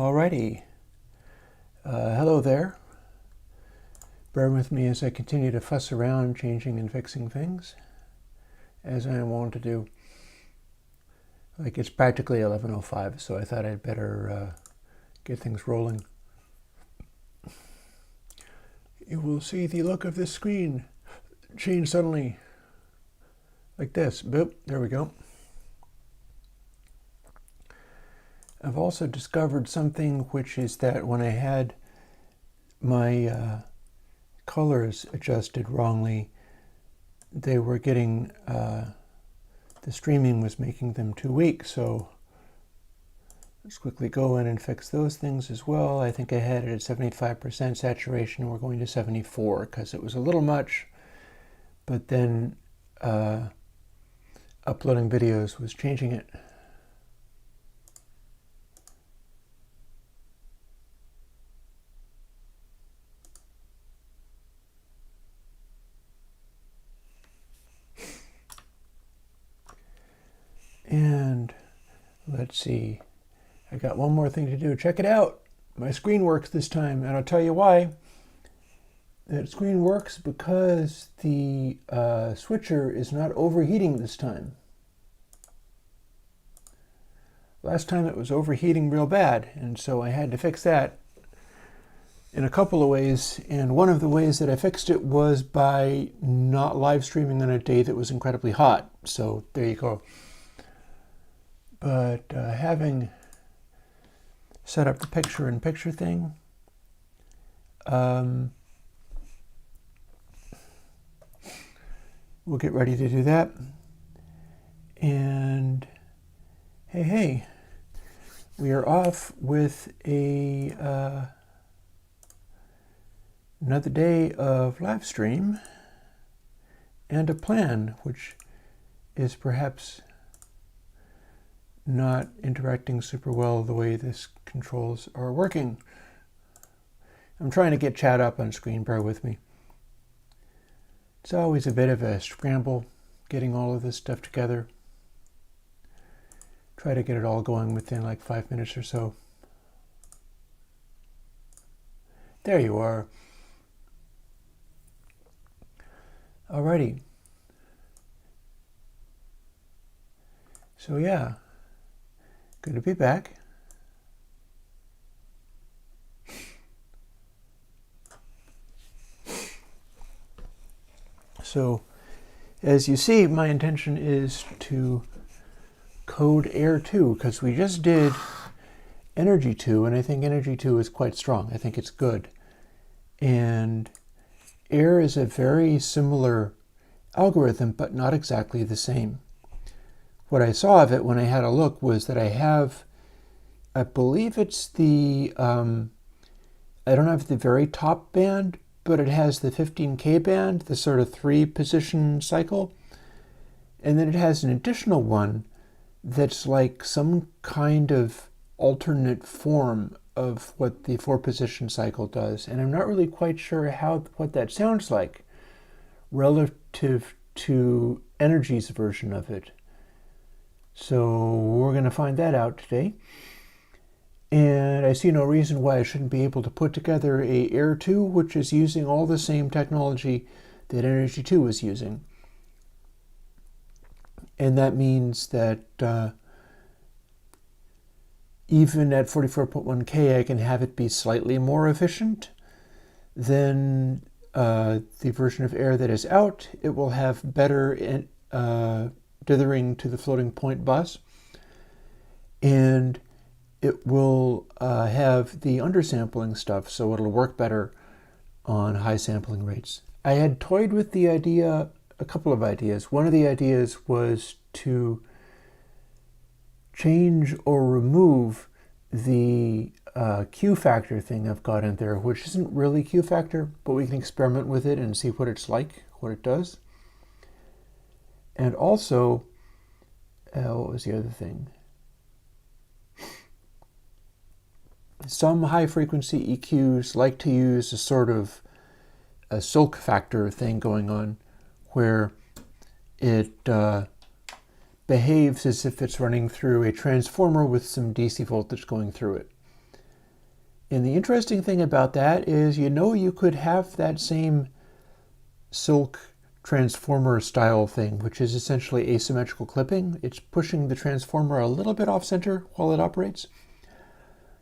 Alrighty, hello there. Bear with me as I continue to fuss around changing and fixing things, as I am wont to do. Like, it's practically 11:05, so I thought I'd better get things rolling. You will see the look of this screen change suddenly, like this. Boop, there we go. I've also discovered something, which is that when I had my colors adjusted wrongly, they were getting, the streaming was making them too weak. So let's quickly go in and fix those things as well. I think I had it at 75% saturation. We're going to 74 because it was a little much, but then uploading videos was changing it. And let's see, I got one more thing to do. Check it out. My screen works this time, and I'll tell you why. That screen works because the switcher is not overheating this time. Last time it was overheating real bad, and so I had to fix that in a couple of ways. And one of the ways that I fixed it was by not live streaming on a day that was incredibly hot. So there you go. But having set up the picture-in-picture thing, we'll get ready to do that. And hey, we are off with another day of live stream and a plan, which is perhaps not interacting super well the way this controls are working. I'm trying to get chat up on screen, bear with me. It's always a bit of a scramble getting all of this stuff together. Try to get it all going within like 5 minutes or so. There you are. Alrighty. So yeah. Good to be back. So, as you see, my intention is to code Air2, because we just did Energy 2, and I think Energy 2 is quite strong. I think it's good. And Air is a very similar algorithm, but not exactly the same. What I saw of it when I had a look was that I believe it's the, I don't have the very top band, but it has the 15K band, the sort of 3-position cycle. And then it has an additional one that's like some kind of alternate form of what the 4-position cycle does. And I'm not really quite sure what that sounds like relative to Energy's version of it. So we're going to find that out today. And I see no reason why I shouldn't be able to put together a Air2, which is using all the same technology that Energy 2 is using. And that means that even at 44.1K, I can have it be slightly more efficient than the version of Air that is out. It will have better dithering to the floating point bus, and it will have the undersampling stuff, so it'll work better on high sampling rates. I had toyed with the idea, a couple of ideas. One of the ideas was to change or remove the Q factor thing I've got in there, which isn't really Q factor, but we can experiment with it and see what it's like, what it does. And also, what was the other thing? Some high-frequency EQs like to use a sort of a silk factor thing going on, where it behaves as if it's running through a transformer with some DC voltage going through it. And the interesting thing about that is, you could have that same silk transformer style thing, which is essentially asymmetrical clipping. It's pushing the transformer a little bit off center while it operates.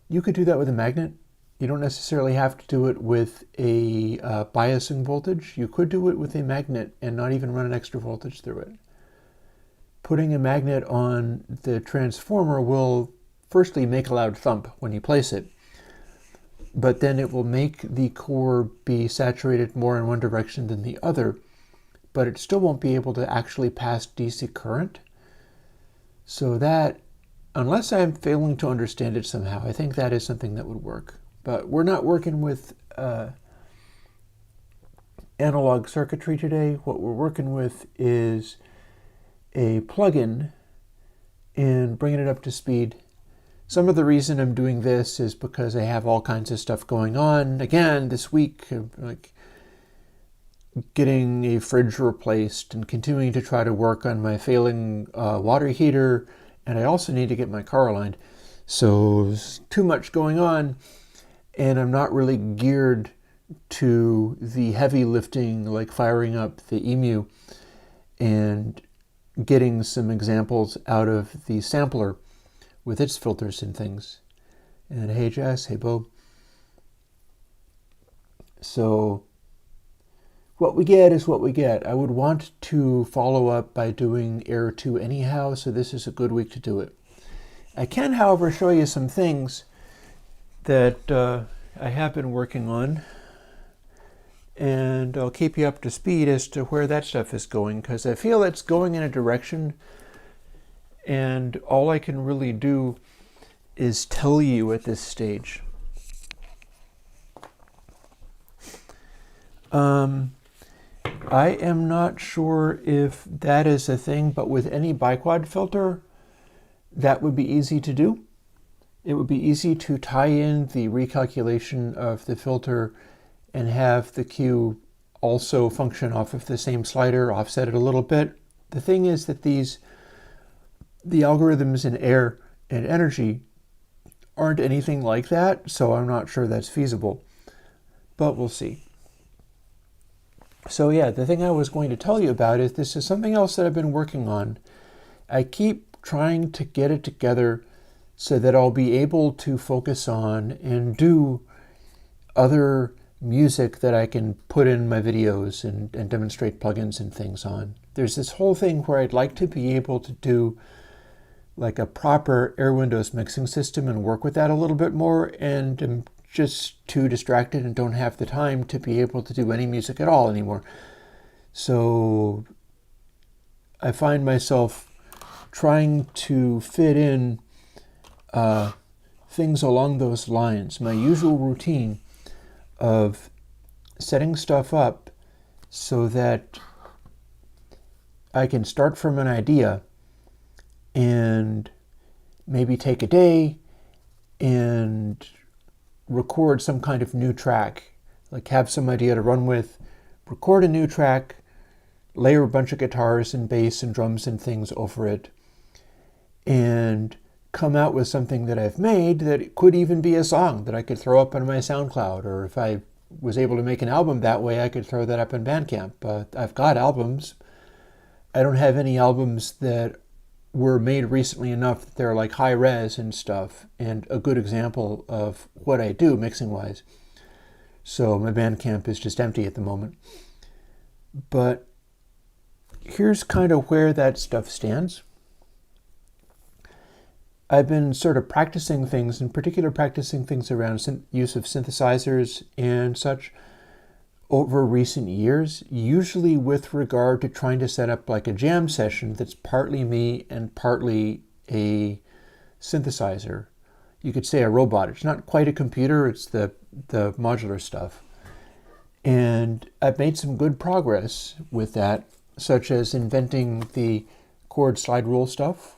You could do that with a magnet. You don't necessarily have to do it with a biasing voltage. You could do it with a magnet and not even run an extra voltage through it. Putting a magnet on the transformer will firstly make a loud thump when you place it, but then it will make the core be saturated more in one direction than the other, but it still won't be able to actually pass DC current. So that, unless I'm failing to understand it somehow, I think that is something that would work. But we're not working with analog circuitry today. What we're working with is a plugin and bringing it up to speed. Some of the reason I'm doing this is because I have all kinds of stuff going on. Again, this week, like getting a fridge replaced and continuing to try to work on my failing water heater. And I also need to get my car aligned. So there's too much going on. And I'm not really geared to the heavy lifting, like firing up the EMU and getting some examples out of the sampler with its filters and things. And hey Jess, hey Bo. So what we get is what we get. I would want to follow up by doing Air2 anyhow, so this is a good week to do it. I can, however, show you some things that I have been working on, and I'll keep you up to speed as to where that stuff is going, because I feel it's going in a direction, and all I can really do is tell you at this stage. I am not sure if that is a thing, but with any biquad filter, that would be easy to do. It would be easy to tie in the recalculation of the filter and have the Q also function off of the same slider, offset it a little bit. The thing is that the algorithms in Air and Energy aren't anything like that, so I'm not sure that's feasible, but we'll see. So yeah, the thing I was going to tell you about is this is something else that I've been working on. I keep trying to get it together so that I'll be able to focus on and do other music that I can put in my videos and demonstrate plugins and things on. There's this whole thing where I'd like to be able to do like a proper Airwindows mixing system and work with that a little bit more, and I'm just too distracted and don't have the time to be able to do any music at all anymore. So I find myself trying to fit in things along those lines. My usual routine of setting stuff up so that I can start from an idea and maybe take a day and record some kind of new track, like have some idea to run with, record a new track, layer a bunch of guitars and bass and drums and things over it, and come out with something that I've made that could even be a song that I could throw up on my SoundCloud, or if I was able to make an album that way, I could throw that up in Bandcamp. I've got albums. I don't have any albums that were made recently enough that they're like high res and stuff, and a good example of what I do mixing wise. So my Bandcamp is just empty at the moment. But here's kind of where that stuff stands. I've been sort of practicing things, in particular practicing things around use of synthesizers and such over recent years, usually with regard to trying to set up like a jam session that's partly me and partly a synthesizer. You could say a robot. It's not quite a computer, it's the modular stuff. And I've made some good progress with that, such as inventing the chord slide rule stuff,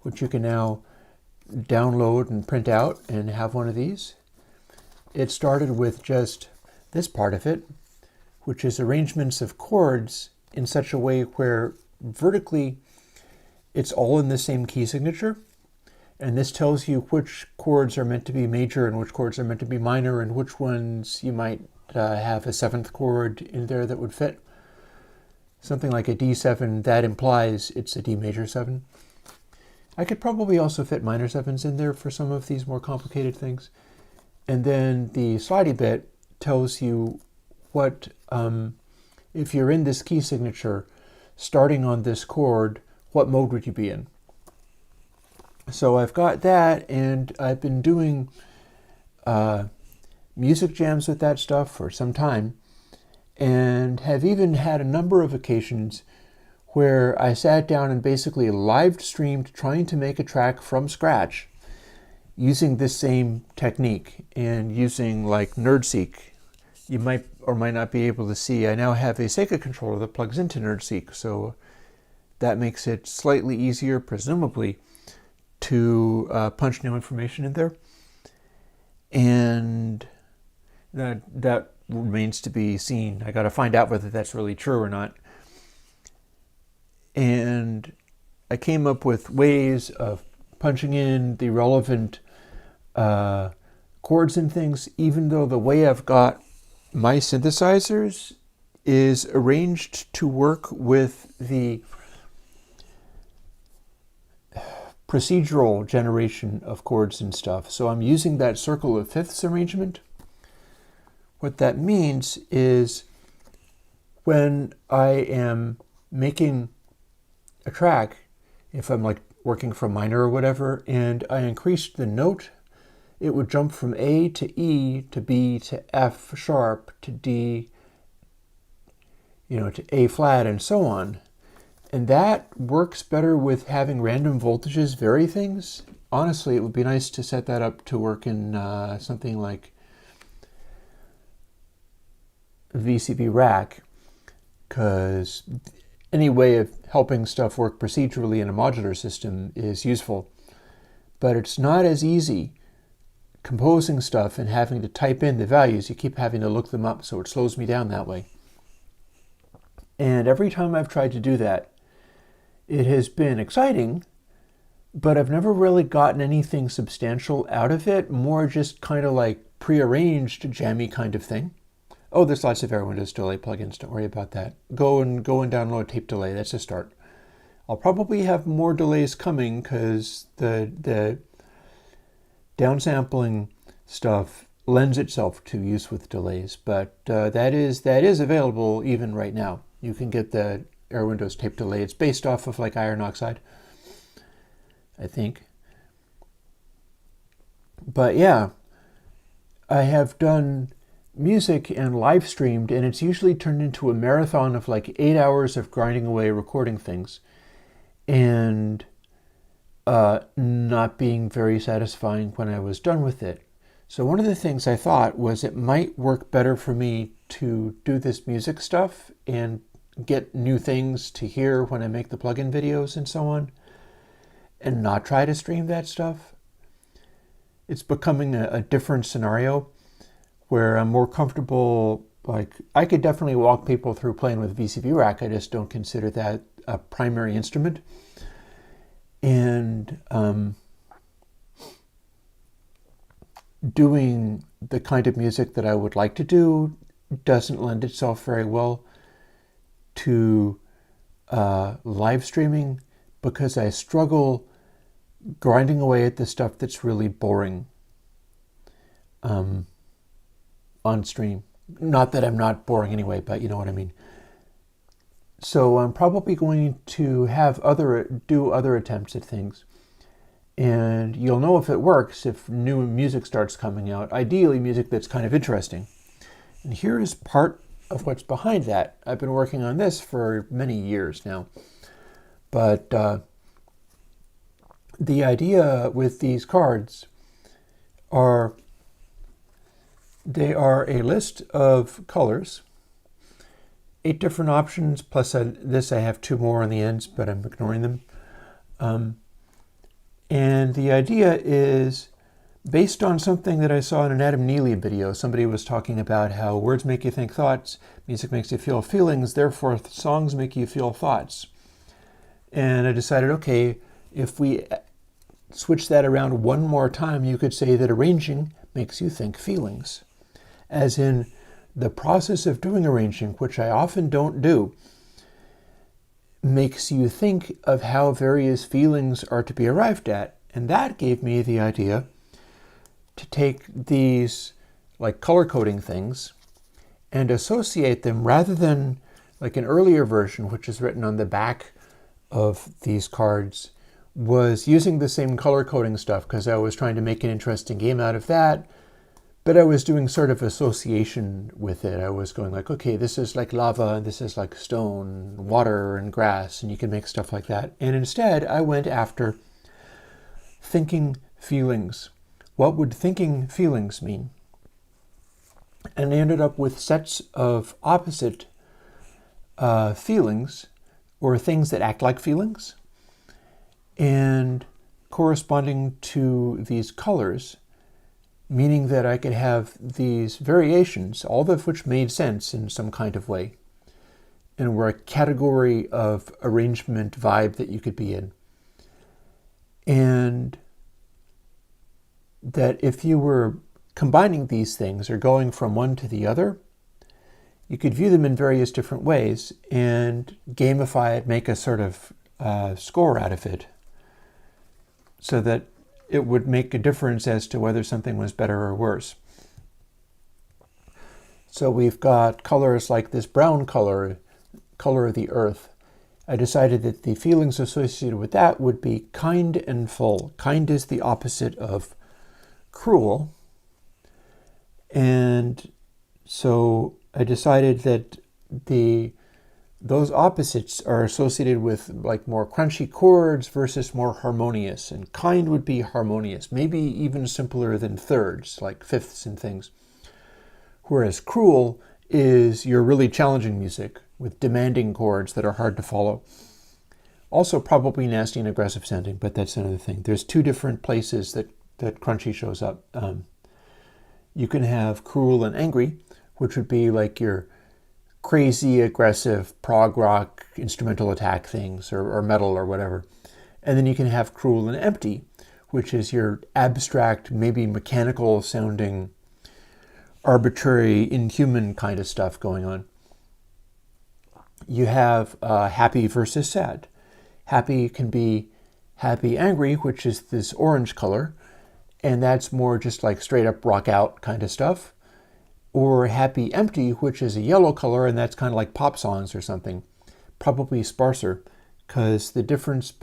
which you can now download and print out and have one of these. It started with just this part of it, which is arrangements of chords in such a way where vertically it's all in the same key signature, And this tells you which chords are meant to be major and which chords are meant to be minor and which ones you might have a seventh chord in there that would fit. Something like a D7, that implies it's a D major 7. I could probably also fit minor 7s in there for some of these more complicated things. And then the slidey bit tells you what, if you're in this key signature, starting on this chord, what mode would you be in? So I've got that, and I've been doing music jams with that stuff for some time, and have even had a number of occasions where I sat down and basically live streamed trying to make a track from scratch using this same technique and using like NerdSeek. You might or might not be able to see, I now have a Sega controller that plugs into NerdSeek, so that makes it slightly easier, presumably, to punch new information in there. And that remains to be seen. I got to find out whether that's really true or not. And I came up with ways of punching in the relevant chords and things, even though the way I've got my synthesizers is arranged to work with the procedural generation of chords and stuff. So I'm using that circle of fifths arrangement. What that means is when I am making a track, if I'm like working from minor or whatever, and I increased the note, it would jump from A to E to B to F sharp to D, to A flat and so on. And that works better with having random voltages vary things. Honestly, it would be nice to set that up to work in something like VCB Rack, because any way of helping stuff work procedurally in a modular system is useful. But it's not as easy composing stuff and having to type in the values. You keep having to look them up, so it slows me down that way. And every time I've tried to do that, it has been exciting, but I've never really gotten anything substantial out of it, more just kind of like prearranged jammy kind of thing. Oh, there's lots of Airwindows delay plugins, don't worry about that. Go and download tape delay, that's a start. I'll probably have more delays coming because the downsampling stuff lends itself to use with delays, but that is available even right now. You can get the Airwindows tape delay. It's based off of like iron oxide, I think. But yeah, I have done music and live streamed, and it's usually turned into a marathon of like 8 hours of grinding away recording things and not being very satisfying when I was done with it. So one of the things I thought was it might work better for me to do this music stuff and get new things to hear when I make the plugin videos and so on, and not try to stream that stuff. It's becoming a different scenario where I'm more comfortable. Like, I could definitely walk people through playing with VCV Rack. I just don't consider that a primary instrument. And doing the kind of music that I would like to do doesn't lend itself very well to live streaming, because I struggle grinding away at the stuff that's really boring on stream. Not that I'm not boring anyway, but you know what I mean. So I'm probably going to have do other attempts at things, and you'll know if it works if new music starts coming out, ideally music that's kind of interesting. And here is part of what's behind that. I've been working on this for many years now, but the idea with these cards are they are a list of colors, 8 different options, plus this I have 2 more on the ends, but I'm ignoring them. And the idea is based on something that I saw in an Adam Neely video. Somebody was talking about how words make you think thoughts, music makes you feel feelings, therefore songs make you feel thoughts. And I decided, okay, if we switch that around one more time, you could say that arranging makes you think feelings. As in, the process of doing arranging, which I often don't do, makes you think of how various feelings are to be arrived at. And that gave me the idea to take these like color coding things and associate them, rather than like an earlier version, which is written on the back of these cards, was using the same color coding stuff because I was trying to make an interesting game out of that. But I was doing sort of association with it. I was going like, okay, this is like lava, and this is like stone, water, and grass, and you can make stuff like that. And instead, I went after thinking feelings. What would thinking feelings mean? And I ended up with sets of opposite feelings, or things that act like feelings, and corresponding to these colors, meaning that I could have these variations, all of which made sense in some kind of way, and were a category of arrangement vibe that you could be in. And that if you were combining these things or going from one to the other, you could view them in various different ways and gamify it, make a sort of score out of it, so that it would make a difference as to whether something was better or worse. So we've got colors like this brown color, color of the earth. I decided that the feelings associated with that would be kind and full. Kind is the opposite of cruel. And so I decided that those opposites are associated with like more crunchy chords versus more harmonious. And kind would be harmonious, maybe even simpler than thirds, like fifths and things. Whereas cruel is your really challenging music with demanding chords that are hard to follow. Also probably nasty and aggressive sounding, but that's another thing. There's two different places that crunchy shows up. You can have cruel and angry, which would be like your crazy, aggressive, prog rock, instrumental attack things, or metal or whatever. And then you can have cruel and empty, which is your abstract, maybe mechanical sounding, arbitrary, inhuman kind of stuff going on. You have happy versus sad. Happy can be happy angry, which is this orange color, and that's more just like straight up rock out kind of stuff. Or happy empty, which is a yellow color, and that's kind of like pop songs or something. Probably sparser, because the difference,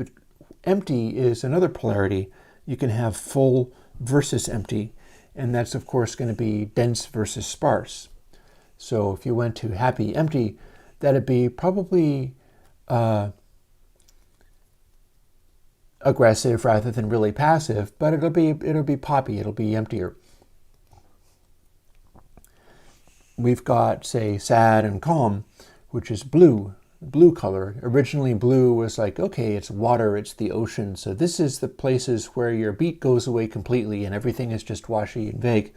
empty is another polarity. You can have full versus empty, and that's of course going to be dense versus sparse. So if you went to happy empty, that'd be probably aggressive rather than really passive, but it'll be poppy, it'll be emptier. We've got, say, sad and calm, which is blue color. Originally blue was like, okay, it's water, it's the ocean, so this is the places where your beat goes away completely and everything is just washy and vague.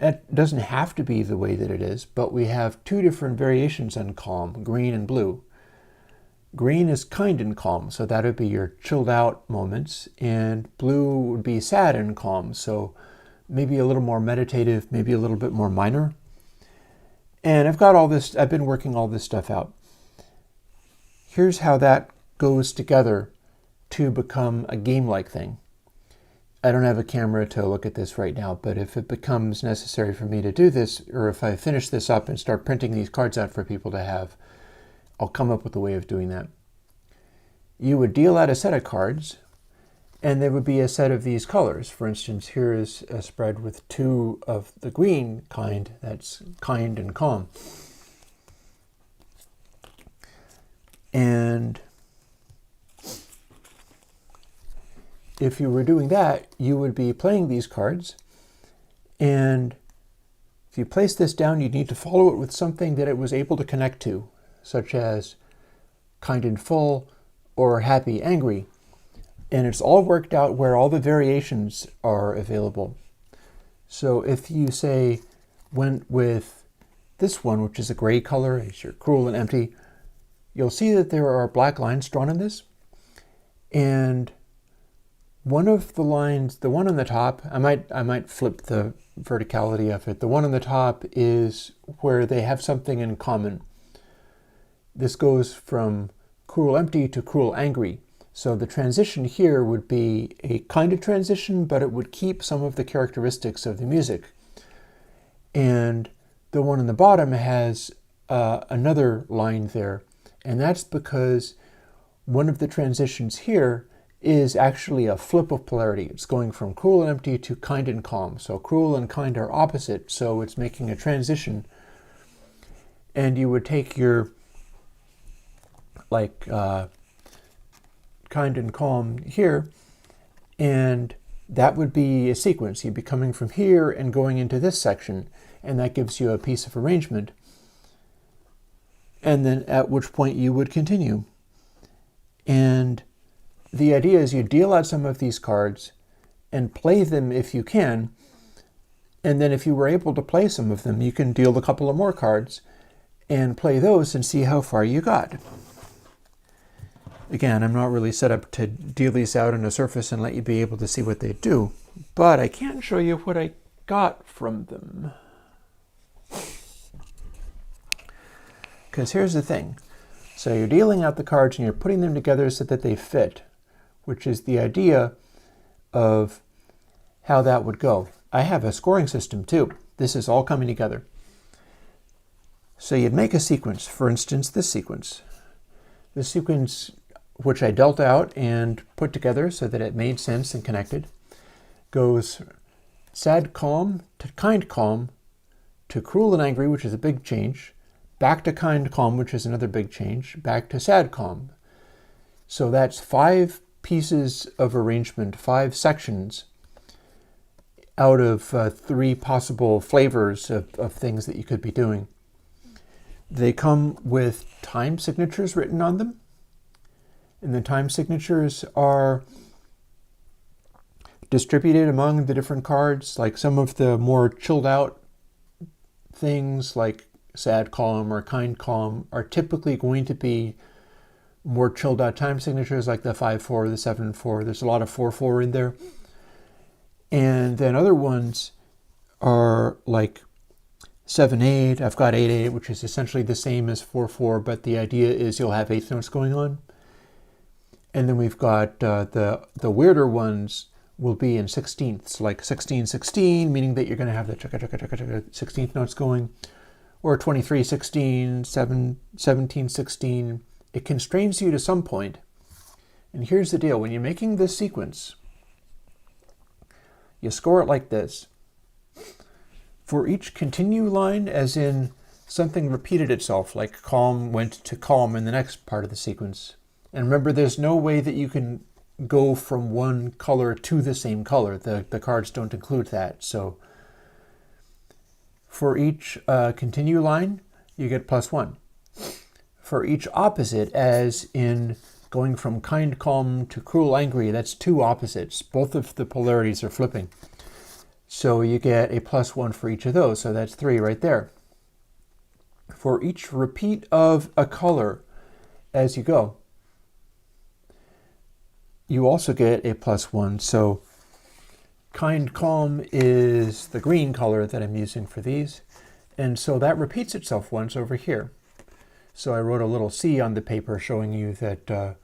It doesn't have to be the way that it is, but we have two different variations on calm, green and blue. Green is kind and calm, so that would be your chilled out moments, and blue would be sad and calm, so maybe a little more meditative, maybe a little bit more minor. And I've been working all this stuff out. Here's how that goes together to become a game-like thing. I don't have a camera to look at this right now, but if it becomes necessary for me to do this, or if I finish this up and start printing these cards out for people to have, I'll come up with a way of doing that. You would deal out a set of cards, and there would be a set of these colors. For instance, here is a spread with two of the green kind, that's kind and calm. And if you were doing that, you would be playing these cards, and if you place this down, you'd need to follow it with something that it was able to connect to, such as kind and full or happy, angry. And it's all worked out where all the variations are available. So if you say went with this one, which is a gray color, it's your cruel and empty, you'll see that there are black lines drawn in this. And one of the lines, the one on the top, I might flip the verticality of it. The one on the top is where they have something in common. This goes from cruel empty to cruel angry. So the transition here would be a kind of transition, but it would keep some of the characteristics of the music. And the one on the bottom has another line there, and that's because one of the transitions here is actually a flip of polarity. It's going from cruel and empty to kind and calm. So cruel and kind are opposite, so it's making a transition. And you would take your kind and calm here, and that would be a sequence. You'd be coming from here and going into this section, and that gives you a piece of arrangement. And then at which point you would continue. And the idea is you deal out some of these cards and play them if you can. And then if you were able to play some of them, you can deal a couple of more cards and play those and see how far you got. Again, I'm not really set up to deal these out on a surface and let you be able to see what they do, but I can show you what I got from them. Because here's the thing. So you're dealing out the cards and you're putting them together so that they fit, which is the idea of how that would go. I have a scoring system too. This is all coming together. So you'd make a sequence, for instance, this sequence. This sequence, which I dealt out and put together so that it made sense and connected, goes sad calm to kind calm to cruel and angry, which is a big change, back to kind calm, which is another big change, back to sad calm. So that's 5 pieces of arrangement, 5 sections out of 3 possible flavors of things that you could be doing. They come with time signatures written on them, and the time signatures are distributed among the different cards. Like some of the more chilled out things like sad calm or kind calm are typically going to be more chilled out time signatures, like the 5-4, the 7-4. There's a lot of 4-4 in there. And then other ones are like 7-8. I've got 8-8, which is essentially the same as 4-4, but the idea is you'll have 8th notes going on. And then we've got the weirder ones will be in 16ths, like 16-16, meaning that you're going to have the 16th notes going, or 23-16, 17-16. It constrains you to some point. And here's the deal. When you're making this sequence, you score it like this. For each continue line, as in something repeated itself, like calm went to calm in the next part of the sequence. And remember, there's no way that you can go from one color to the same color. The cards don't include that. So for each continue line, you get +1. For each opposite, as in going from kind calm to cruel angry, that's 2 opposites. Both of the polarities are flipping. So you get a +1 for each of those. So that's 3 right there. For each repeat of a color as you go, you also get a +1. So kind calm is the green color that I'm using for these. And so that repeats itself once over here. So I wrote a little C on the paper showing you that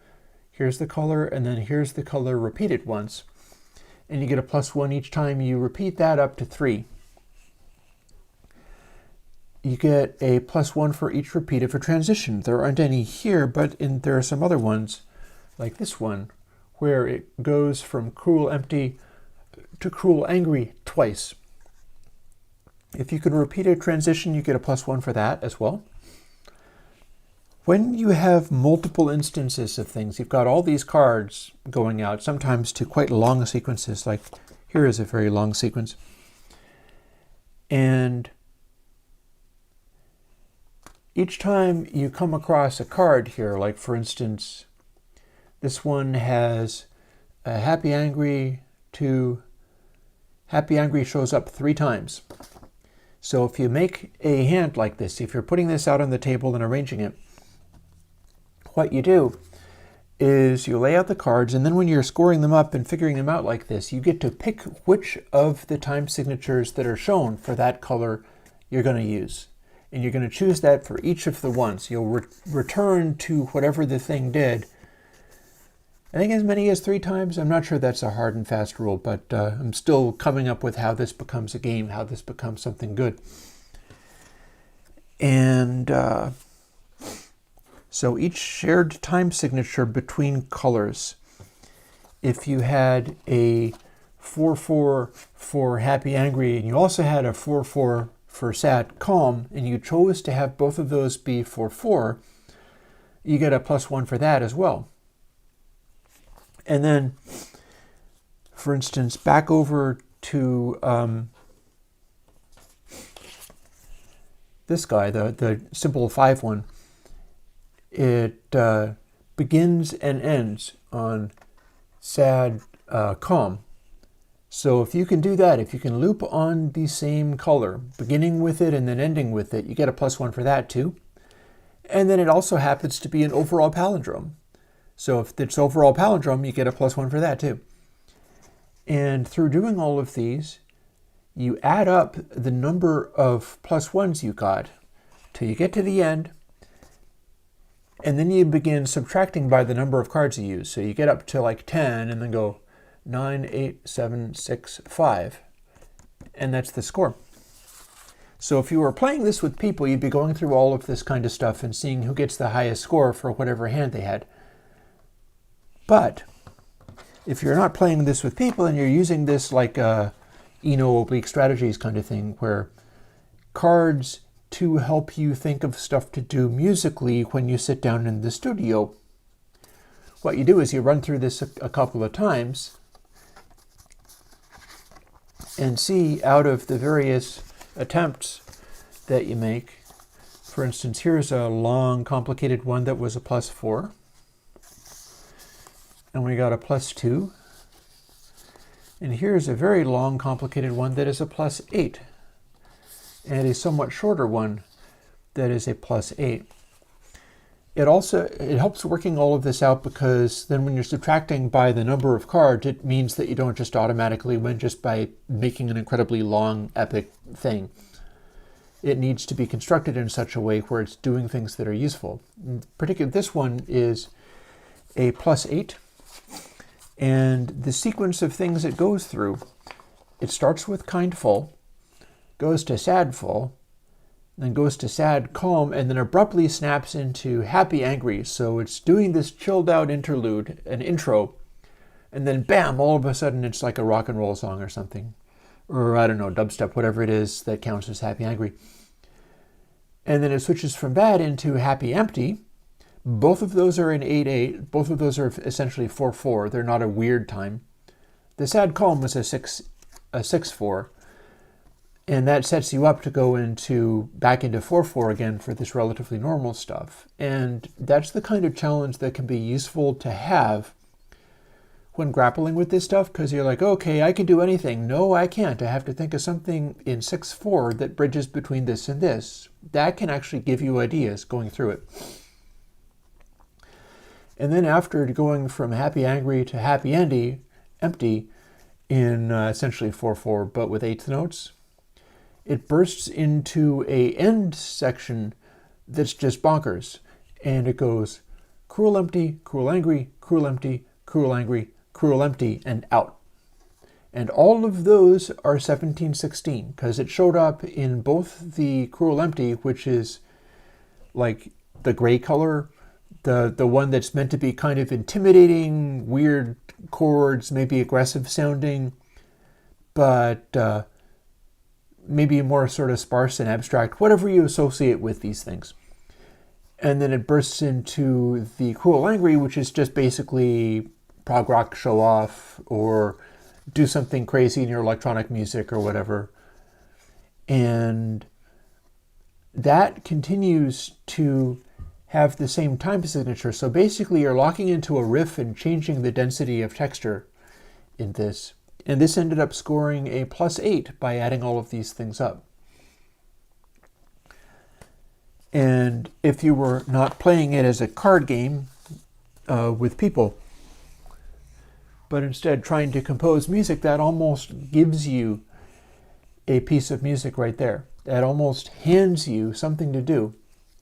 here's the color, and then here's the color repeated once. And you get a +1 each time you repeat that up to 3. You get a +1 for each repeat of a transition. There aren't any here, but there are some other ones, like this one, where it goes from cruel empty to cruel angry twice. If you can repeat a transition, you get a +1 for that as well. When you have multiple instances of things, you've got all these cards going out, sometimes to quite long sequences, like here is a very long sequence. And each time you come across a card here, like for instance, this one has a happy angry to happy angry shows up 3 times. So if you make a hand like this, if you're putting this out on the table and arranging it, what you do is you lay out the cards, and then when you're scoring them up and figuring them out like this, you get to pick which of the time signatures that are shown for that color you're going to use. And you're going to choose that for each of the ones. You'll return to whatever the thing did, I think as many as 3 times. I'm not sure that's a hard and fast rule, but I'm still coming up with how this becomes a game, how this becomes something good. And so each shared time signature between colors, if you had a 4-4 for happy, angry, and you also had a 4-4 for sad, calm, and you chose to have both of those be 4-4, you get a +1 for that as well. And then, for instance, back over to this guy, the simple 5 one, it begins and ends on sad, calm. So if you can do that, if you can loop on the same color, beginning with it and then ending with it, you get a +1 for that too. And then it also happens to be an overall palindrome. So if it's overall palindrome, you get a +1 for that too. And through doing all of these, you add up the number of +1s you got till you get to the end, and then you begin subtracting by the number of cards you use. So you get up to like 10 and then go 9, 8, 7, 6, 5, and that's the score. So if you were playing this with people, you'd be going through all of this kind of stuff and seeing who gets the highest score for whatever hand they had. But if you're not playing this with people and you're using this like a oblique strategies kind of thing, where cards to help you think of stuff to do musically when you sit down in the studio, what you do is you run through this a couple of times and see out of the various attempts that you make. For instance, here's a long, complicated one that was a +4. And we got a +2. And here's a very long, complicated one that is a +8. And a somewhat shorter one that is a +8. It helps working all of this out, because then when you're subtracting by the number of cards, it means that you don't just automatically win just by making an incredibly long, epic thing. It needs to be constructed in such a way where it's doing things that are useful. In particular, this one is a +8. And the sequence of things it goes through, it starts with kind full, goes to sad full, then goes to sad calm, and then abruptly snaps into happy angry. So it's doing this chilled out interlude, an intro, and then bam, all of a sudden it's like a rock and roll song or something. Or I don't know, dubstep, whatever it is that counts as happy angry. And then it switches from that into happy empty. Both of those are in 8-8. Both of those are essentially 4-4. They're not a weird time. The sad calm was a 6-4. And that sets you up to go back into 4-4 again for this relatively normal stuff. And that's the kind of challenge that can be useful to have when grappling with this stuff, because you're like, okay, I can do anything. No, I can't. I have to think of something in 6-4 that bridges between this and this. That can actually give you ideas going through it. And then after going from happy angry to happy empty in essentially 4-4, but with 8th notes, it bursts into a end section that's just bonkers. And it goes cruel empty, cruel angry, cruel empty, cruel angry, cruel empty, and out. And all of those are 1716, because it showed up in both the cruel empty, which is like the gray color, the one that's meant to be kind of intimidating, weird chords, maybe aggressive sounding, but maybe more sort of sparse and abstract, whatever you associate with these things. And then it bursts into the cruel angry, which is just basically prog rock show off, or do something crazy in your electronic music or whatever. And that continues to have the same time signature. So basically you're locking into a riff and changing the density of texture in this. And this ended up scoring a +8 by adding all of these things up. And if you were not playing it as a card game, with people, but instead trying to compose music that almost gives you a piece of music right there. That almost hands you something to do.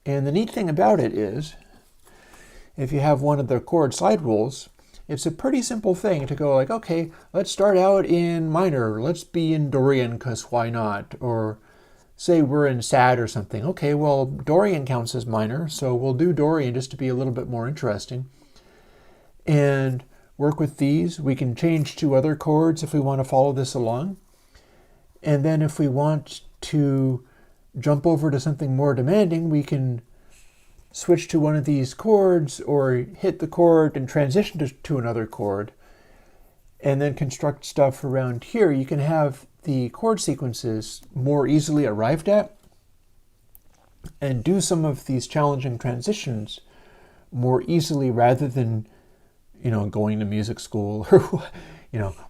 And the neat thing about it is, if you have one of the chord slide rules, it's a pretty simple thing to go like, okay, let's start out in minor. Let's be in Dorian, because why not? Or say we're in sad or something. Okay, well, Dorian counts as minor, so we'll do Dorian just to be a little bit more interesting. And work with these. We can change to other chords if we want to follow this along. And then if we want to jump over to something more demanding, we can switch to one of these chords or hit the chord and transition to another chord and then construct stuff around here. You can have the chord sequences more easily arrived at and do some of these challenging transitions more easily rather than, going to music school or,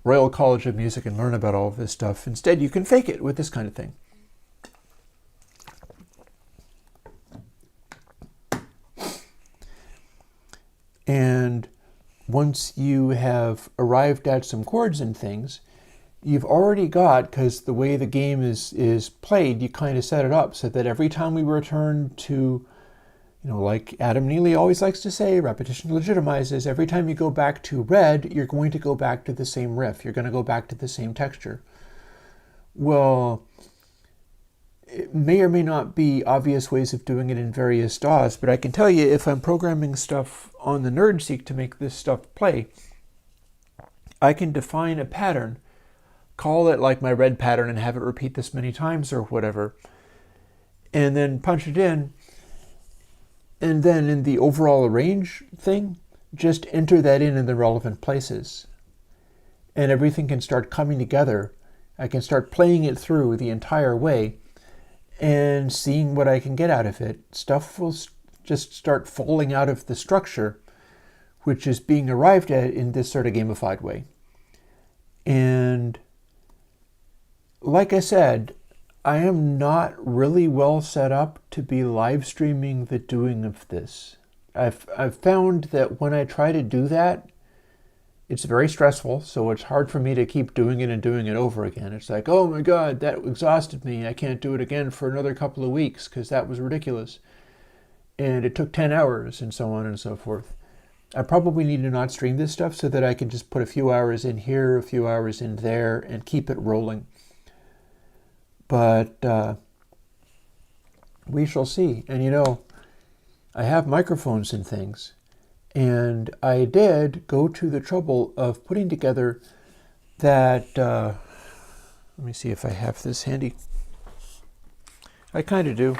Royal College of Music and learn about all of this stuff. Instead, you can fake it with this kind of thing. And once you have arrived at some chords and things, you've already got, because the way the game is played, you kind of set it up so that every time we return to, like Adam Neely always likes to say, repetition legitimizes. Every time you go back to red, you're going to go back to the same riff. You're going to go back to the same texture. Well, it may or may not be obvious ways of doing it in various DAWs, but I can tell you, if I'm programming stuff on the NerdSeek to make this stuff play, I can define a pattern, call it like my red pattern and have it repeat this many times or whatever, and then punch it in, and then in the overall arrange thing, just enter that in the relevant places. And everything can start coming together. I can start playing it through the entire way and seeing what I can get out of it. Stuff will just start falling out of the structure, which is being arrived at in this sort of gamified way. And like I said, I am not really well set up to be live streaming the doing of this. I've found that when I try to do that, it's very stressful, so it's hard for me to keep doing it and doing it over again. It's like, oh my God, that exhausted me. I can't do it again for another couple of weeks because that was ridiculous. And it took 10 hours and so on and so forth. I probably need to not stream this stuff so that I can just put a few hours in here, a few hours in there, and keep it rolling. But we shall see. And I have microphones and things. And I did go to the trouble of putting together that, let me see if I have this handy. I kind of do.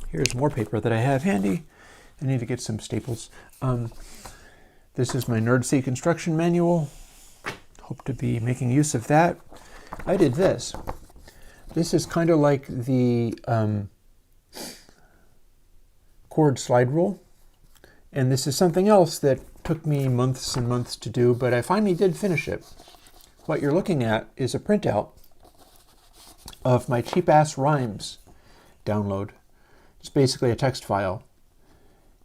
Here's more paper that I have handy. I need to get some staples. This is my NerdSeek instruction manual. Hope to be making use of that. I did this. This is kind of like the chord slide rule. And this is something else that took me months and months to do, but I finally did finish it. What you're looking at is a printout of my cheap-ass rhymes download. It's basically a text file.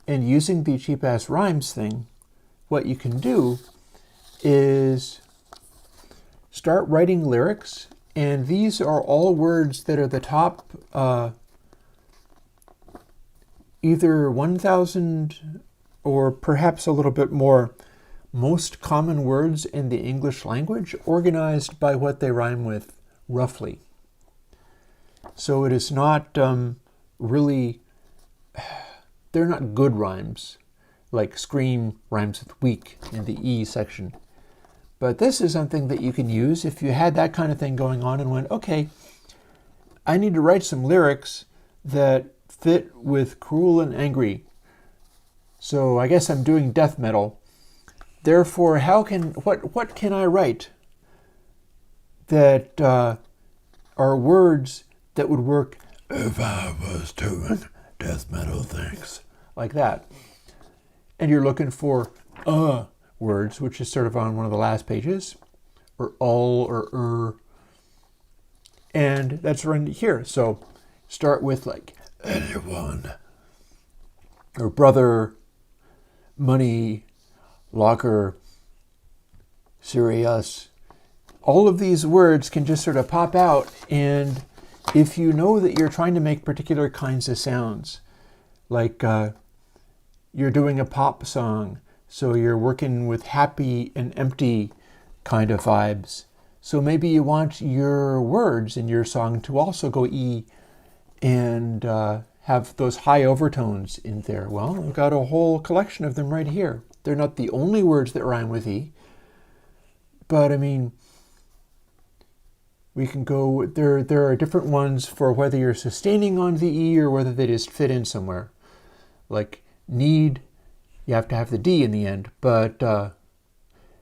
And using the cheap-ass rhymes thing, what you can do is start writing lyrics, and these are all words that are the top either 1,000 or perhaps a little bit more most common words in the English language, organized by what they rhyme with, roughly. So it is not really, they're not good rhymes, like scream rhymes with weak in the E section. But this is something that you can use if you had that kind of thing going on and went, okay, I need to write some lyrics that fit with cruel and angry. So I guess I'm doing death metal. Therefore, what can I write that are words that would work if I was doing death metal things, like that. And you're looking for words, which is sort of on one of the last pages, or all or and that's right here. So start with like anyone, or brother, money, locker, serious. All of these words can just sort of pop out, and if you know that you're trying to make particular kinds of sounds, like you're doing a pop song, so you're working with happy and empty kind of vibes. So maybe you want your words in your song to also go E and have those high overtones in there. Well, I've got a whole collection of them right here. They're not the only words that rhyme with E, but I mean, we can go, there are different ones for whether you're sustaining on the E or whether they just fit in somewhere. Like need, you have to have the D in the end, but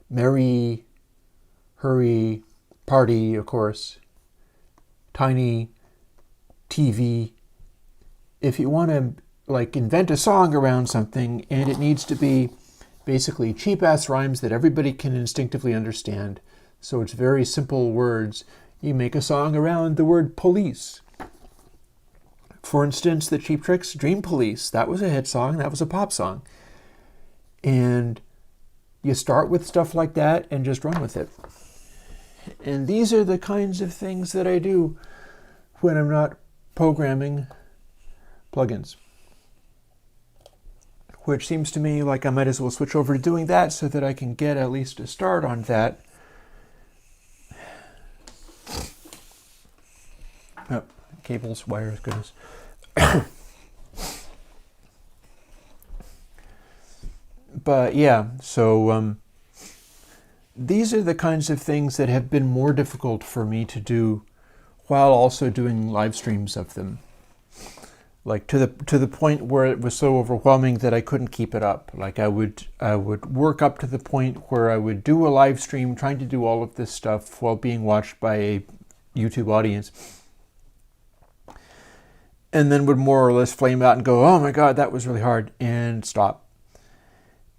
merry, hurry, party, of course, tiny, TV. If you want to like invent a song around something and it needs to be basically cheap-ass rhymes that everybody can instinctively understand, so it's very simple words, you make a song around the word police. For instance, the Cheap Trick's Dream Police, that was a hit song, that was a pop song. And you start with stuff like that and just run with it. And these are the kinds of things that I do when I'm not programming plugins. Which seems to me like I might as well switch over to doing that so that I can get at least a start on that. Oh, cables, wires, goodness. But yeah, so these are the kinds of things that have been more difficult for me to do while also doing live streams of them. Like to the point where it was so overwhelming that I couldn't keep it up. Like I would work up to the point where I would do a live stream trying to do all of this stuff while being watched by a YouTube audience, and then would more or less flame out and go, oh my God, that was really hard, and stop.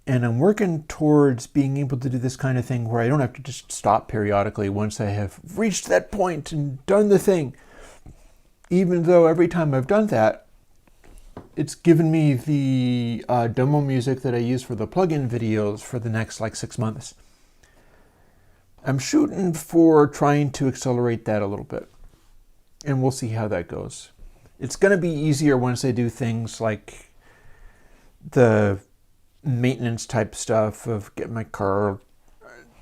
And I'm working towards being able to do this kind of thing where I don't have to just stop periodically once I have reached that point and done the thing. Even though every time I've done that, it's given me the demo music that I use for the plugin videos for the next like 6 months. I'm shooting for trying to accelerate that a little bit, and we'll see how that goes. It's going to be easier once I do things like the maintenance type stuff of get my car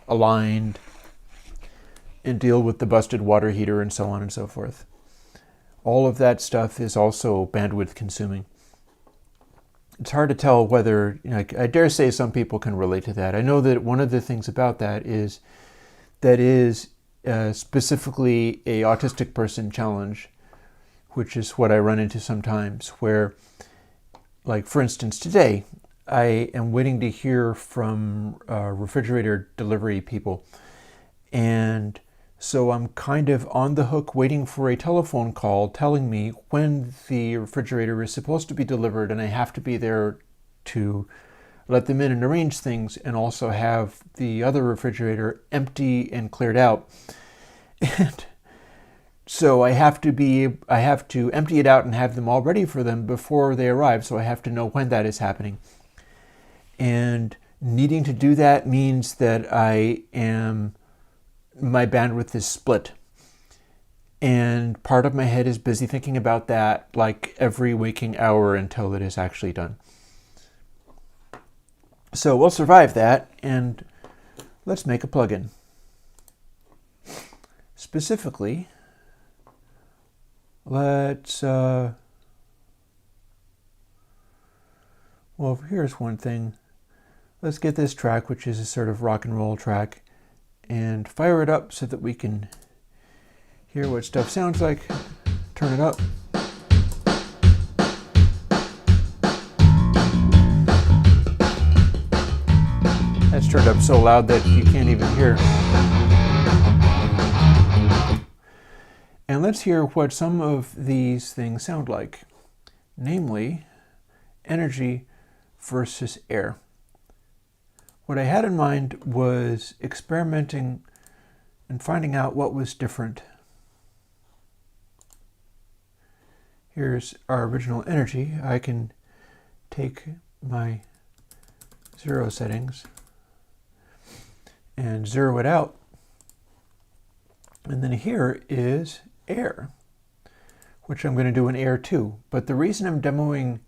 aligned and deal with the busted water heater and so on and so forth. All of that stuff is also bandwidth consuming. It's hard to tell whether, you know, I dare say some people can relate to that. I know that one of the things about that is specifically a autistic person challenge, which is what I run into sometimes, where, like for instance today, I am waiting to hear from refrigerator delivery people, and so I'm kind of on the hook waiting for a telephone call telling me when the refrigerator is supposed to be delivered, and I have to be there to let them in and arrange things, and also have the other refrigerator empty and cleared out. And so I have to empty it out and have them all ready for them before they arrive, so I have to know when that is happening. And needing to do that means that my bandwidth is split. And part of my head is busy thinking about that like every waking hour until it is actually done. So we'll survive that, and let's make a plugin. Specifically, let's, well, here's one thing. Let's get this track, which is a sort of rock and roll track, and fire it up so that we can hear what stuff sounds like. Turn it up. That's turned up so loud that you can't even hear. And let's hear what some of these things sound like, namely energy versus air. What I had in mind was experimenting and finding out what was different. Here's our original energy. I can take my 0 settings, and zero it out. And then here is Air, which I'm going to do in Air2. But the reason I'm demoing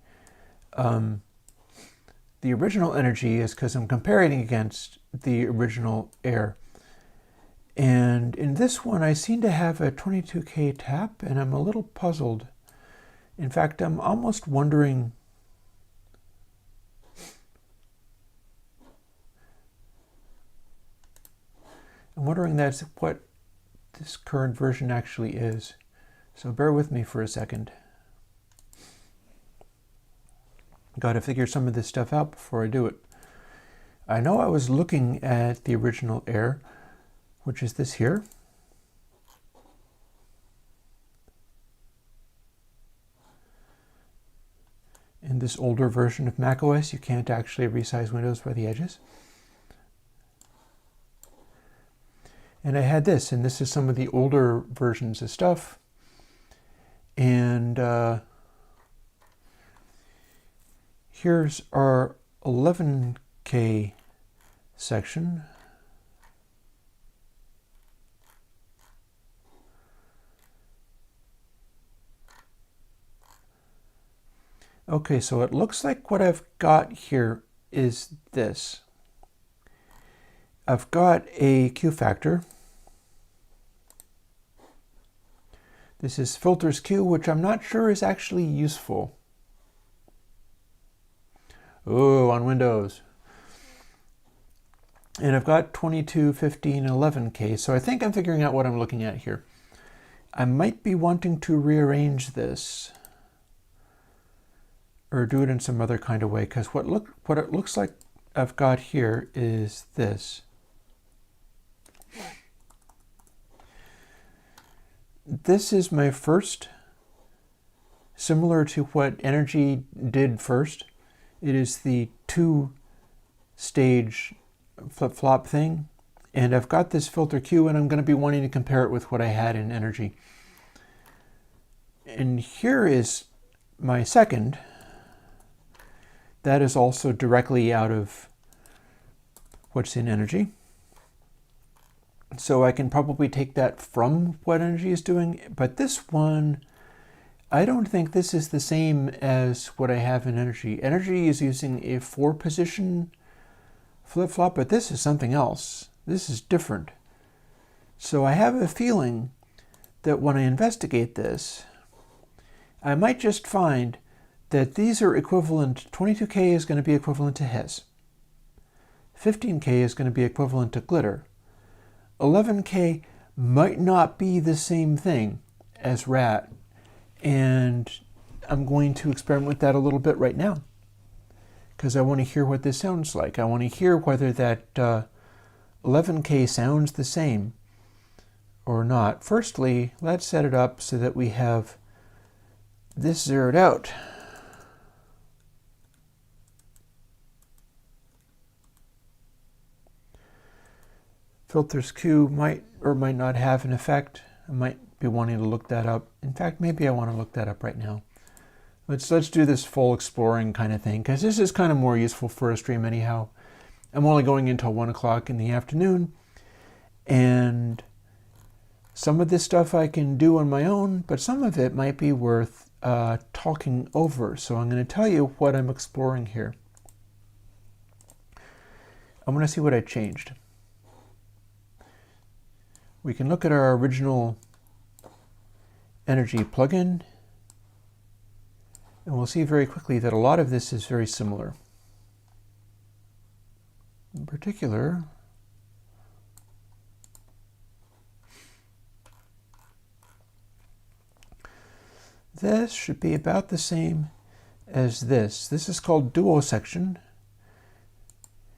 the original energy is because I'm comparing against the original Air. And in this one, I seem to have a 22K tap, and I'm a little puzzled. In fact, I'm almost wondering that's what this current version actually is. So bear with me for a second. Got to figure some of this stuff out before I do it. I know I was looking at the original Air, which is this here. In this older version of macOS, you can't actually resize windows by the edges. And I had this, and this is some of the older versions of stuff. And here's our 11K section. Okay, so it looks like what I've got here is this. I've got a Q factor. This is filters Q, which I'm not sure is actually useful. Oh, on Windows. And I've got 22, 15, 11K, so I think I'm figuring out what I'm looking at here. I might be wanting to rearrange this or do it in some other kind of way, because what it looks like I've got here is this. This is my first, similar to what Energy did first. It is the 2-stage flip-flop thing. And I've got this filter Q, and I'm going to be wanting to compare it with what I had in Energy. And here is my second. That is also directly out of what's in Energy. So I can probably take that from what Energy is doing. But this one, I don't think this is the same as what I have in Energy. Energy is using a 4-position flip-flop, but this is something else. This is different. So I have a feeling that when I investigate this, I might just find that these are equivalent. 22K is going to be equivalent to His. 15K is going to be equivalent to Glitter. 11K might not be the same thing as Rat. And I'm going to experiment with that a little bit right now, because I want to hear what this sounds like. I want to hear whether that 11K sounds the same or not. Firstly, let's set it up so that we have this zeroed out. Filters Q might or might not have an effect. I might be wanting to look that up. In fact, maybe I want to look that up right now. Let's do this full exploring kind of thing, because this is kind of more useful for a stream anyhow. I'm only going until 1 o'clock in the afternoon, and some of this stuff I can do on my own, but some of it might be worth talking over. So I'm going to tell you what I'm exploring here. I'm going to see what I changed. We can look at our original Energy plugin, and we'll see very quickly that a lot of this is very similar. In particular, this should be about the same as this. This is called Duo Section,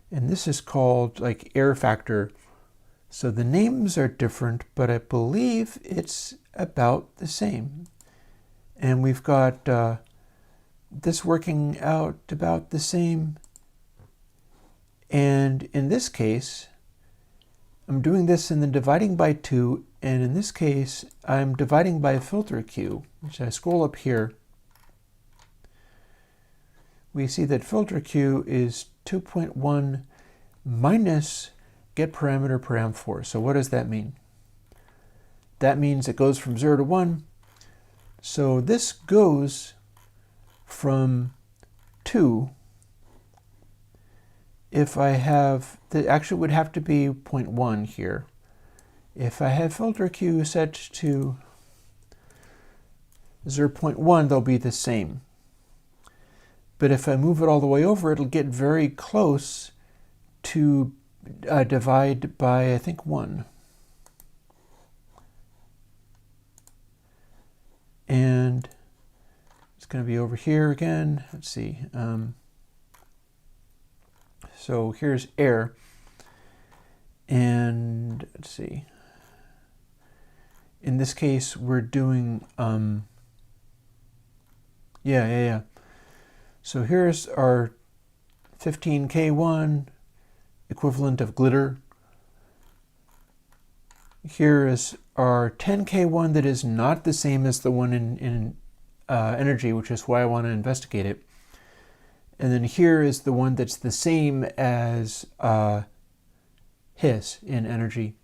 and this is called like Air Factor. So the names are different, but I believe it's about the same. And we've got this working out about the same. And in this case, I'm doing this in the dividing by 2, and in this case, I'm dividing by filter Q, which I scroll up here. We see that filter Q is 2.1 minus get parameter param4. So what does that mean? That means it goes from 0 to 1. So this goes from 2. If I have, actually would have to be 0.1 here. If I have filter Q set to 0.1, they'll be the same. But if I move it all the way over, it'll get very close to divide by, I think, 1. And it's going to be over here again. Let's see. So here's air. And let's see. In this case, we're doing, yeah. So here's our 15K1 equivalent of glitter. Here is our 10K1 that is not the same as the one in energy, which is why I want to investigate it. And then here is the one that's the same as his in energy.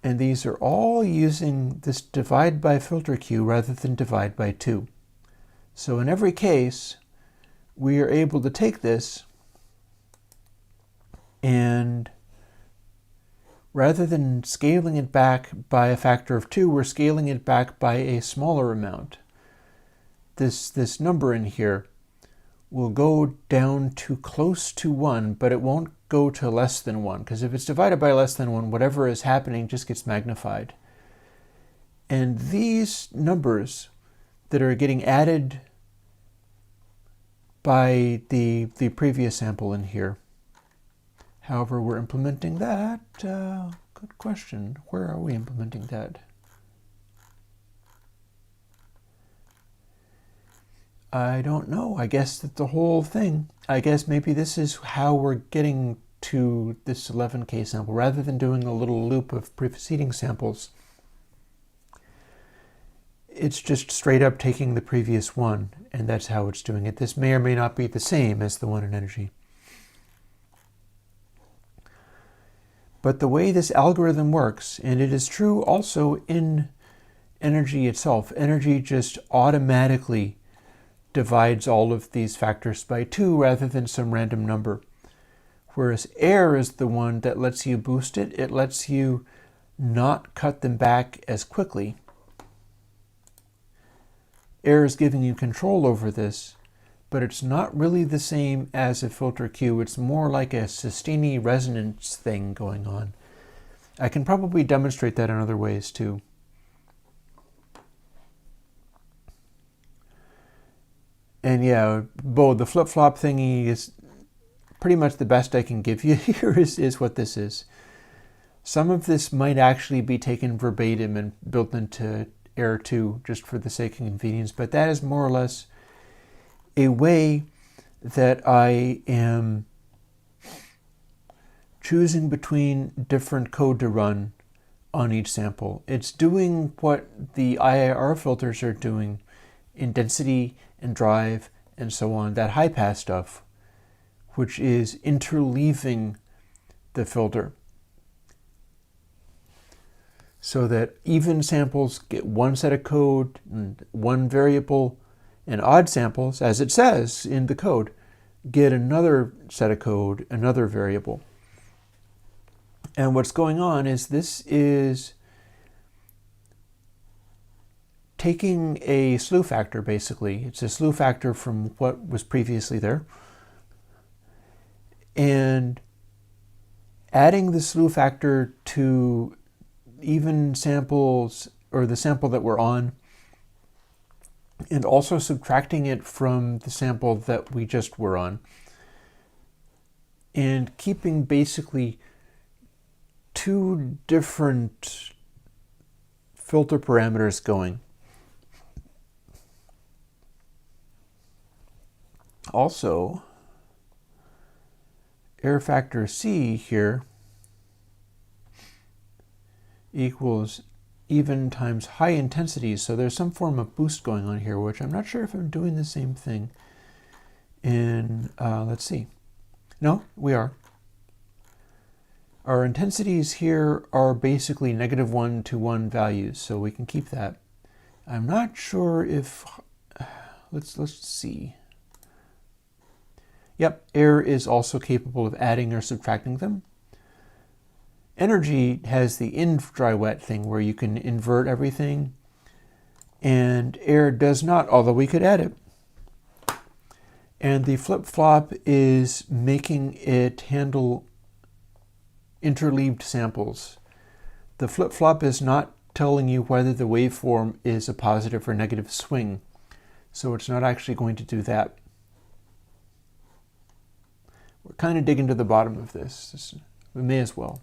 And these are all using this divide by filter Q rather than divide by 2. So in every case, we are able to take this and rather than scaling it back by a factor of 2, we're scaling it back by a smaller amount. This number in here will go down to close to 1, but it won't go to less than 1, because if it's divided by less than 1, whatever is happening just gets magnified. And these numbers that are getting added by the previous sample in here, however we're implementing that, good question. Where are we implementing that? I don't know. I guess that the whole thing, I guess maybe this is how we're getting to this 11K sample. Rather than doing a little loop of preceding samples, it's just straight up taking the previous one, and that's how it's doing it. This may or may not be the same as the one in energy. But the way this algorithm works, and it is true also in energy itself, energy just automatically divides all of these factors by 2 rather than some random number. Whereas air is the one that lets you boost it. It lets you not cut them back as quickly. Air is giving you control over this, but it's not really the same as a filter Q. It's more like a Sistini resonance thing going on. I can probably demonstrate that in other ways too. And yeah, Bo, the flip-flop thingy is pretty much the best I can give you here is what this is. Some of this might actually be taken verbatim and built into Air2 just for the sake of convenience, but that is more or less a way that I am choosing between different code to run on each sample. It's doing what the IIR filters are doing in density and drive and so on, that high pass stuff, which is interleaving the filter so that even samples get one set of code and one variable, and odd samples, as it says in the code, get another set of code, another variable. And what's going on is this is taking a slew factor, basically. It's a slew factor from what was previously there, and adding the slew factor to even samples, or the sample that we're on, and also subtracting it from the sample that we just were on, and keeping basically two different filter parameters going. Also, air factor C here equals even times high intensity, so there's some form of boost going on here, which I'm not sure if I'm doing the same thing in, let's see. No, we are. Our intensities here are basically -1 to 1 values, so we can keep that. I'm not sure if, let's see. Yep, air is also capable of adding or subtracting them. Energy has the in-dry-wet thing where you can invert everything, and air does not, although we could add it. And the flip-flop is making it handle interleaved samples. The flip-flop is not telling you whether the waveform is a positive or negative swing, so it's not actually going to do that. We're kind of digging to the bottom of this. We may as well.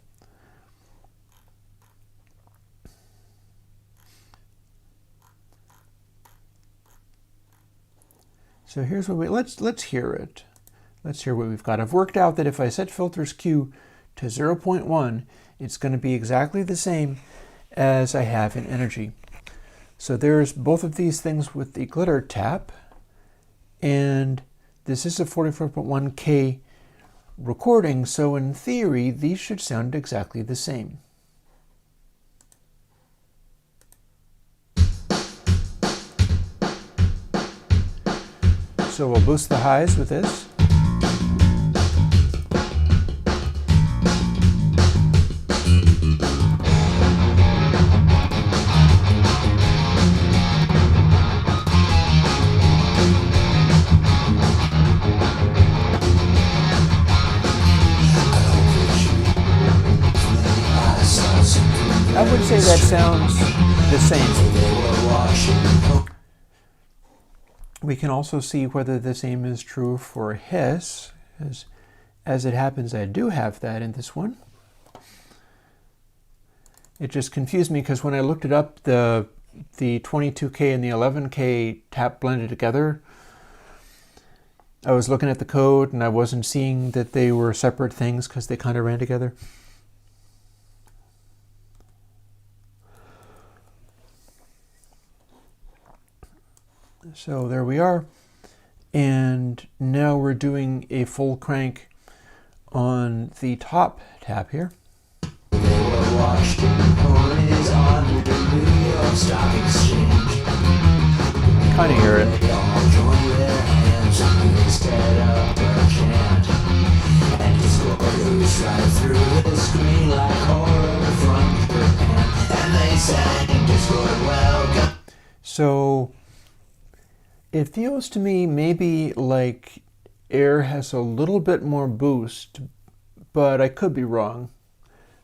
So here's what let's hear it. Let's hear what we've got. I've worked out that if I set filters Q to 0.1, it's going to be exactly the same as I have in energy. So there's both of these things with the glitter tap, and this is a 44.1K recording, so in theory these should sound exactly the same. So we'll boost the highs with this. I would say that sounds the same. We can also see whether the same is true for hiss. As it happens, I do have that in this one. It just confused me because when I looked it up, the 22K and the 11K tap blended together. I was looking at the code and I wasn't seeing that they were separate things because they kind of ran together. So there we are, and now we're doing a full crank on the top tab here. They were washed in ponies on the New York Stock Exchange. Kind of hear it. They all joined their hands and instead of a chant, and his goes right through the screen like horror from Japan, and they sang Discord welcome. So it feels to me maybe like air has a little bit more boost, but I could be wrong.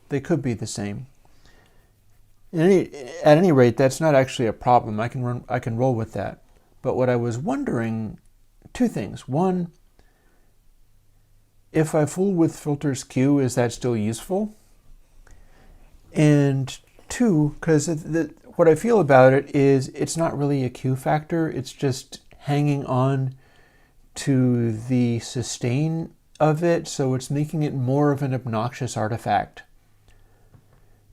They could be the same. At any rate, that's not actually a problem. I can roll with that. But what I was wondering, two things. One, if I fool with filters Q, is that still useful? And two, because what I feel about it is it's not really a Q factor. It's just hanging on to the sustain of it, so it's making it more of an obnoxious artifact.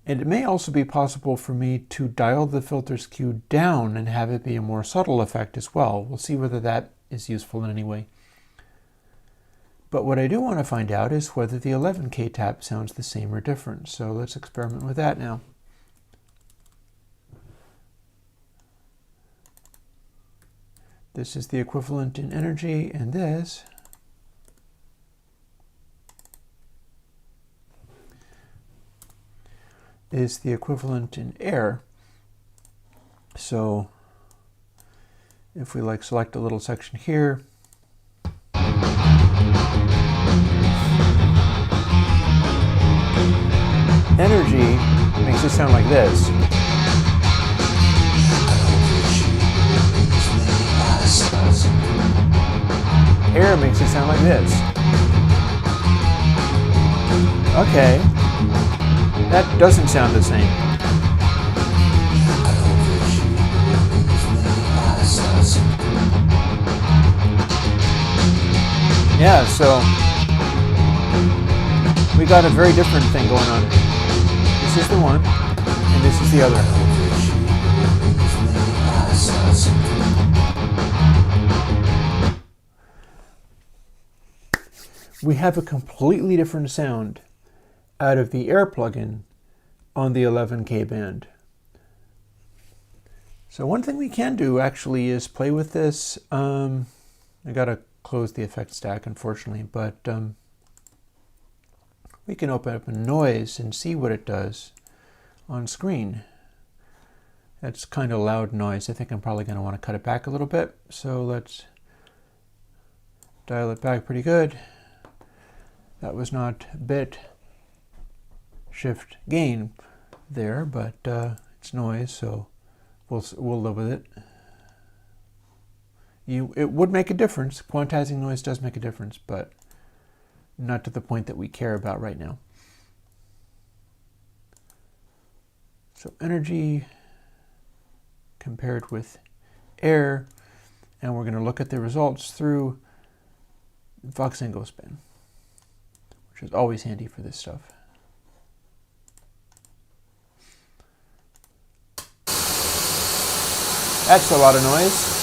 And it may also be possible for me to dial the filters Q down and have it be a more subtle effect as well. We'll see whether that is useful in any way. But what I do want to find out is whether the 11K tap sounds the same or different. So let's experiment with that now. This is the equivalent in energy, and this is the equivalent in air. So if we select a little section here, energy makes it sound like this. Air makes it sound like this. Okay, that doesn't sound the same. Yeah, so we got a very different thing going on. This is the one, and this is the other. we have a completely different sound out of the Air plugin on the 11K band. So one thing we can do actually is play with this. I gotta close the effect stack, unfortunately, but we can open up a noise and see what it does on screen. That's kind of loud noise. I think I'm probably going to want to cut it back a little bit. So let's dial it back pretty good. That was not bit shift gain there, but it's noise, so we'll live with it. It would make a difference. Quantizing noise does make a difference, but not to the point that we care about right now. So energy compared with air, and we're going to look at the results through Vox-Anglo span, which is always handy for this stuff. That's a lot of noise.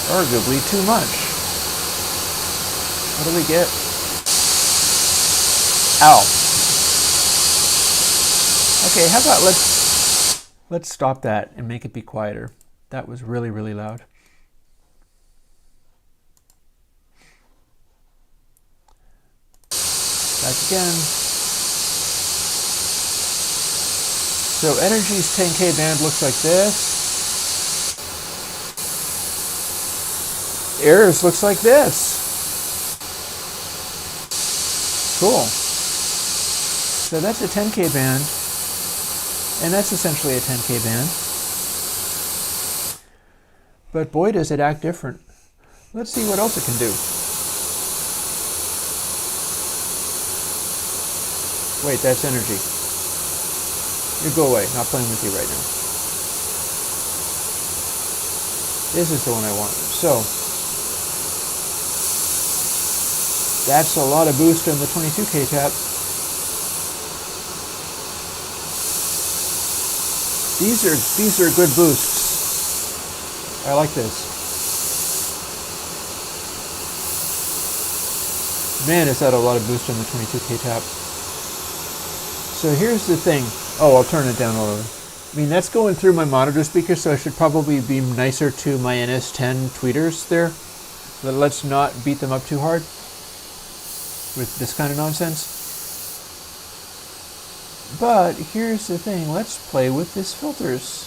Arguably too much. What do we get? Ow. Okay, how about let's stop that and make it be quieter. That was really, really loud. Back again. So Energy's 10K band looks like this. Air's looks like this. Cool. So that's a 10K band. And that's essentially a 10K band. But boy, does it act different. Let's see what else it can do. Wait, that's Energy. You go away, not playing with you right now. This is the one I want. So, that's a lot of boost in the 22K tap. These are good boosts. I like this. Man, is that a lot of boost on the 22K tap. So here's the thing. Oh, I'll turn it down a little. I mean, that's going through my monitor speaker, so I should probably be nicer to my NS10 tweeters there. But let's not beat them up too hard with this kind of nonsense. But here's the thing, let's play with this filters.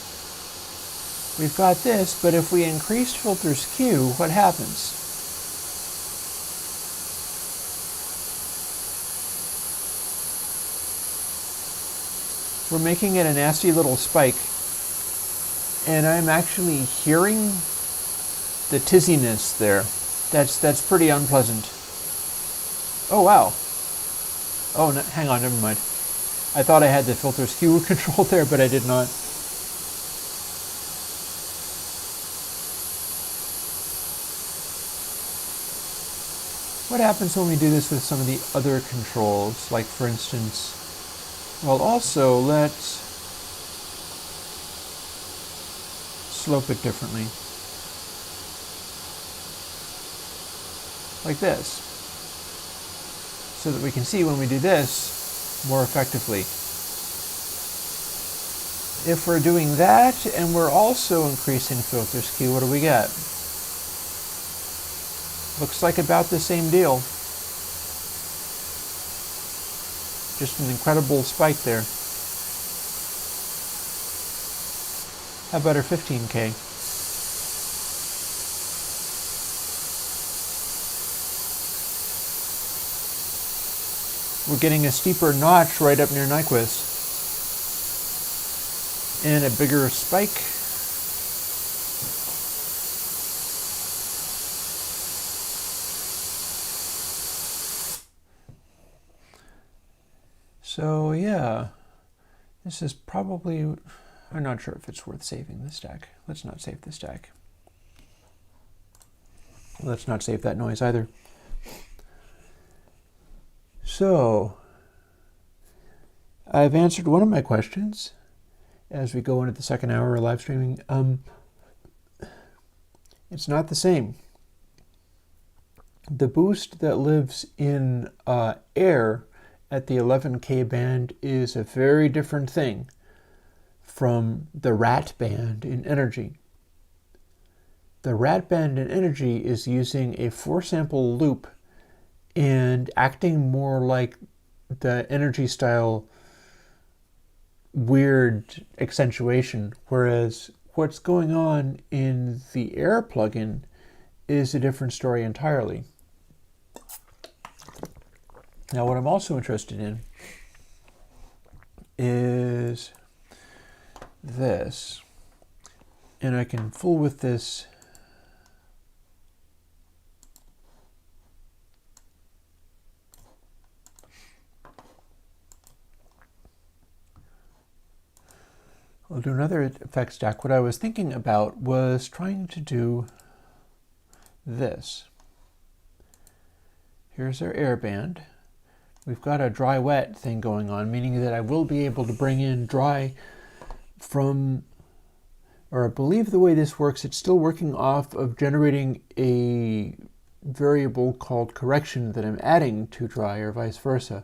We've got this, but if we increase filters Q, what happens? We're making it a nasty little spike, and I'm actually hearing the tizziness there. That's pretty unpleasant. Oh wow. Oh, no, hang on, never mind. I thought I had the filters Q controlled there, but I did not. What happens when we do this with some of the other controls? Like, for instance, well, also let's slope it differently. Like this. So that we can see when we do this more effectively. If we're doing that and we're also increasing filters Q, what do we get? Looks like about the same deal. Just an incredible spike there. How about our 15K? We're getting a steeper notch right up near Nyquist. And a bigger spike. So yeah, this is probably, I'm not sure if it's worth saving the stack. Let's not save the stack. Let's not save that noise either. So, I've answered one of my questions as we go into the second hour of live streaming. It's not the same. The boost that lives in air at the 11K band is a very different thing from the RAT band in energy. The RAT band in energy is using a 4-sample loop and acting more like the energy style weird accentuation, whereas what's going on in the Air plugin is a different story entirely. Now, what I'm also interested in is this, and I can fool with this I'll do another effect stack. What I was thinking about was trying to do this. Here's our air band. We've got a dry-wet thing going on, meaning that I will be able to bring in dry from, or I believe the way this works, it's still working off of generating a variable called correction that I'm adding to dry, or vice versa.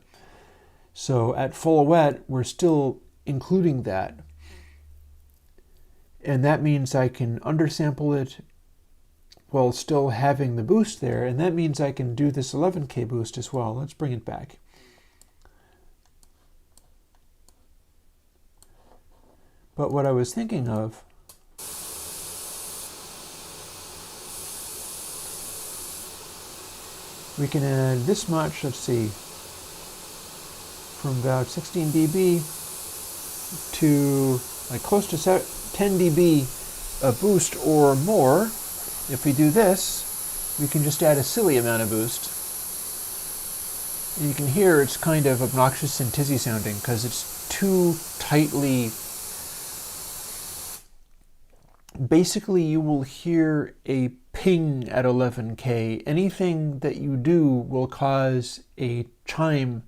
So at full wet, we're still including that. And that means I can undersample it while still having the boost there, and that means I can do this 11K boost as well. Let's bring it back. But what I was thinking of we can add this much, let's see, from about 16 dB to like close to 10 dB a boost or more. If we do this, we can just add a silly amount of boost. And you can hear it's kind of obnoxious and tizzy sounding because it's too tightly. Basically, you will hear a ping at 11K. Anything that you do will cause a chime,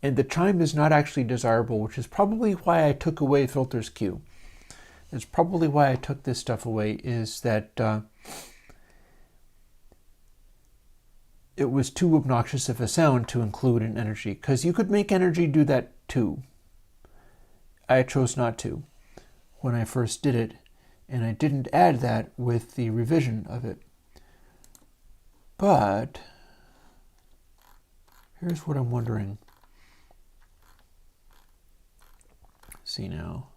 and the chime is not actually desirable, which is probably why I took away filters Q. That's probably why I took this stuff away, is that it was too obnoxious of a sound to include in energy, because you could make energy do that too. I chose not to when I first did it, and I didn't add that with the revision of it. But here's what I'm wondering. See now.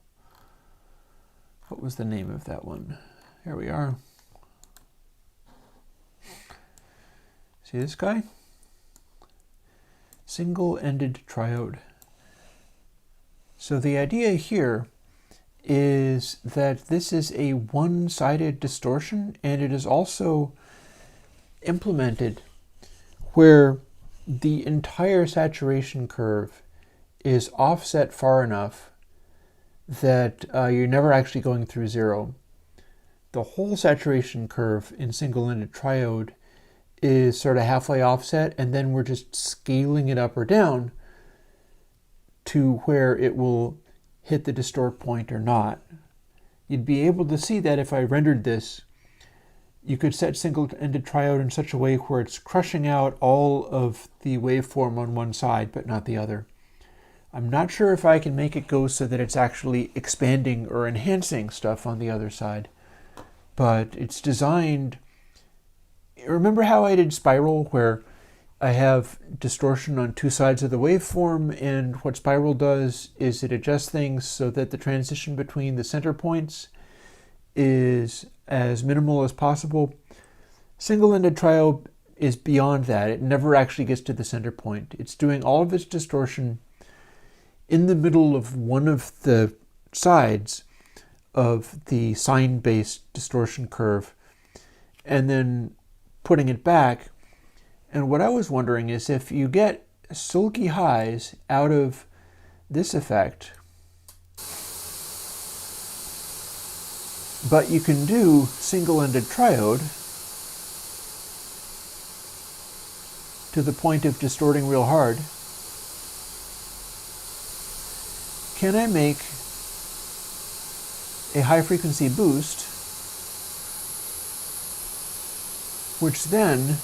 What was the name of that one? Here we are. See this guy? Single-ended triode. So the idea here is that this is a one-sided distortion, and it is also implemented where the entire saturation curve is offset far enough that you're never actually going through zero. The whole saturation curve in single-ended triode is sort of halfway offset, and then we're just scaling it up or down to where it will hit the distort point or not. You'd be able to see that if I rendered this. You could set single-ended triode in such a way where it's crushing out all of the waveform on one side, but not the other. I'm not sure if I can make it go so that it's actually expanding or enhancing stuff on the other side, but it's designed. Remember how I did Spiral, where I have distortion on two sides of the waveform, and what Spiral does is it adjusts things so that the transition between the center points is as minimal as possible. Single-ended triode is beyond that. It never actually gets to the center point. It's doing all of its distortion in the middle of one of the sides of the sine-based distortion curve, and then putting it back. And what I was wondering is if you get silky highs out of this effect, but you can do single-ended triode to the point of distorting real hard, can I make a high-frequency boost which then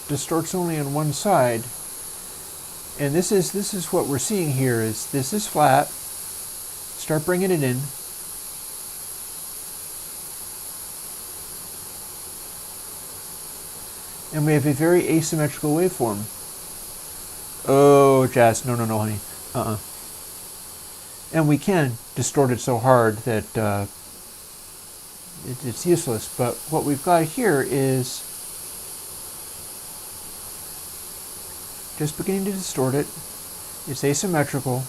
distorts only on one side. And this is what we're seeing here is this is flat. Start bringing it in. And we have a very asymmetrical waveform. Oh, Jazz, no, honey. And we can distort it so hard that it's useless. But what we've got here is just beginning to distort it. It's asymmetrical.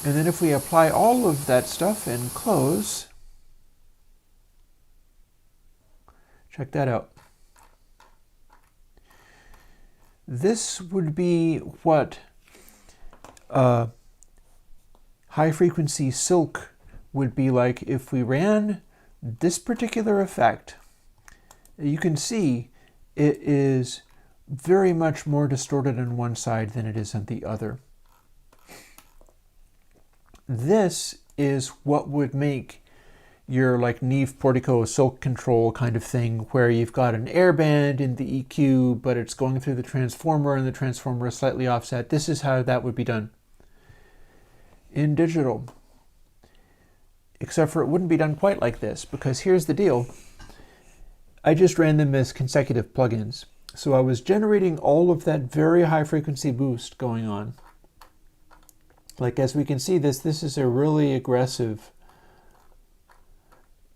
And then if we apply all of that stuff and close, check that out. This would be what high frequency silk would be like if we ran this particular effect. You can see it is very much more distorted on one side than it is on the other. This is what would make your like Neve Portico silk control kind of thing, where you've got an airband in the EQ, but it's going through the transformer and the transformer is slightly offset. This is how that would be done in digital. Except for it wouldn't be done quite like this, because here's the deal. I just ran them as consecutive plugins. So I was generating all of that very high frequency boost going on. Like as we can see, this is a really aggressive,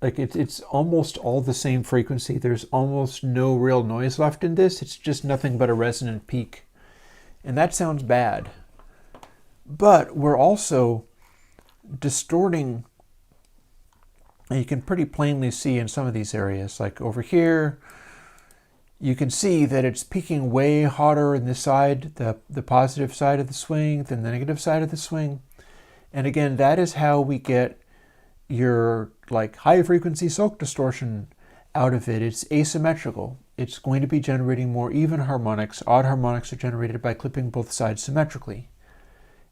like it's almost all the same frequency. There's almost no real noise left in this. It's just nothing but a resonant peak. And that sounds bad. But we're also distorting, and you can pretty plainly see in some of these areas, like over here, you can see that it's peaking way hotter in this side, the positive side of the swing, than the negative side of the swing. And again, that is how we get your like high frequency silk distortion out of it. It's asymmetrical. It's going to be generating more even harmonics. Odd harmonics are generated by clipping both sides symmetrically.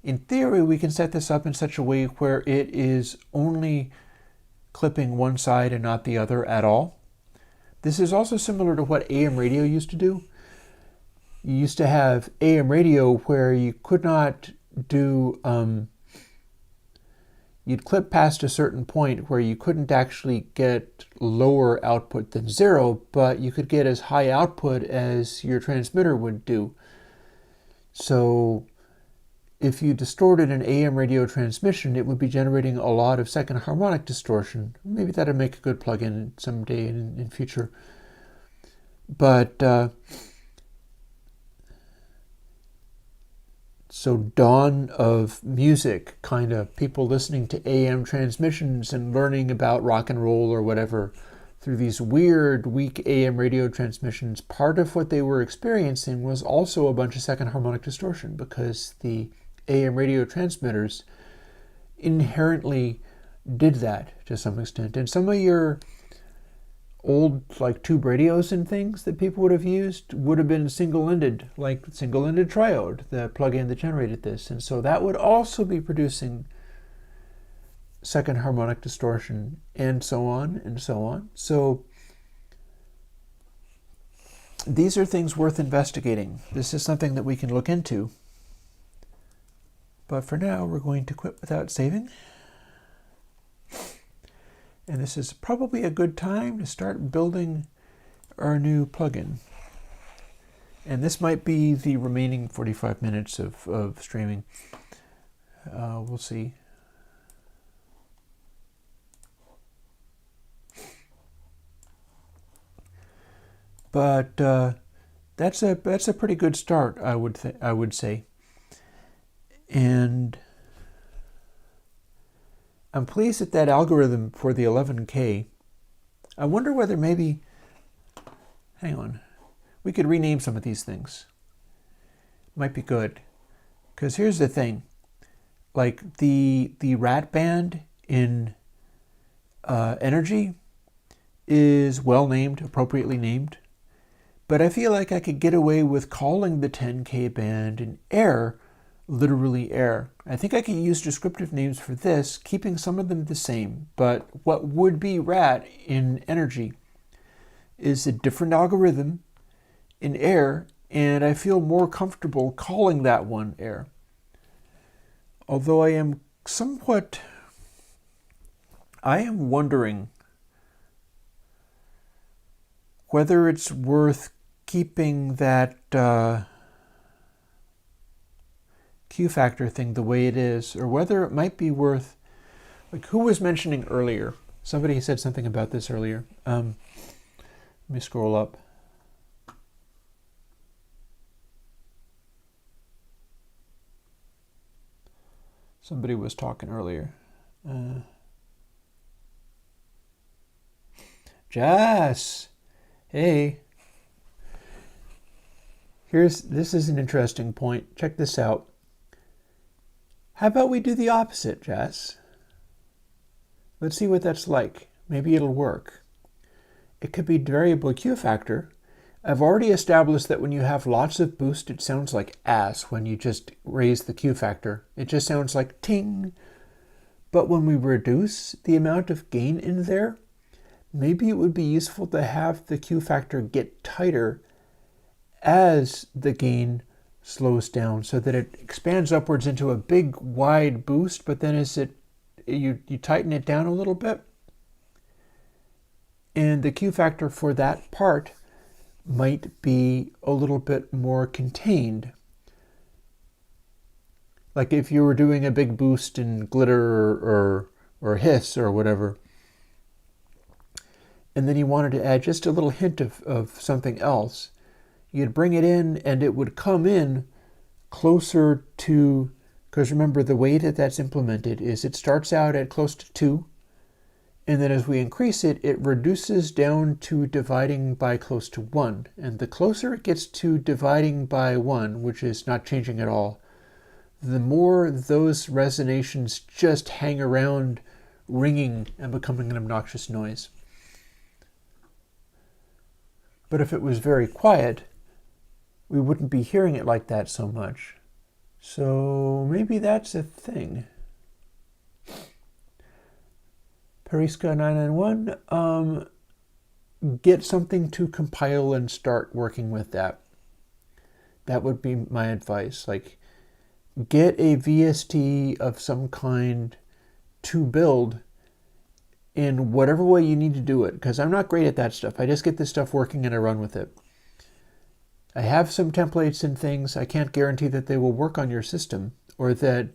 In theory, we can set this up in such a way where it is only clipping one side and not the other at all. This is also similar to what AM radio used to do. You used to have AM radio where you could not do, you'd clip past a certain point where you couldn't actually get lower output than 0, but you could get as high output as your transmitter would do. So if you distorted an AM radio transmission, it would be generating a lot of second harmonic distortion. Maybe that'd make a good plugin someday in future. But so dawn of music, kind of people listening to AM transmissions and learning about rock and roll or whatever through these weird, weak AM radio transmissions. Part of what they were experiencing was also a bunch of second harmonic distortion, because the AM radio transmitters inherently did that to some extent. And some of your old like tube radios and things that people would have used would have been single-ended, like single-ended triode, the plug-in that generated this. And so that would also be producing second harmonic distortion, and so on and so on. So these are things worth investigating. This is something that we can look into. But for now, we're going to quit without saving. And this is probably a good time to start building our new plugin. And this might be the remaining 45 minutes of streaming. We'll see. But that's a pretty good start, I would say. And I'm pleased at that algorithm for the 11K. I wonder whether maybe, hang on, we could rename some of these things. Might be good. Because here's the thing. Like the rat band in Energy is well named, appropriately named. But I feel like I could get away with calling the 10K band in air literally air. I think I can use descriptive names for this, keeping some of them the same. But what would be rat in energy is a different algorithm in air, and I feel more comfortable calling that one air. Although I am wondering whether it's worth keeping that Q factor thing the way it is, or whether it might be worth, like, who was mentioning earlier? Somebody said something about this earlier. Let me scroll up. Somebody was talking earlier. Jess! Hey. This is an interesting point. Check this out. How about we do the opposite, Jess? Let's see what that's like. Maybe it'll work. It could be variable Q factor. I've already established that when you have lots of boost, it sounds like ass when you just raise the Q factor. It just sounds like ting. But when we reduce the amount of gain in there, maybe it would be useful to have the Q factor get tighter as the gain slows down, so that it expands upwards into a big wide boost, but then as you tighten it down a little bit, and the Q factor for that part might be a little bit more contained. Like if you were doing a big boost in glitter or hiss or whatever, and then you wanted to add just a little hint of something else, you'd bring it in and it would come in closer to, because remember the way that that's implemented is it starts out at close to 2, and then as we increase it, it reduces down to dividing by close to 1. And the closer it gets to dividing by 1, which is not changing at all, the more those resonations just hang around ringing and becoming an obnoxious noise. But if it was very quiet, we wouldn't be hearing it like that so much. So maybe that's a thing. Periska 991, get something to compile and start working with that. That would be my advice. Like, get a VST of some kind to build in whatever way you need to do it, because I'm not great at that stuff. I just get this stuff working and I run with it. I have some templates and things. I can't guarantee that they will work on your system, or that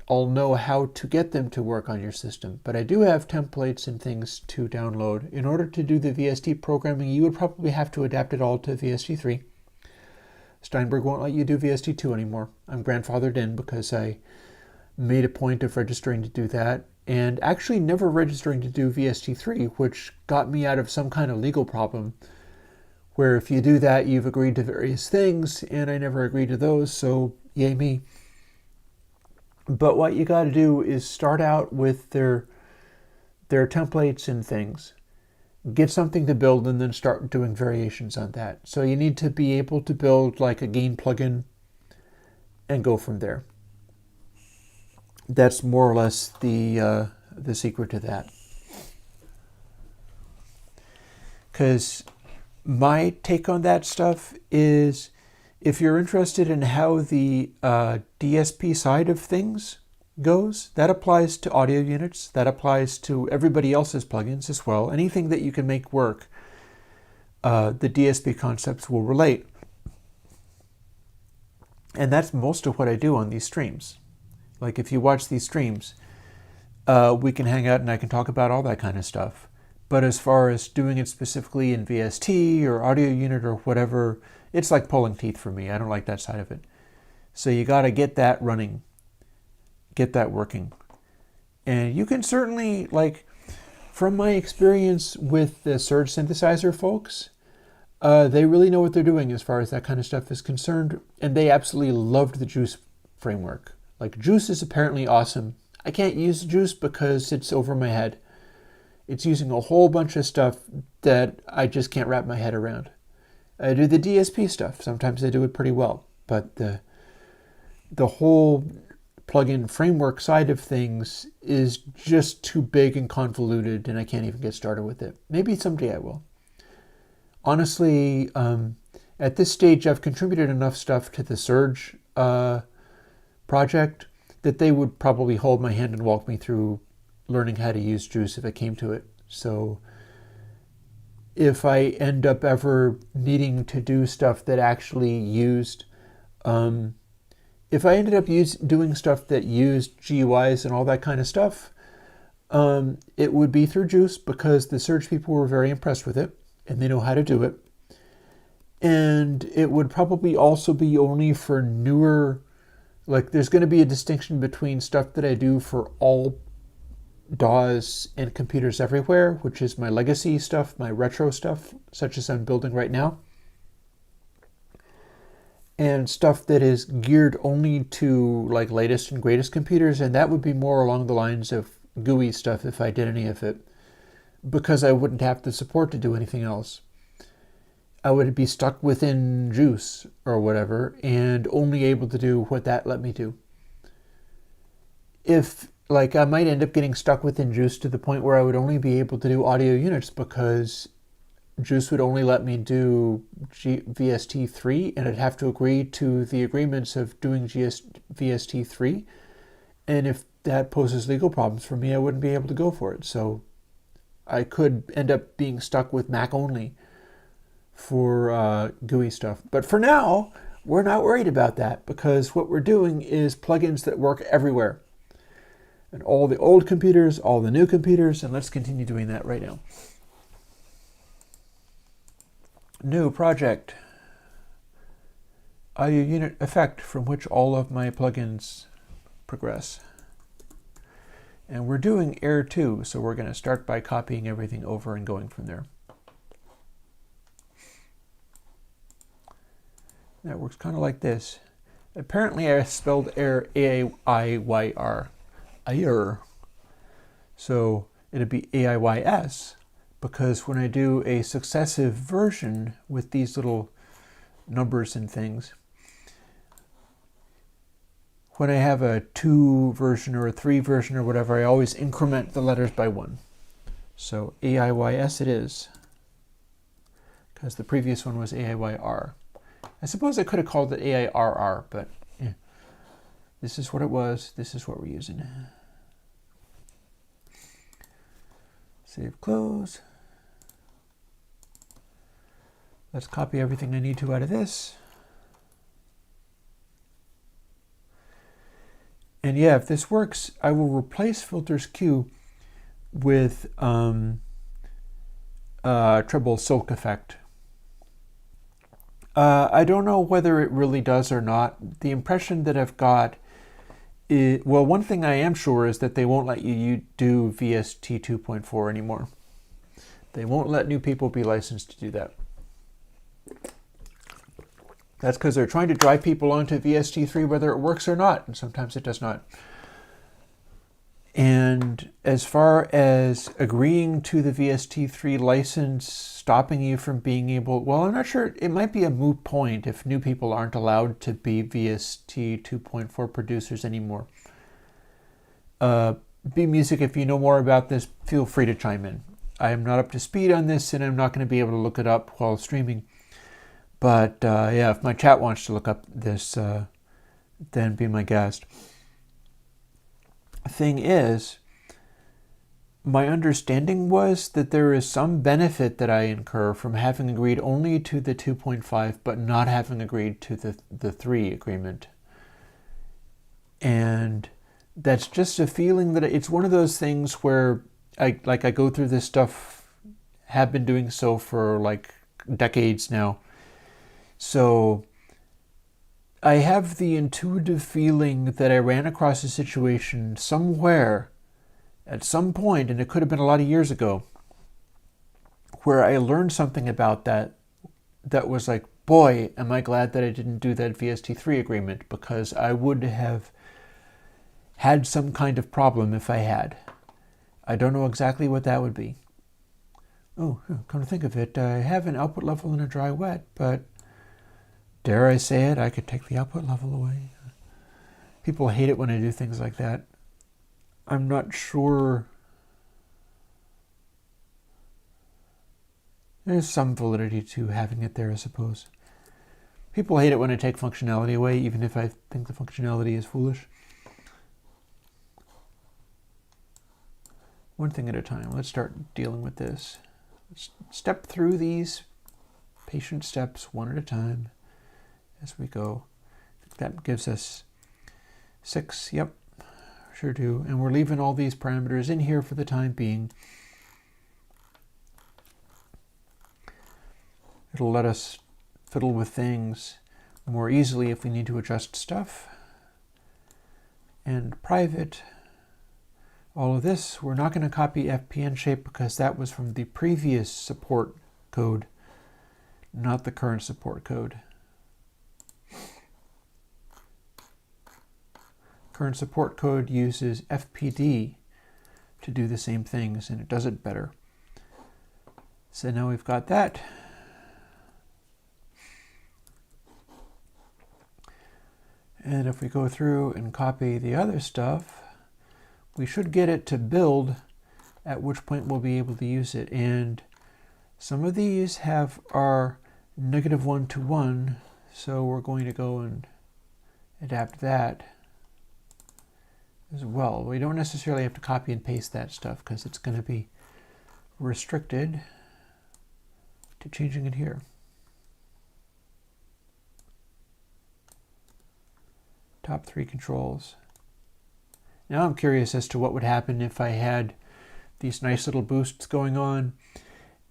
I'll know how to get them to work on your system. But I do have templates and things to download. In order to do the VST programming, you would probably have to adapt it all to VST3. Steinberg won't let you do VST2 anymore. I'm grandfathered in because I made a point of registering to do that, and actually never registering to do VST3, which got me out of some kind of legal problem, where if you do that, you've agreed to various things, and I never agreed to those, so yay me. But what you got to do is start out with their templates and things. Get something to build and then start doing variations on that. So you need to be able to build like a gain plugin and go from there. That's more or less the secret to that. Because my take on that stuff is, if you're interested in how the DSP side of things goes, that applies to audio units, that applies to everybody else's plugins as well. Anything that you can make work, the DSP concepts will relate. And that's most of what I do on these streams. Like if you watch these streams, we can hang out and I can talk about all that kind of stuff. But as far as doing it specifically in VST or audio unit or whatever, it's like pulling teeth for me. I don't like that side of it. So you got to get that running, get that working. And you can certainly, like, from my experience with the Surge synthesizer folks, they really know what they're doing as far as that kind of stuff is concerned. And they absolutely loved the Juice framework. Like, Juice is apparently awesome. I can't use Juice because it's over my head. It's using a whole bunch of stuff that I just can't wrap my head around. I do the DSP stuff. Sometimes I do it pretty well, but the whole plugin framework side of things is just too big and convoluted, and I can't even get started with it. Maybe someday I will. Honestly, at this stage, I've contributed enough stuff to the Surge project that they would probably hold my hand and walk me through learning how to use Juice if it came to it. So if I end up ever needing to do stuff that actually used, if I ended up doing stuff that used GUIs and all that kind of stuff, it would be through Juice, because the Surge people were very impressed with it and they know how to do it. And it would probably also be only for newer, like there's going to be a distinction between stuff that I do for all DAWs and computers everywhere, which is my legacy stuff, my retro stuff, such as I'm building right now, and stuff that is geared only to like latest and greatest computers, and that would be more along the lines of GUI stuff if I did any of it, because I wouldn't have the support to do anything else. I would be stuck within Juice or whatever and only able to do what that let me do. If, like, I might end up getting stuck within Juice to the point where I would only be able to do audio units because Juice would only let me do VST3, and I'd have to agree to the agreements of doing VST3. And if that poses legal problems for me, I wouldn't be able to go for it. So I could end up being stuck with Mac only for GUI stuff. But for now, we're not worried about that, because what we're doing is plugins that work everywhere. And all the old computers, all the new computers, and let's continue doing that right now. New project. Audio unit effect, from which all of my plugins progress. And we're doing Air2, so we're going to start by copying everything over and going from there. That works kind of like this. Apparently I spelled air A-I-Y-R. Air. So it'd be A-I-Y-S, because when I do a successive version with these little numbers and things, when I have a 2 version or a 3 version or whatever, I always increment the letters by 1. So A-I-Y-S it is, because the previous one was A-I-Y-R. I suppose I could have called it A-I-R-R, but yeah. This is what it was. This is what we're using. Save, close. Let's copy everything I need to out of this. And yeah, if this works, I will replace filters Q with treble silk effect. I don't know whether it really does or not. The impression that I've got is, well, one thing I am sure is that they won't let you do VST 2.4 anymore. They won't let new people be licensed to do that. That's because they're trying to drive people onto VST3 whether it works or not, and sometimes it does not. And as far as agreeing to the VST3 license stopping you from being able, well, I'm not sure, it might be a moot point if new people aren't allowed to be VST 2.4 producers anymore. B-Music, if you know more about this, feel free to chime in. I am not up to speed on this, and I'm not going to be able to look it up while streaming. But yeah, if my chat wants to look up this, then be my guest. Thing is, my understanding was that there is some benefit that I incur from having agreed only to the 2.5 but not having agreed to the 3 agreement. And that's just a feeling that it's one of those things where I go through this stuff, have been doing so for like decades now. So I have the intuitive feeling that I ran across a situation somewhere at some point, and it could have been a lot of years ago, where I learned something about that was like, boy, am I glad that I didn't do that VST3 agreement, because I would have had some kind of problem if I had. I don't know exactly what that would be. Oh, come to think of it, I have an output level and a dry wet, but dare I say it, I could take the output level away. People hate it when I do things like that. I'm not sure. There's some validity to having it there, I suppose. People hate it when I take functionality away, even if I think the functionality is foolish. One thing at a time. Let's start dealing with this. Let's step through these patient steps one at a time as we go. That gives us 6. Yep, sure do. And we're leaving all these parameters in here for the time being. It'll let us fiddle with things more easily if we need to adjust stuff. And private. All of this, we're not going to copy FPN shape because that was from the previous support code, not the current support code. Current support code uses FPD to do the same things, and it does it better. So now we've got that. And if we go through and copy the other stuff, we should get it to build, at which point we'll be able to use it. And some of these have our -1 to 1, so we're going to go and adapt that as well. We don't necessarily have to copy and paste that stuff because it's going to be restricted to changing it here. Top 3 controls. Now I'm curious as to what would happen if I had these nice little boosts going on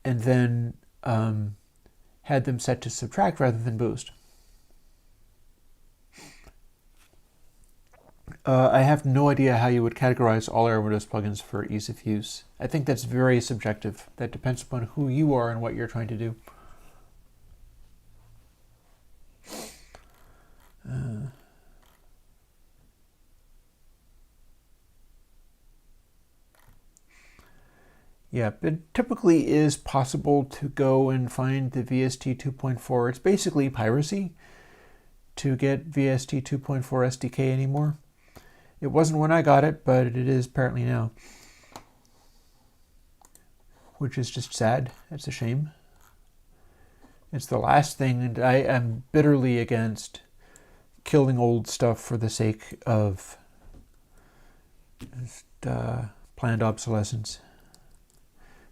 and then had them set to subtract rather than boost. I have no idea how you would categorize all Airwindows plugins for ease of use. I think that's very subjective. That depends upon who you are and what you're trying to do. Yeah, it typically is possible to go and find the VST 2.4. It's basically piracy to get VST 2.4 SDK anymore. It wasn't when I got it, but it is apparently now. Which is just sad. It's a shame. It's the last thing, and I am bitterly against killing old stuff for the sake of just, planned obsolescence.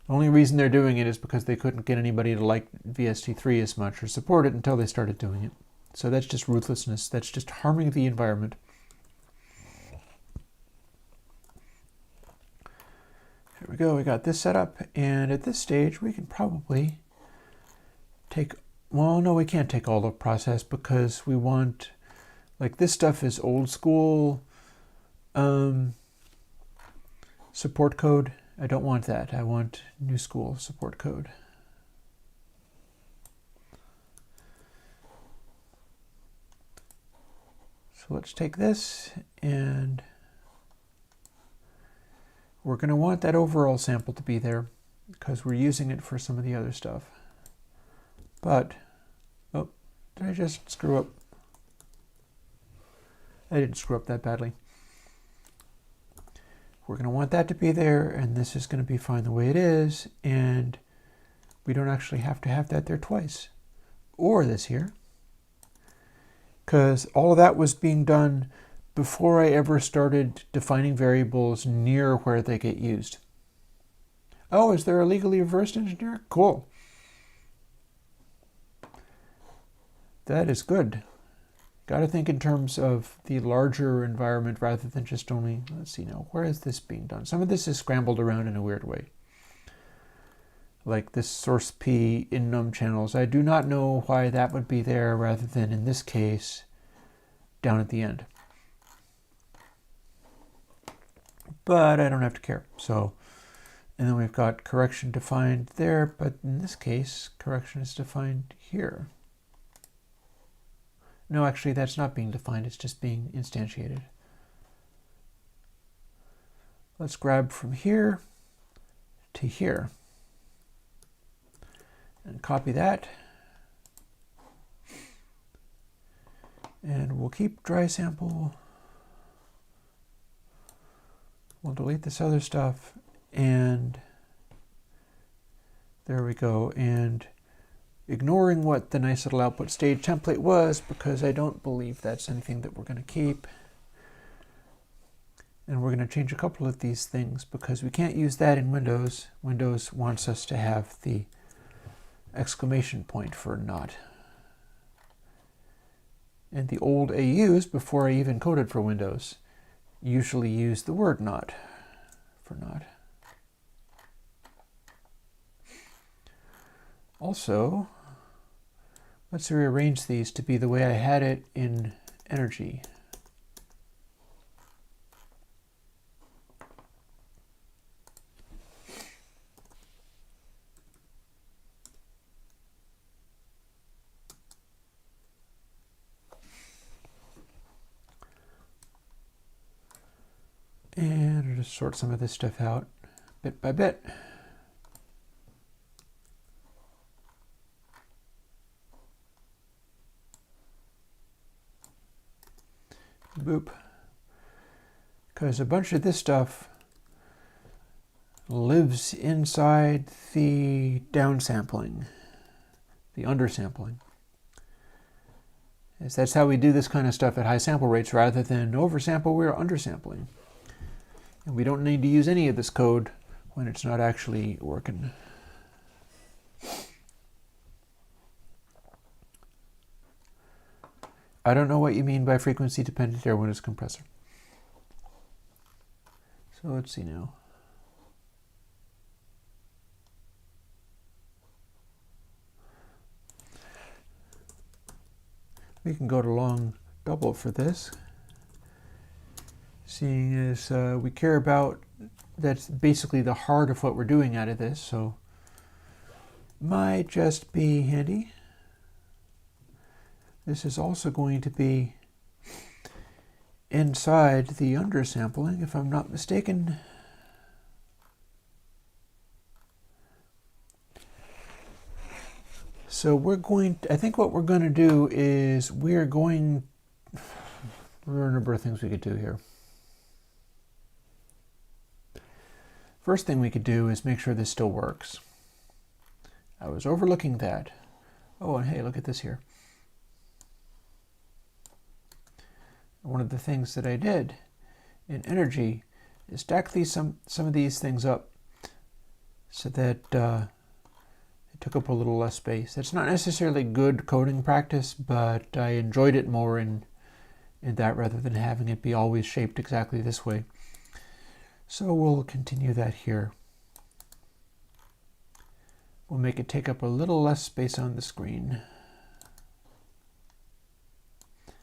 The only reason they're doing it is because they couldn't get anybody to like VST3 as much or support it until they started doing it. So that's just ruthlessness. That's just harming the environment. Here we go. We got this set up. And at this stage, we can probably take... Well, no, we can't take all the process because we want... Like, this stuff is old school support code. I don't want that. I want new school support code. So let's take this, and we're going to want that overall sample to be there because we're using it for some of the other stuff. But, oh, did I just screw up? I didn't screw up that badly. We're going to want that to be there, and this is going to be fine the way it is, and we don't actually have to have that there twice. Or this here, because all of that was being done before I ever started defining variables near where they get used. Oh, is there a legally reversed engineer? Cool. That is good. Got to think in terms of the larger environment rather than just only, let's see now, where is this being done? Some of this is scrambled around in a weird way. Like this source P in num channels. I do not know why that would be there rather than, in this case, down at the end. But I don't have to care. So, and then we've got correction defined there, but in this case, correction is defined here. No, actually, that's not being defined. It's just being instantiated. Let's grab from here to here. and copy that. And we'll keep dry sample. We'll delete this other stuff, and there we go. And ignoring what the nice little output stage template was, because I don't believe that's anything that we're going to keep. And we're going to change a couple of these things because we can't use that in Windows. Windows wants us to have the exclamation point for not. And the old AUs, before I even coded for Windows, usually use the word not for not. Also, let's rearrange these to be the way I had it in Energy. And I'll just sort some of this stuff out bit by bit. Boop. Because a bunch of this stuff lives inside the downsampling, the undersampling. That's how we do this kind of stuff at high sample rates. Rather than oversample, we're undersampling. And we don't need to use any of this code when it's not actually working. I don't know what you mean by frequency-dependent Airwindows compressor. So let's see now. We can go to long double for this, seeing as we care about, that's basically the heart of what we're doing out of this, so might just be handy. This is also going to be inside the undersampling, if I'm not mistaken. So we're going to, I think what we're going to do is there are a number of things we could do here. First thing we could do is make sure this still works. I was overlooking that. Oh, and hey, look at this here. One of the things that I did in Energy is stack some of these things up so that it took up a little less space. It's not necessarily good coding practice, but I enjoyed it more in that rather than having it be always shaped exactly this way. So we'll continue that here. We'll make it take up a little less space on the screen.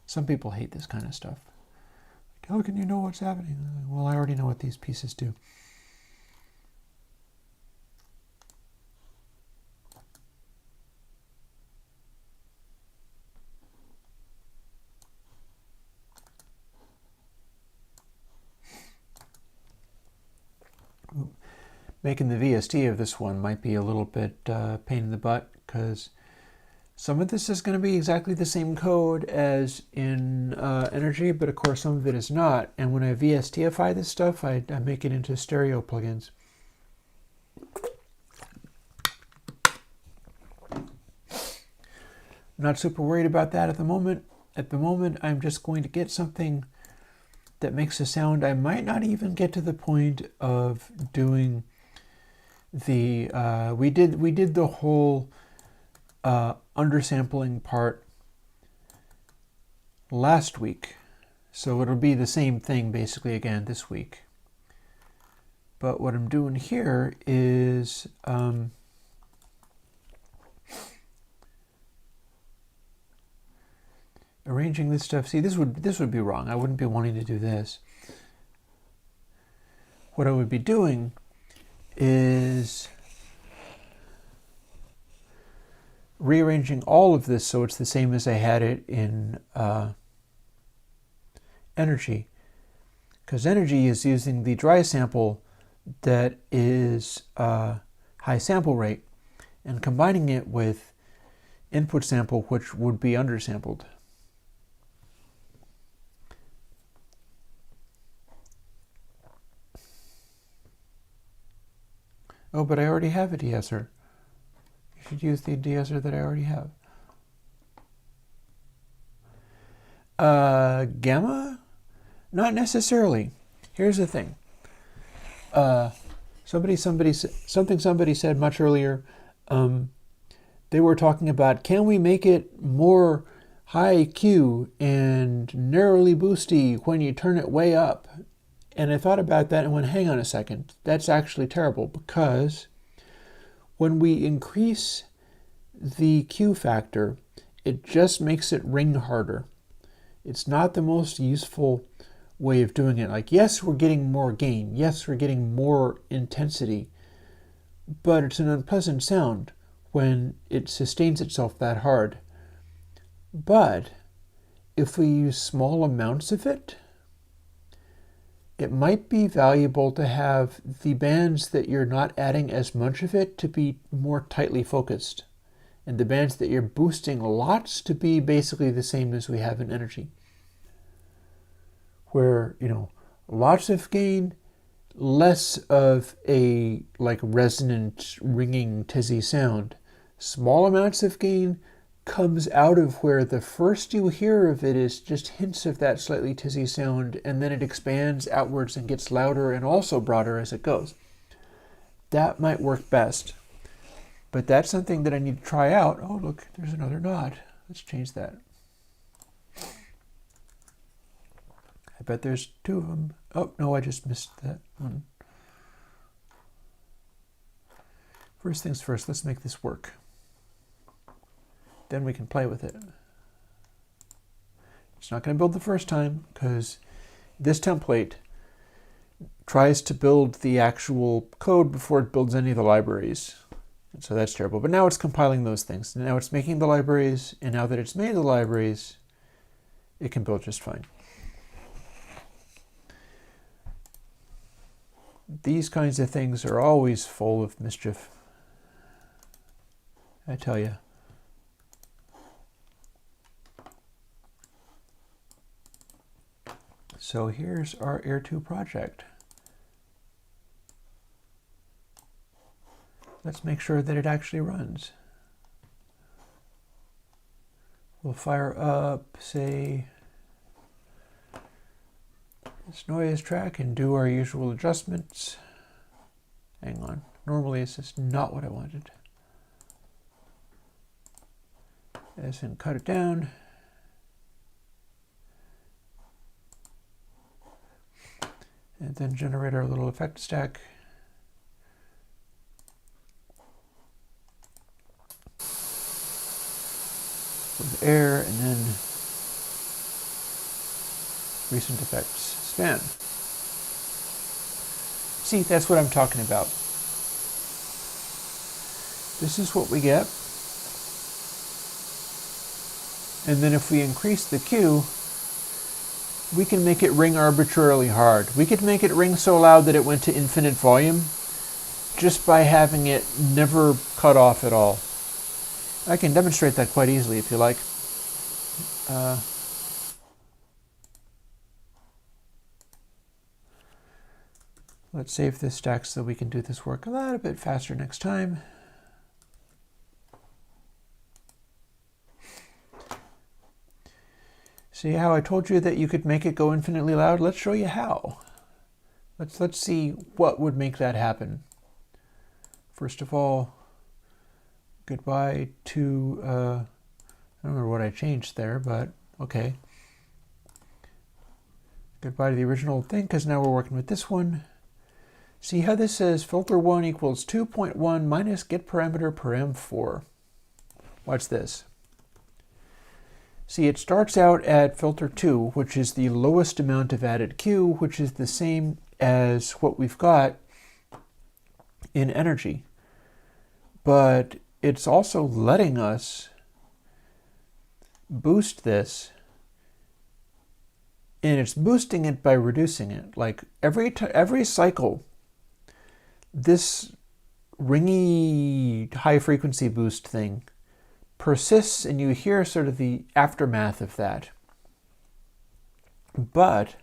Some people hate this kind of stuff. Like, how can you know what's happening? Well, I already know what these pieces do. Making the VST of this one might be a little bit pain in the butt, because some of this is going to be exactly the same code as in Energy, but of course some of it is not. And when I VSTify this stuff, I make it into stereo plugins. Not super worried about that at the moment. At the moment, I'm just going to get something that makes a sound. I might not even get to the point of doing the we did the whole undersampling part last week, so it'll be the same thing basically again this week. But what I'm doing here is arranging this stuff. See, this would be wrong. I wouldn't be wanting to do this. What I would be doing is rearranging all of this so it's the same as I had it in Energy, because Energy is using the dry sample that is high sample rate, and combining it with input sample, which would be undersampled. Oh, but I already have a deesser. You should use the deesser that I already have. Gamma? Not necessarily. Here's the thing. Somebody said much earlier. They were talking about, can we make it more high Q and narrowly boosty when you turn it way up? And I thought about that and went, hang on a second. That's actually terrible, because when we increase the Q factor, it just makes it ring harder. It's not the most useful way of doing it. Like, yes, we're getting more gain. Yes, we're getting more intensity. But it's an unpleasant sound when it sustains itself that hard. But if we use small amounts of it, it might be valuable to have the bands that you're not adding as much of it to be more tightly focused, and the bands that you're boosting lots to be basically the same as we have in energy. Where, lots of gain, less of a like resonant ringing tizzy sound. Small amounts of gain comes out of where the first you hear of it is just hints of that slightly tizzy sound, and then it expands outwards and gets louder and also broader as it goes. That might work best. But that's something that I need to try out. Oh, look, there's another nod. Let's change that. I bet there's two of them. Oh, no, I just missed that one. First things first, let's make this work. Then we can play with it. It's not going to build the first time, because this template tries to build the actual code before it builds any of the libraries. And so that's terrible. But now it's compiling those things. Now it's making the libraries, and now that it's made the libraries, it can build just fine. These kinds of things are always full of mischief, I tell you. So here's our Air2 project. Let's make sure that it actually runs. We'll fire up, say, this noise track and do our usual adjustments. Hang on. Normally this is not what I wanted. As in, cut it down. And then generate our little effect stack. With air, and then recent effects. Span. See, that's what I'm talking about. This is what we get. And then if we increase the Q, we can make it ring arbitrarily hard. We could make it ring so loud that it went to infinite volume just by having it never cut off at all. I can demonstrate that quite easily if you like. Let's save this stack so we can do this work a little bit faster next time. See how I told you that you could make it go infinitely loud? Let's show you how. Let's see what would make that happen. First of all, goodbye to, I don't remember what I changed there, but okay. Goodbye to the original thing, because now we're working with this one. See how this says filter 1 equals 2.1 minus get parameter param4. Watch this. See, it starts out at filter 2, which is the lowest amount of added Q, which is the same as what we've got in energy. But it's also letting us boost this, and it's boosting it by reducing it. Like every cycle, this ringy high frequency boost thing persists, and you hear sort of the aftermath of that. But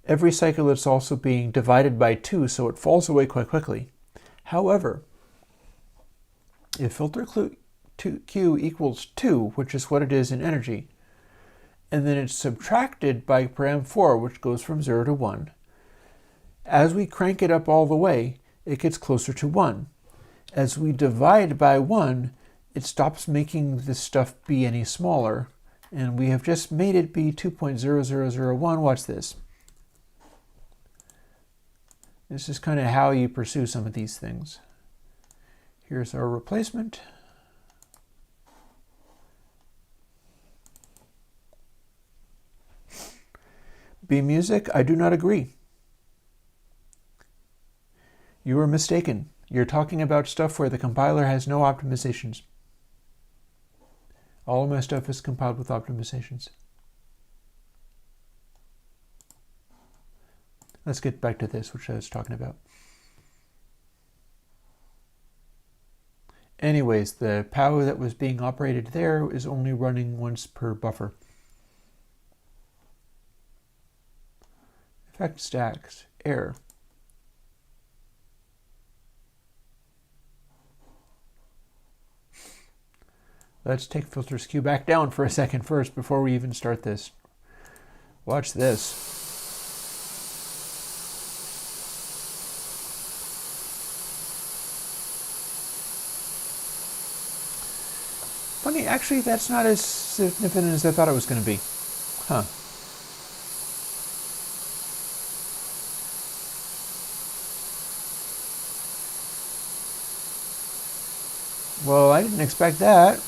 every cycle it's also being divided by 2, so it falls away quite quickly. However, if filter Q equals 2, which is what it is in energy, and then it's subtracted by param 4, which goes from 0 to 1, as we crank it up all the way, it gets closer to 1. As we divide by 1, it stops making this stuff be any smaller, and we have just made it be 2.0001. Watch this. This is kind of how you pursue some of these things. Here's our replacement. B music, I do not agree. You are mistaken. You're talking about stuff where the compiler has no optimizations. All of my stuff is compiled with optimizations. Let's get back to this, which I was talking about. Anyways, the power that was being operated there is only running once per buffer. Effect stacks, Air. Let's take filters Q back down for a second first before we even start this. Watch this. Funny, actually that's not as significant as I thought it was going to be. Huh. Well, I didn't expect that.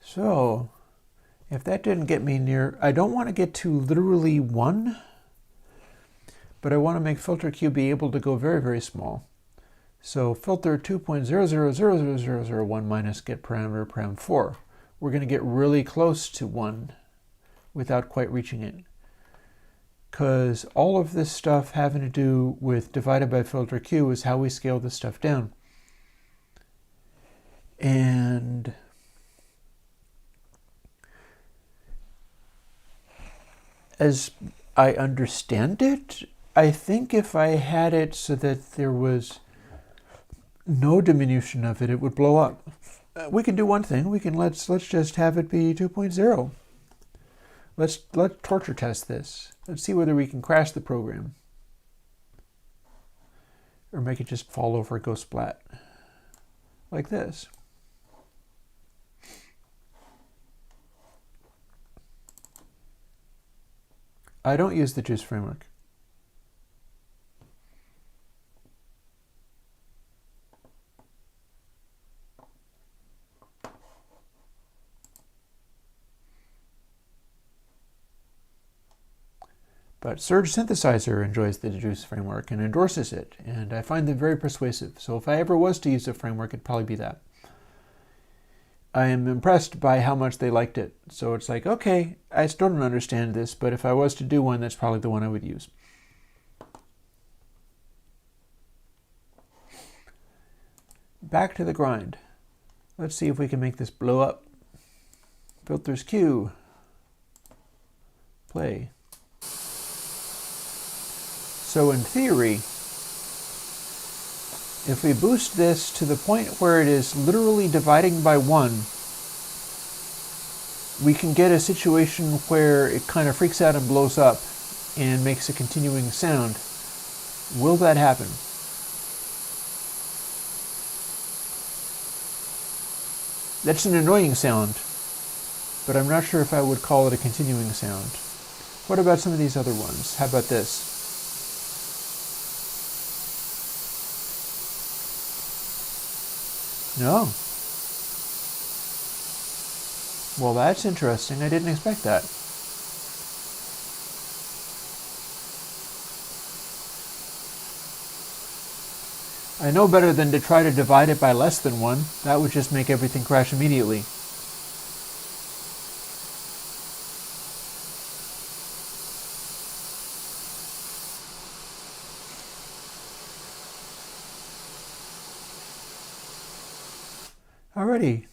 So, if that didn't get me near, I don't want to get to literally 1, but I want to make filter Q be able to go very, very small. So filter 2.00000001 minus get parameter param 4. We're going to get really close to 1 without quite reaching it. Because all of this stuff having to do with divided by filter Q is how we scale this stuff down. And as I understand it, I think if I had it so that there was no diminution of it, it would blow up. We can do one thing. We can let's just have it be 2.0. Let's torture test this. Let's see whether we can crash the program or make it just fall over and go splat like this. I don't use the Juice framework. But Surge Synthesizer enjoys the Juice framework and endorses it, and I find them very persuasive. So if I ever was to use a framework, it'd probably be that. I am impressed by how much they liked it. So it's like, okay, I still don't understand this, but if I was to do one, that's probably the one I would use. Back to the grind. Let's see if we can make this blow up. Filters Q. Play. So in theory, if we boost this to the point where it is literally dividing by 1, we can get a situation where it kind of freaks out and blows up and makes a continuing sound. Will that happen? That's an annoying sound, but I'm not sure if I would call it a continuing sound. What about some of these other ones? How about this? No. Well, that's interesting. I didn't expect that. I know better than to try to divide it by less than 1. That would just make everything crash immediately. Alrighty.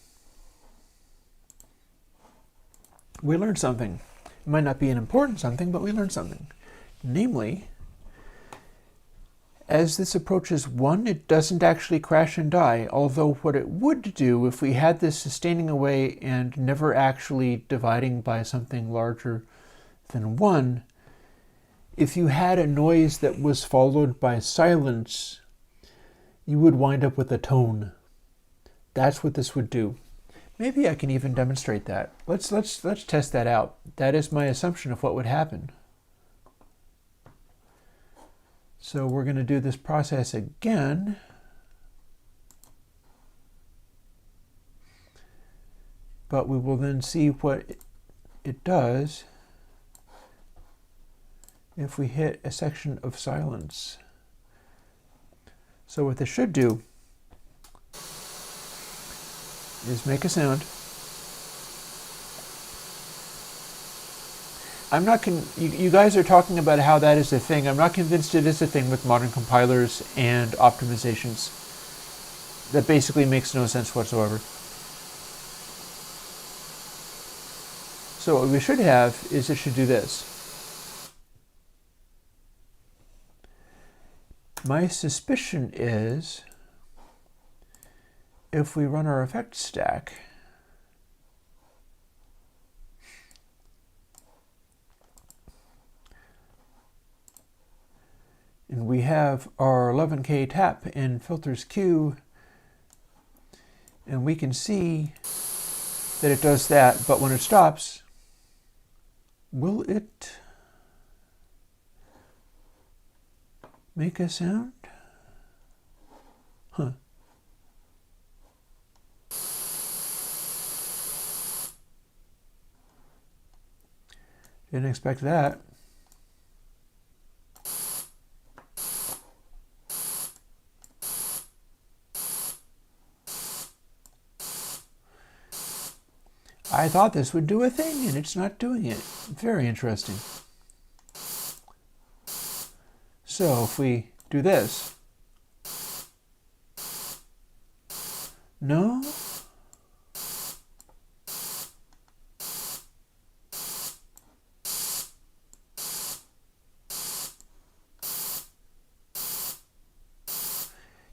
We learned something. It might not be an important something, but we learned something. Namely, as this approaches 1, it doesn't actually crash and die, although what it would do if we had this sustaining away and never actually dividing by something larger than 1, if you had a noise that was followed by silence, you would wind up with a tone. That's what this would do. Maybe I can even demonstrate that. Let's test that out. That is my assumption of what would happen. So we're going to do this process again. But we will then see what it does if we hit a section of silence. So what this should do is make a sound. I'm not you guys are talking about how that is a thing. I'm not convinced it is a thing with modern compilers and optimizations. That basically makes no sense whatsoever. So what we should have is it should do this. My suspicion is if we run our effect stack, and we have our 11K tap in filters Q, and we can see that it does that, but when it stops, will it make a sound? Huh. Didn't expect that. I thought this would do a thing, and it's not doing it. Very interesting. So if we do this, no?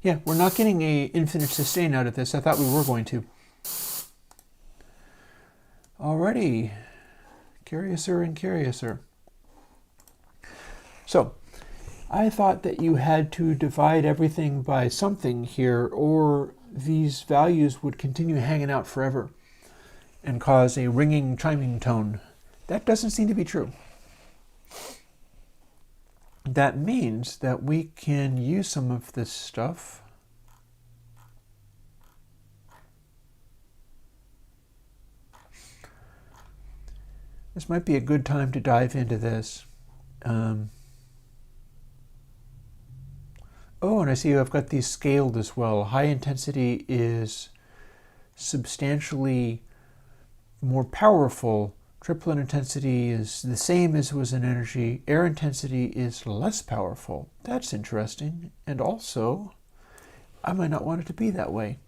Yeah, we're not getting an infinite sustain out of this. I thought we were going to. Alrighty, curiouser and curiouser. So, I thought that you had to divide everything by something here, or these values would continue hanging out forever and cause a ringing, chiming tone. That doesn't seem to be true. That means that we can use some of this stuff This might be a good time to dive into this. Oh, and I see I've got these scaled as well. High intensity is substantially more powerful. Triplet intensity is the same as was in energy. Air intensity is less powerful. That's interesting. And also, I might not want it to be that way.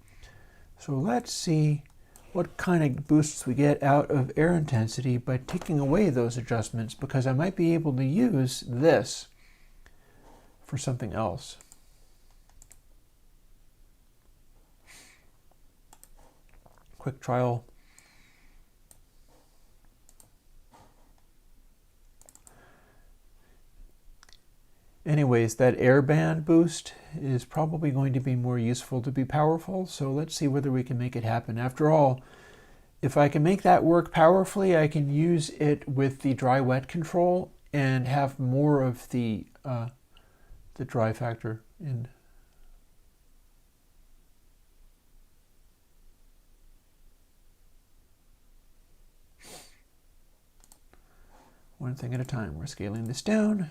So let's see what kind of boosts we get out of air intensity by taking away those adjustments, because I might be able to use this for something else. Quick trial. Anyways, that air band boost is probably going to be more useful to be powerful, so let's see whether we can make it happen. After all, if I can make that work powerfully, I can use it with the dry-wet control and have more of the dry factor in. One thing at a time. We're scaling this down.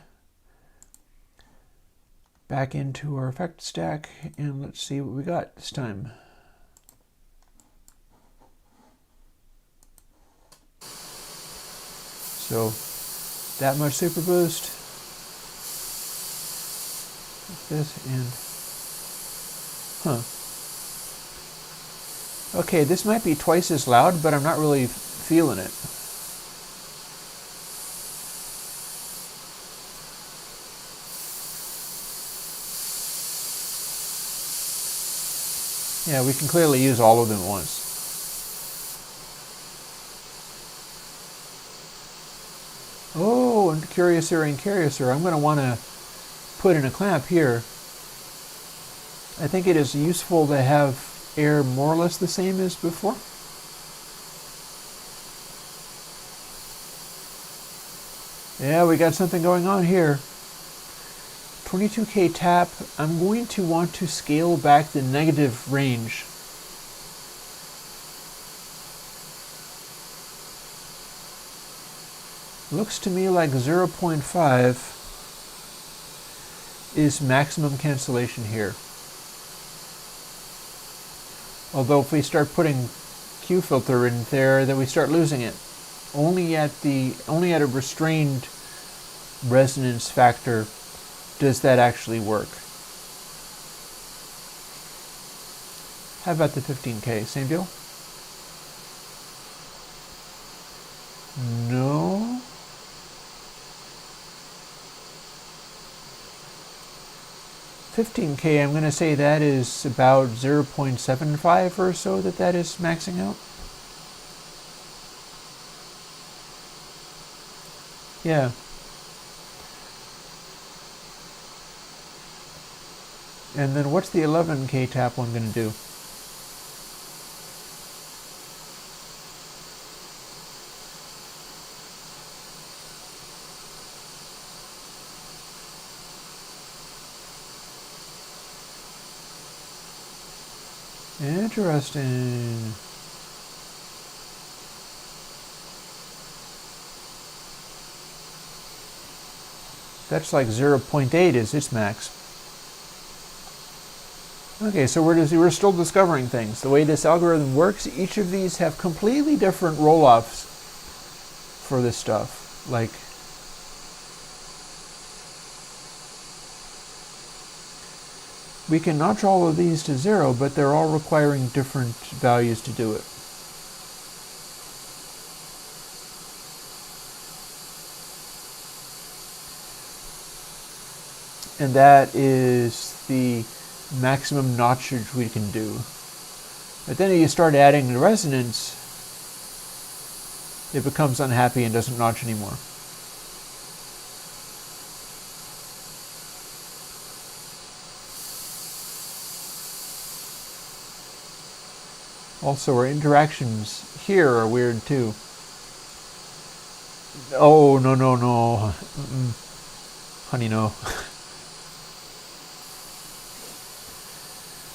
Back into our effect stack, and let's see what we got this time. So that much super boost, like this, and Okay, this might be twice as loud, but I'm not really feeling it. Yeah, we can clearly use all of them at once. Oh, and curiouser and curiouser. I'm going to want to put in a clamp here. I think it is useful to have air more or less the same as before. Yeah, we got something going on here. 22K tap. I'm going to want to scale back the negative range. Looks to me like 0.5 is maximum cancellation here. Although if we start putting Q filter in there, then we start losing it. Only at a restrained resonance factor does that actually work. How about the 15K? Same deal? No. $15K, I'm going to say that is about 0.75 or so that is maxing out. Yeah. And then what's the 11K tap one going to do? Interesting. That's like 0.8 is its max. Okay, so we're still discovering things. The way this algorithm works, each of these have completely different roll-offs for this stuff. Like, we can notch all of these to 0, but they're all requiring different values to do it. And that is the maximum notchage we can do. But then you start adding the resonance, it becomes unhappy and doesn't notch anymore. Also, our interactions here are weird too. Oh, no, no, no. Honey, no.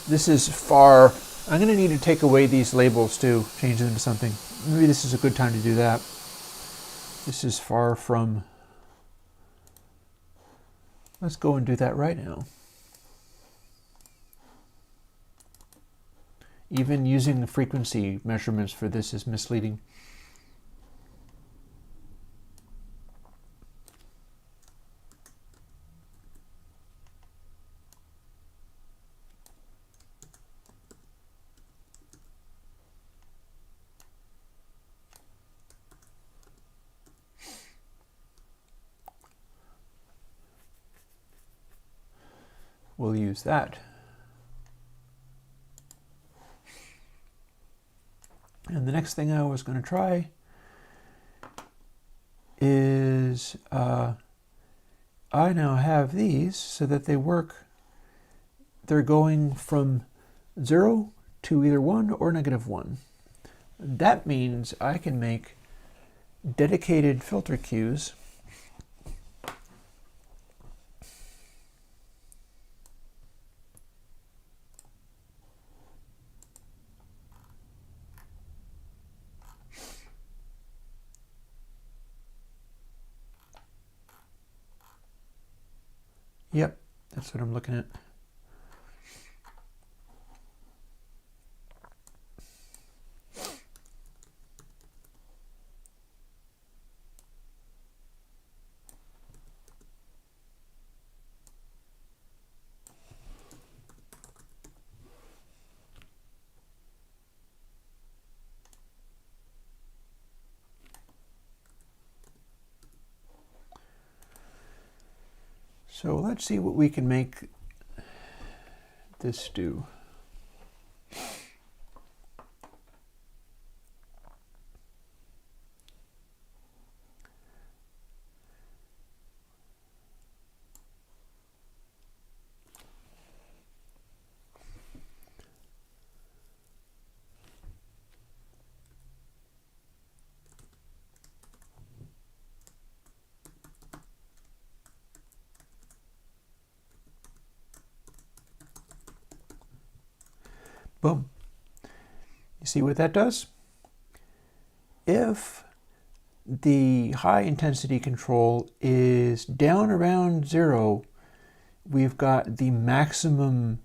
This is far. I'm going to need to take away these labels too, change them to something. Maybe this is a good time to do that. This is far from. Let's go and do that right now. Even using the frequency measurements for this is misleading. We'll use that. And the next thing I was going to try is I now have these so that they work. They're going from 0 to either 1 or -1. That means I can make dedicated filter queues . Yep, that's what I'm looking at. So let's see what we can make this do. Boom. You see what that does? If the high intensity control is down around 0, we've got the maximum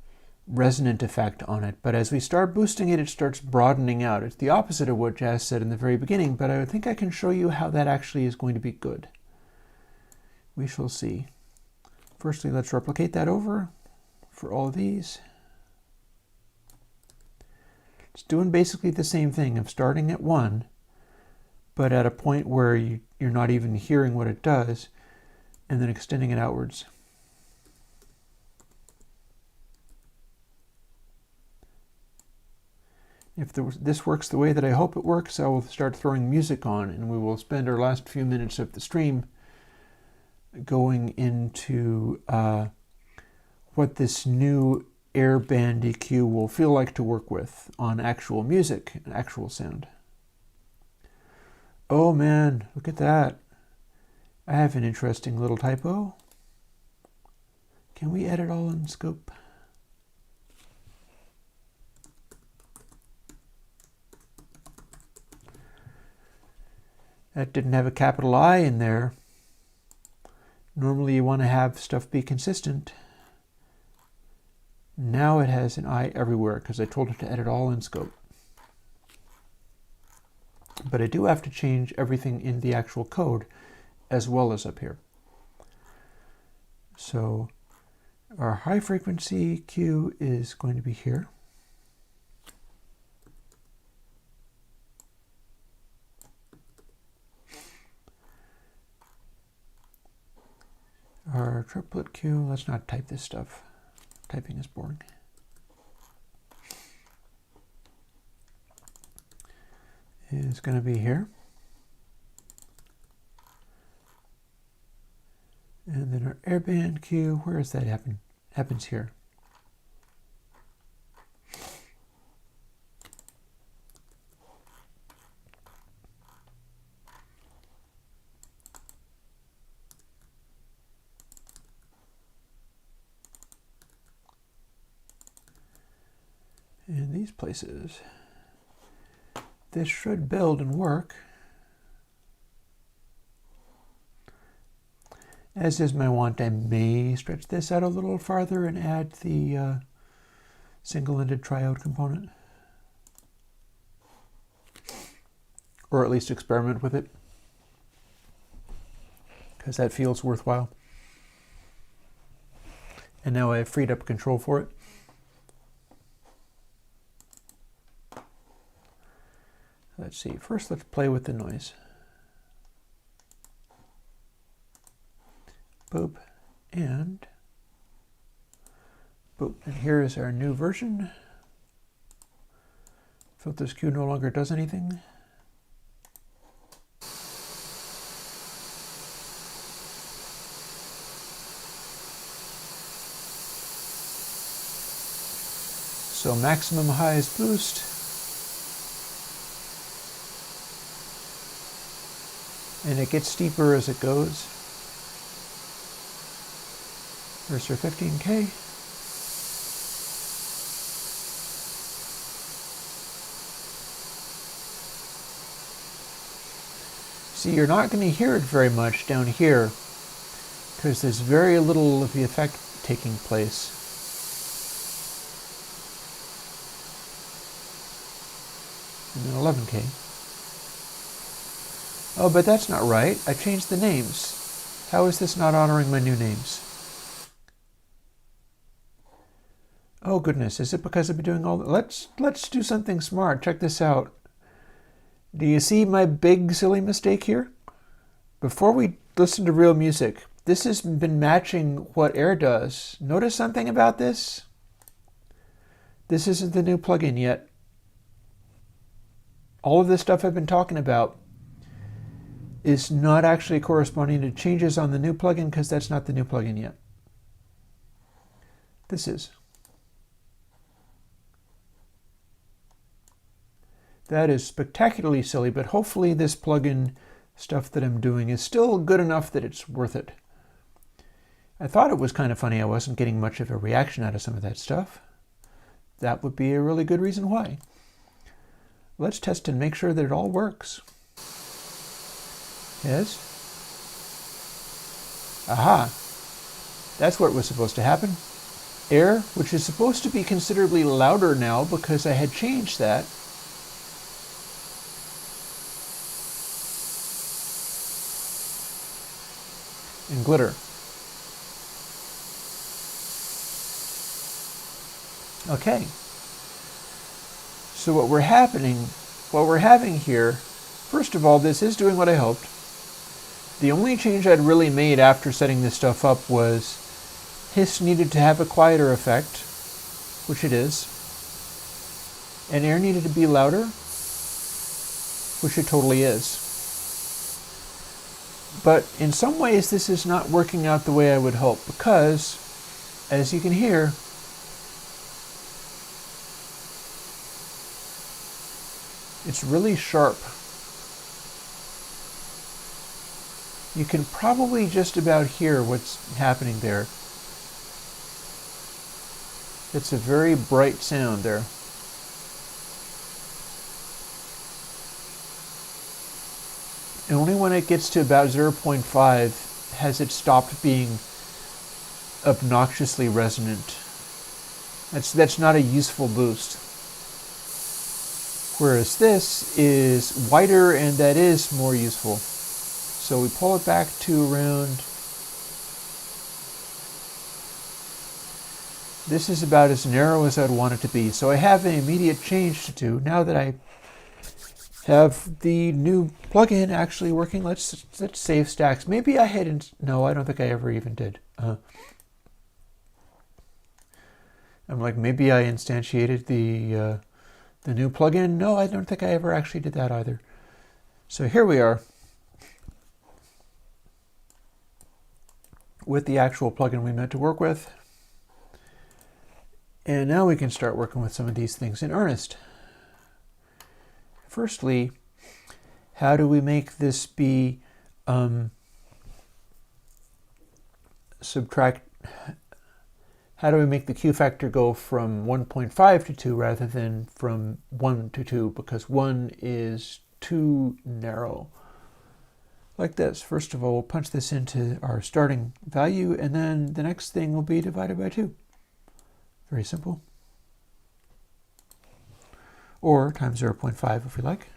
resonant effect on it. But as we start boosting it, it starts broadening out. It's the opposite of what Jazz said in the very beginning, but I think I can show you how that actually is going to be good. We shall see. Firstly, let's replicate that over for all of these. It's doing basically the same thing of starting at 1, but at a point where you're not even hearing what it does, and then extending it outwards. If this works the way that I hope it works, I will start throwing music on, and we will spend our last few minutes of the stream going into what this new Air band EQ will feel like to work with on actual music and actual sound. Oh man, look at that. I have an interesting little typo. Can we edit all in scope? That didn't have a capital I in there. Normally you want to have stuff be consistent. Now it has an I everywhere because I told it to edit all in scope. But I do have to change everything in the actual code as well as up here. So our high frequency Q is going to be here. Our triplet Q, let's not type this stuff. Typing is boring. Is going to be here. And then our airband Q, where does that happen? Happens here. In these places. This should build and work. As is my wont, I may stretch this out a little farther and add the single-ended triode component. Or at least experiment with it, because that feels worthwhile. And now I have freed up control for it. Let's see, first let's play with the noise. Boop, and boop. And here is our new version. Filters Q no longer does anything. So maximum highest boost. And it gets steeper as it goes. There's our 15K. See, you're not going to hear it very much down here because there's very little of the effect taking place. And then 11K. Oh, but that's not right. I changed the names. How is this not honoring my new names? Oh goodness, is it because I've been doing all that? Let's do something smart. Check this out. Do you see my big silly mistake here? Before we listen to real music, this has been matching what Air does. Notice something about this? This isn't the new plugin yet. All of this stuff I've been talking about is not actually corresponding to changes on the new plugin because that's not the new plugin yet. This is. That is spectacularly silly, but hopefully this plugin stuff that I'm doing is still good enough that it's worth it. I thought it was kind of funny I wasn't getting much of a reaction out of some of that stuff. That would be a really good reason why. Let's test and make sure that it all works. Yes? Aha! That's what was supposed to happen. Air, which is supposed to be considerably louder now because I had changed that. And glitter. Okay. So what we're having here, first of all, this is doing what I hoped. The only change I'd really made after setting this stuff up was hiss needed to have a quieter effect, which it is. And air needed to be louder, which it totally is. But in some ways, this is not working out the way I would hope because, as you can hear, it's really sharp. You can probably just about hear what's happening there. It's a very bright sound there. And only when it gets to about 0.5 has it stopped being obnoxiously resonant. That's not a useful boost. Whereas this is wider and that is more useful. So we pull it back to around, this is about as narrow as I'd want it to be. So I have an immediate change to do now that I have the new plugin actually working. Let's save stacks. Maybe I hadn't. No, I don't think I ever even did. I'm like, maybe I instantiated the new plugin. No, I don't think I ever actually did that either. So here we are with the actual plugin we meant to work with. And now we can start working with some of these things in earnest. Firstly, how do we make this be how do we make the Q factor go from 1.5 to 2 rather than from 1 to 2, because 1 is too narrow. Like this. First of all, we'll punch this into our starting value, and then the next thing will be divided by 2. Very simple. Or times 0.5 if we like.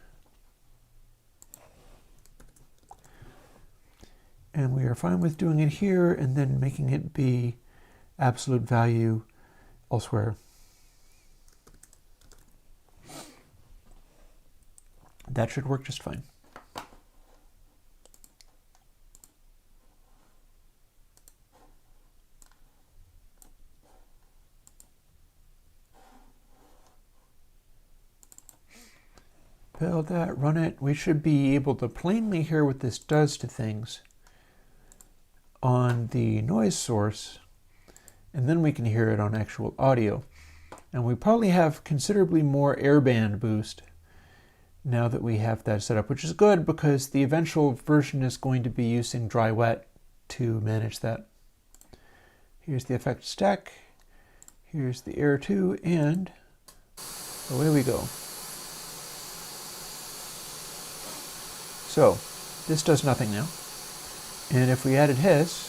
And we are fine with doing it here and then making it be absolute value elsewhere. That should work just fine. Build that, run it. We should be able to plainly hear what this does to things on the noise source, and then we can hear it on actual audio. And we probably have considerably more airband boost now that we have that set up, which is good because the eventual version is going to be using dry wet to manage that. Here's the effect stack, here's the Air2, and away we go. So this does nothing now. And if we added hiss,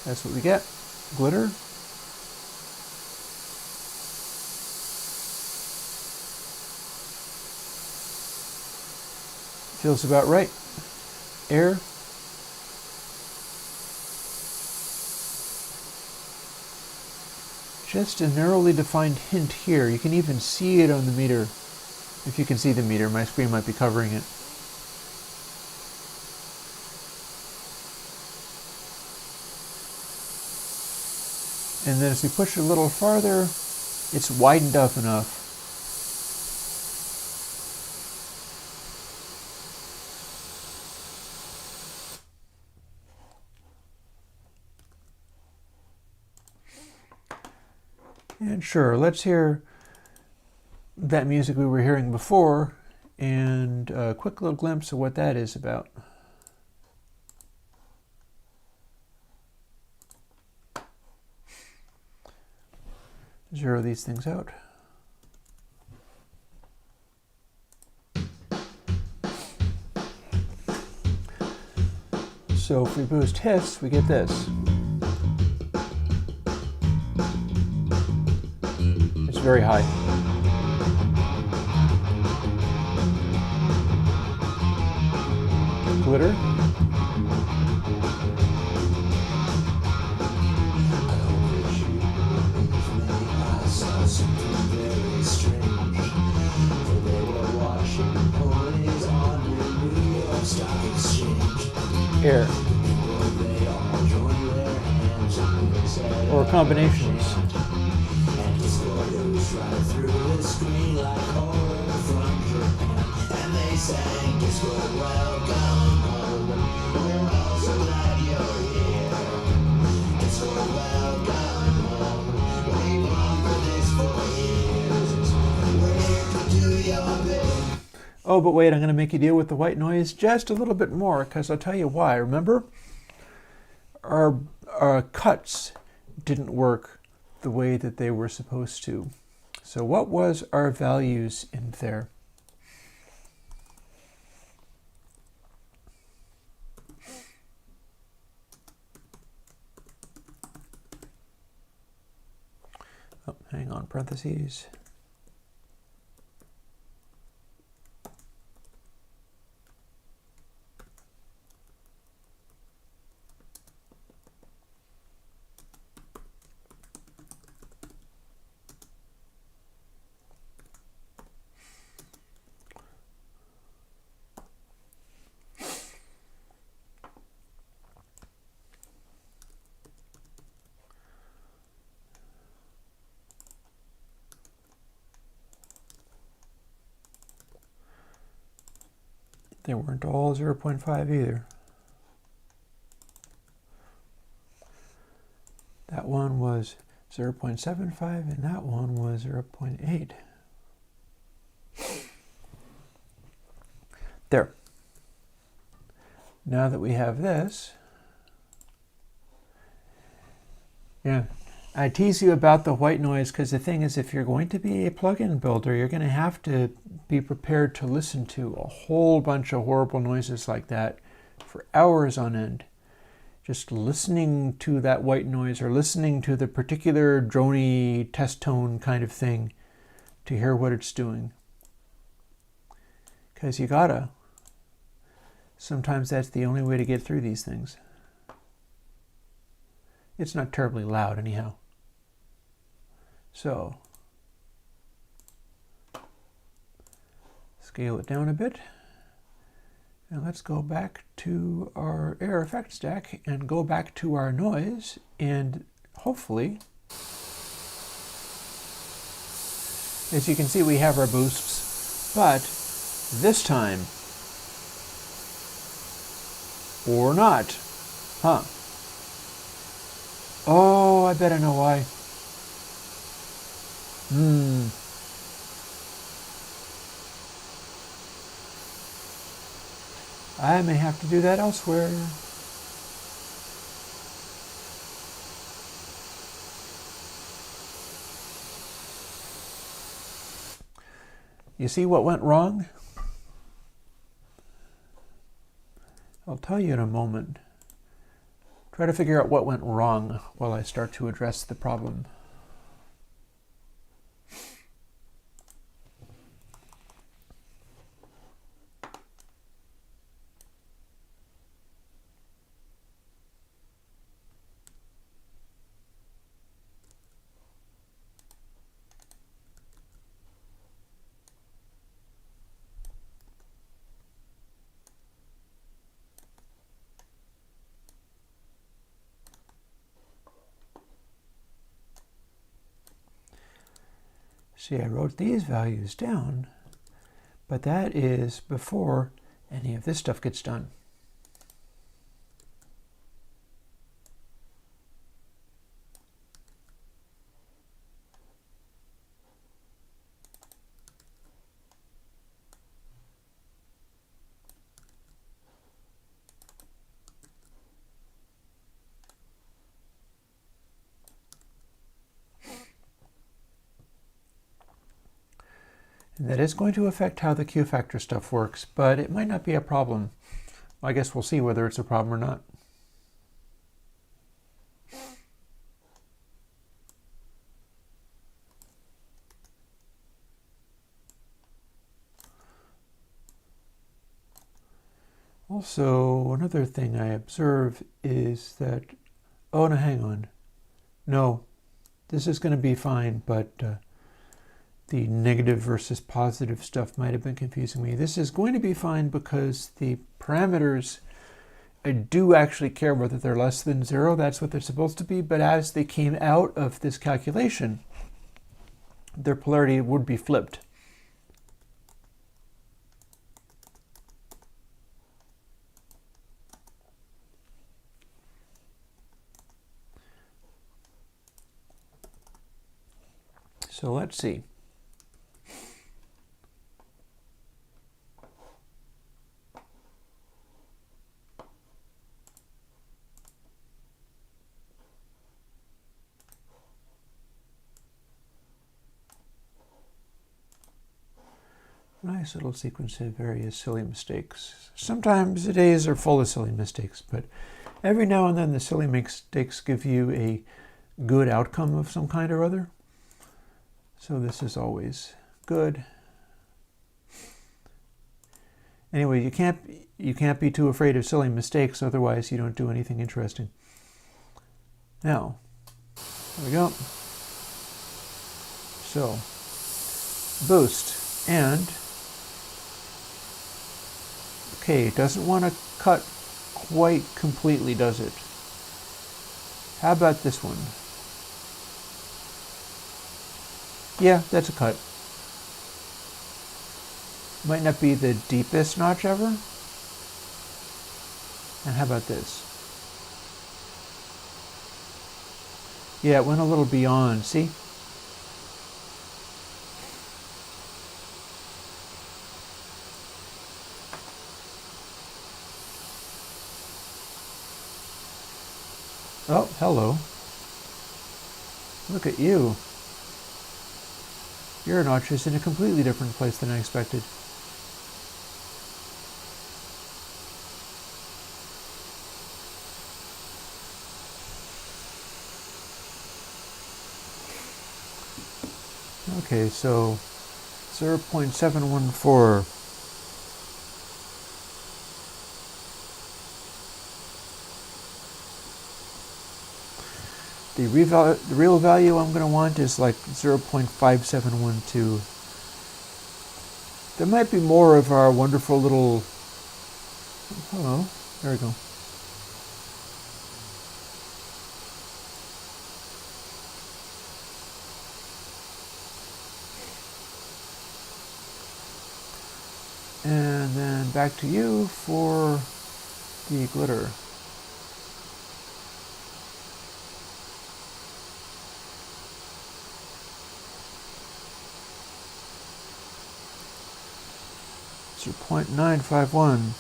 that's what we get. Glitter. Feels about right. Air. Just a narrowly defined hint here. You can even see it on the meter. If you can see the meter, my screen might be covering it. And then as we push it a little farther, it's widened up enough. And sure, let's hear that music we were hearing before and a quick little glimpse of what that is about. Zero these things out. So if we boost hiss, we get this. It's very high. Glitter. Air. Or combinations. Oh, but wait, I'm going to make you deal with the white noise just a little bit more, because I'll tell you why. Remember, our cuts didn't work the way that they were supposed to. So what was our values in there? Oh, hang on, parentheses. They weren't all 0.5 either. That one was 0.75 and that one was 0.8. There. Now that we have this, yeah, I tease you about the white noise because the thing is, if you're going to be a plugin builder, you're going to have to be prepared to listen to a whole bunch of horrible noises like that for hours on end. Just listening to that white noise or listening to the particular drony test tone kind of thing to hear what it's doing. Because you gotta. Sometimes that's the only way to get through these things. It's not terribly loud anyhow. So, scale it down a bit. And let's go back to our Air effect stack and go back to our noise, and hopefully, as you can see, we have our boosts, but this time, or not, huh? Oh, I bet I know why. I may have to do that elsewhere. You see what went wrong? I'll tell you in a moment. Try to figure out what went wrong while I start to address the problem. See, I wrote these values down, but that is before any of this stuff gets done. And that is going to affect how the Q factor stuff works, but it might not be a problem. I guess we'll see whether it's a problem or not. Also, another thing I observe is that, oh no, hang on. No, this is going to be fine, but the negative versus positive stuff might have been confusing me. This is going to be fine because the parameters, I do actually care whether they're less than 0. That's what they're supposed to be. But as they came out of this calculation, their polarity would be flipped. So let's see. Nice little sequence of various silly mistakes. Sometimes the days are full of silly mistakes, but every now and then the silly mistakes give you a good outcome of some kind or other. So this is always good. Anyway, you can't be too afraid of silly mistakes, otherwise you don't do anything interesting. Now, there we go. So, boost, and okay, it doesn't want to cut quite completely, does it? How about this one? Yeah, that's a cut. Might not be the deepest notch ever. And how about this? Yeah, it went a little beyond, see? Oh, hello. Look at you. Your notch is in a completely different place than I expected. Okay, so 0.714. The real value I'm going to want is like 0.5712. There might be more of our wonderful little... Hello, there we go. And then back to you for the glitter. So 0.951.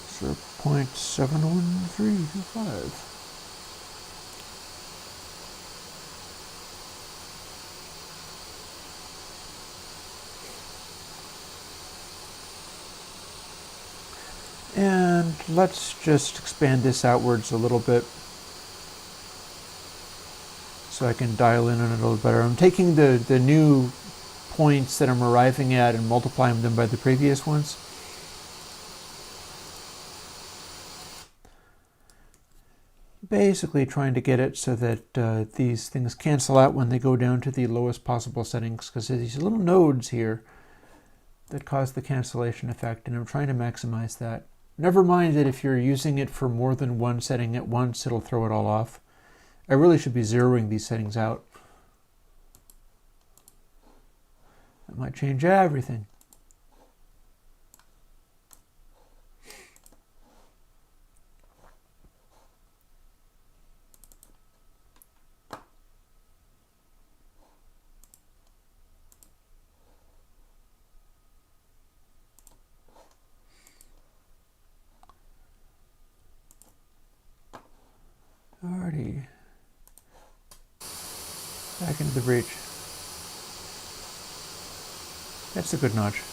So 0.71325. And let's just expand this outwards a little bit so I can dial in on it a little better. I'm taking the new points that I'm arriving at and multiplying them by the previous ones. basically trying to get it so that these things cancel out when they go down to the lowest possible settings, because there's these little nodes here that cause the cancellation effect, and I'm trying to maximize that. Never mind that if you're using it for more than one setting at once, it'll throw it all off. I really should be zeroing these settings out. That might change everything. Alrighty. Back into the breach. That's a good notch.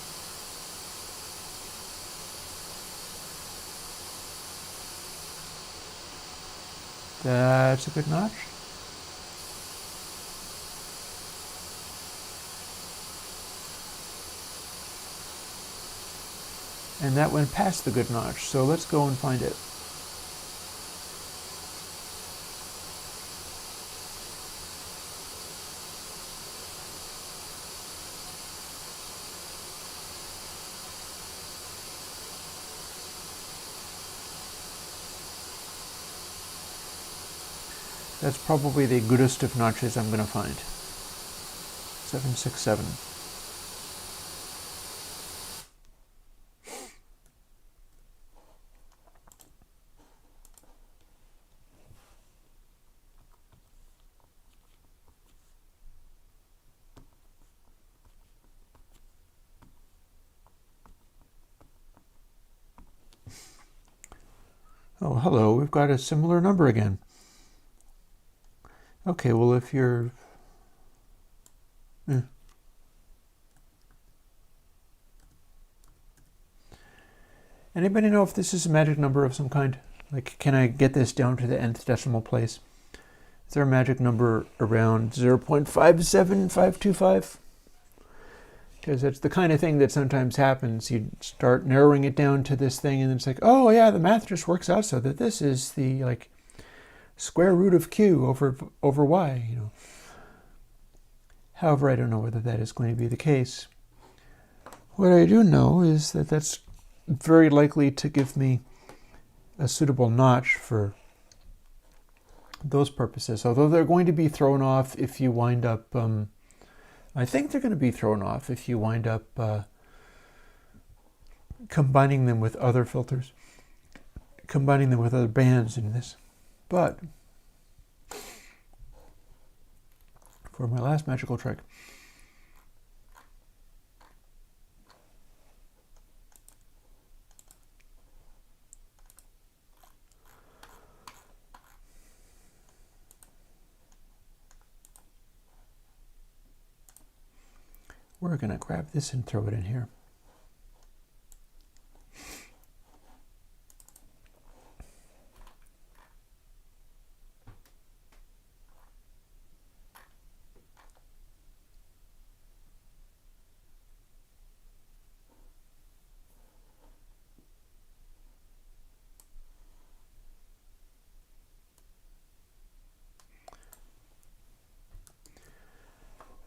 That's a good notch. And that went past the good notch, so let's go and find it. That's probably the goodest of notches I'm going to find. 767. Oh, hello, we've got a similar number again. Okay, well, if you're... Anybody know if this is a magic number of some kind? Like, can I get this down to the nth decimal place? Is there a magic number around 0.57525? Because it's the kind of thing that sometimes happens. You start narrowing it down to this thing, and it's like, oh yeah, the math just works out so that this is the, like, square root of q over y, you know. However, I don't know whether that is going to be the case. What I do know is that that's very likely to give me a suitable notch for those purposes, although they're going to be thrown off if you wind up, I think they're going to be thrown off if you wind up combining them with other filters, combining them with other bands in this. But for my last magical trick, we're going to grab this and throw it in here.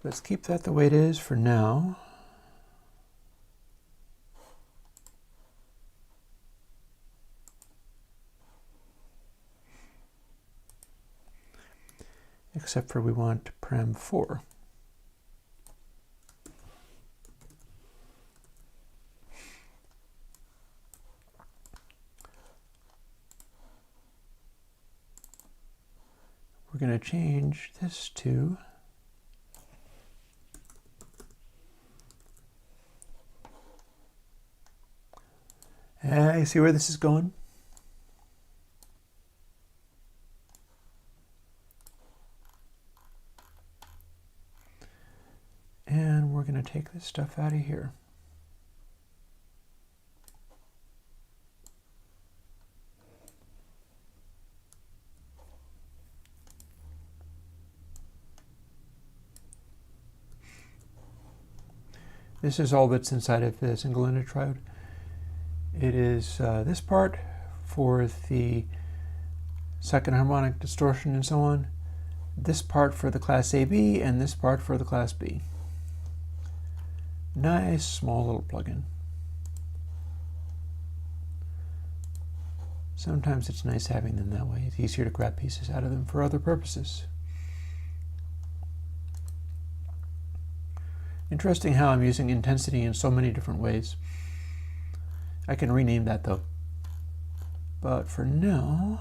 Let's keep that the way it is for now. Except for we want param 4. We're going to change this to you see where this is going? And we're going to take this stuff out of here. This is all that's inside of the single-ended triode. It is this part for the second harmonic distortion, and so on. This part for the class AB and this part for the class B. Nice small little plugin. Sometimes it's nice having them that way. It's easier to grab pieces out of them for other purposes. Interesting how I'm using intensity in so many different ways. I can rename that though. But for now,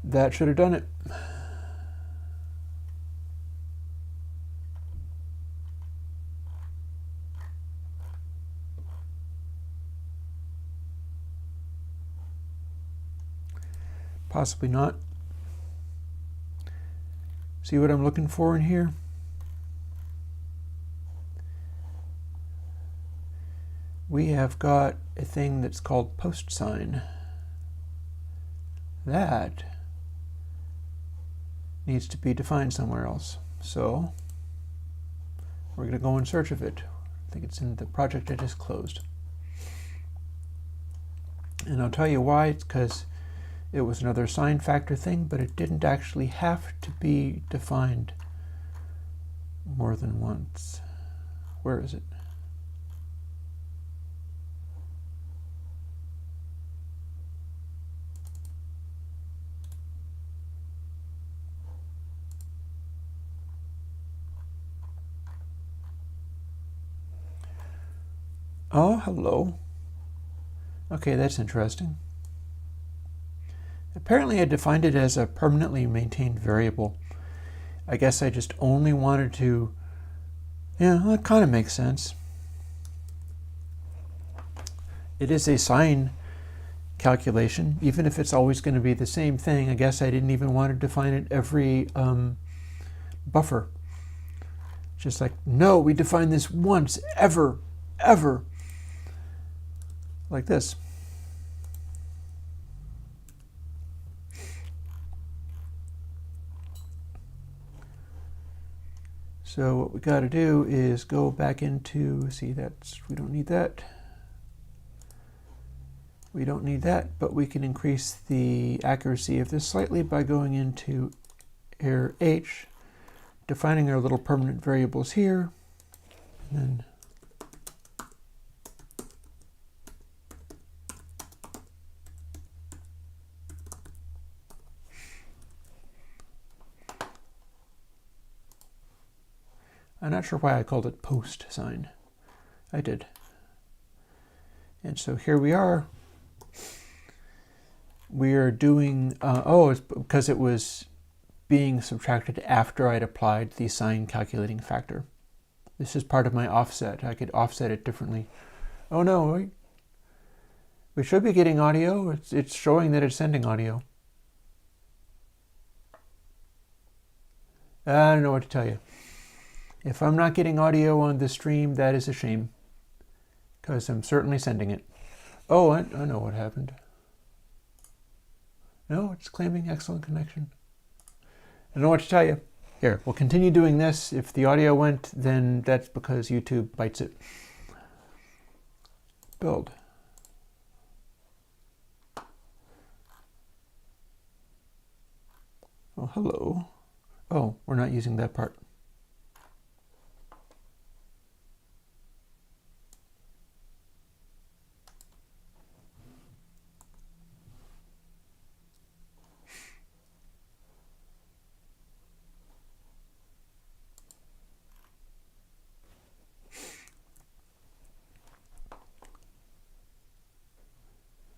that should have done it. Possibly not. See what I'm looking for in here? We have got a thing that's called post sign. That needs to be defined somewhere else. So we're going to go in search of it. I think it's in the project I just closed. And I'll tell you why. It's because it was another sign factor thing, but it didn't actually have to be defined more than once. Where is it? Oh, hello. Okay, that's interesting. Apparently I defined it as a permanently maintained variable. I guess I just only wanted to, yeah, that kind of makes sense. It is a sign calculation, even if it's always going to be the same thing. I guess I didn't even want to define it every buffer. Just like, no, we define this once, ever. Like this. So what we got to do is go back into, see, we don't need that. We don't need that, but we can increase the accuracy of this slightly by going into Air2, defining our little permanent variables here, and then I'm not sure why I called it post sign. I did. And so here we are. We are doing, it's because it was being subtracted after I'd applied the sign calculating factor. This is part of my offset. I could offset it differently. Oh no, we should be getting audio. It's showing that it's sending audio. I don't know what to tell you. If I'm not getting audio on the stream, that is a shame, because I'm certainly sending it. Oh, I know what happened. No, it's claiming excellent connection. I don't know what to tell you. Here, we'll continue doing this. If the audio went, then that's because YouTube bites it. Build. Oh, hello. Oh, we're not using that part.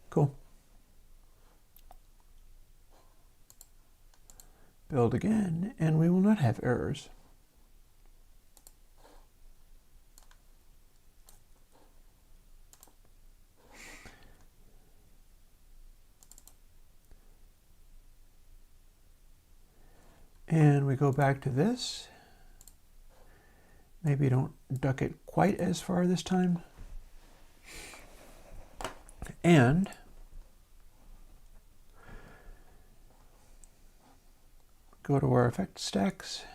Cool. Build again, and we will not have errors. And we go back to this. Maybe don't duck it quite as far this time. And go to our effect stacks.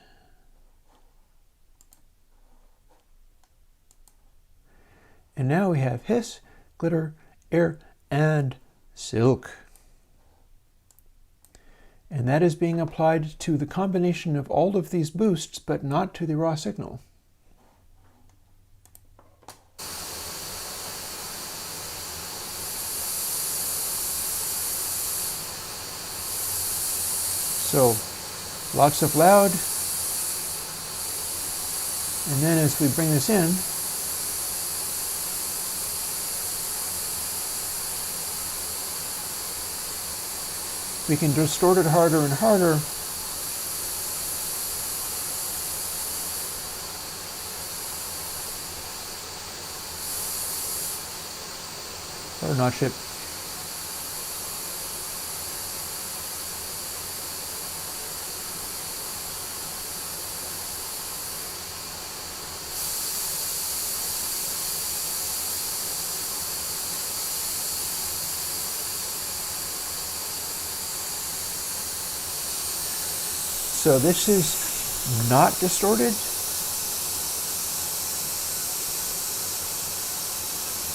And now we have hiss, glitter, air, and silk. And that is being applied to the combination of all of these boosts, but not to the raw signal. So lots of loud, and then as we bring this in, we can distort it harder and harder. Or notch it. So this is not distorted.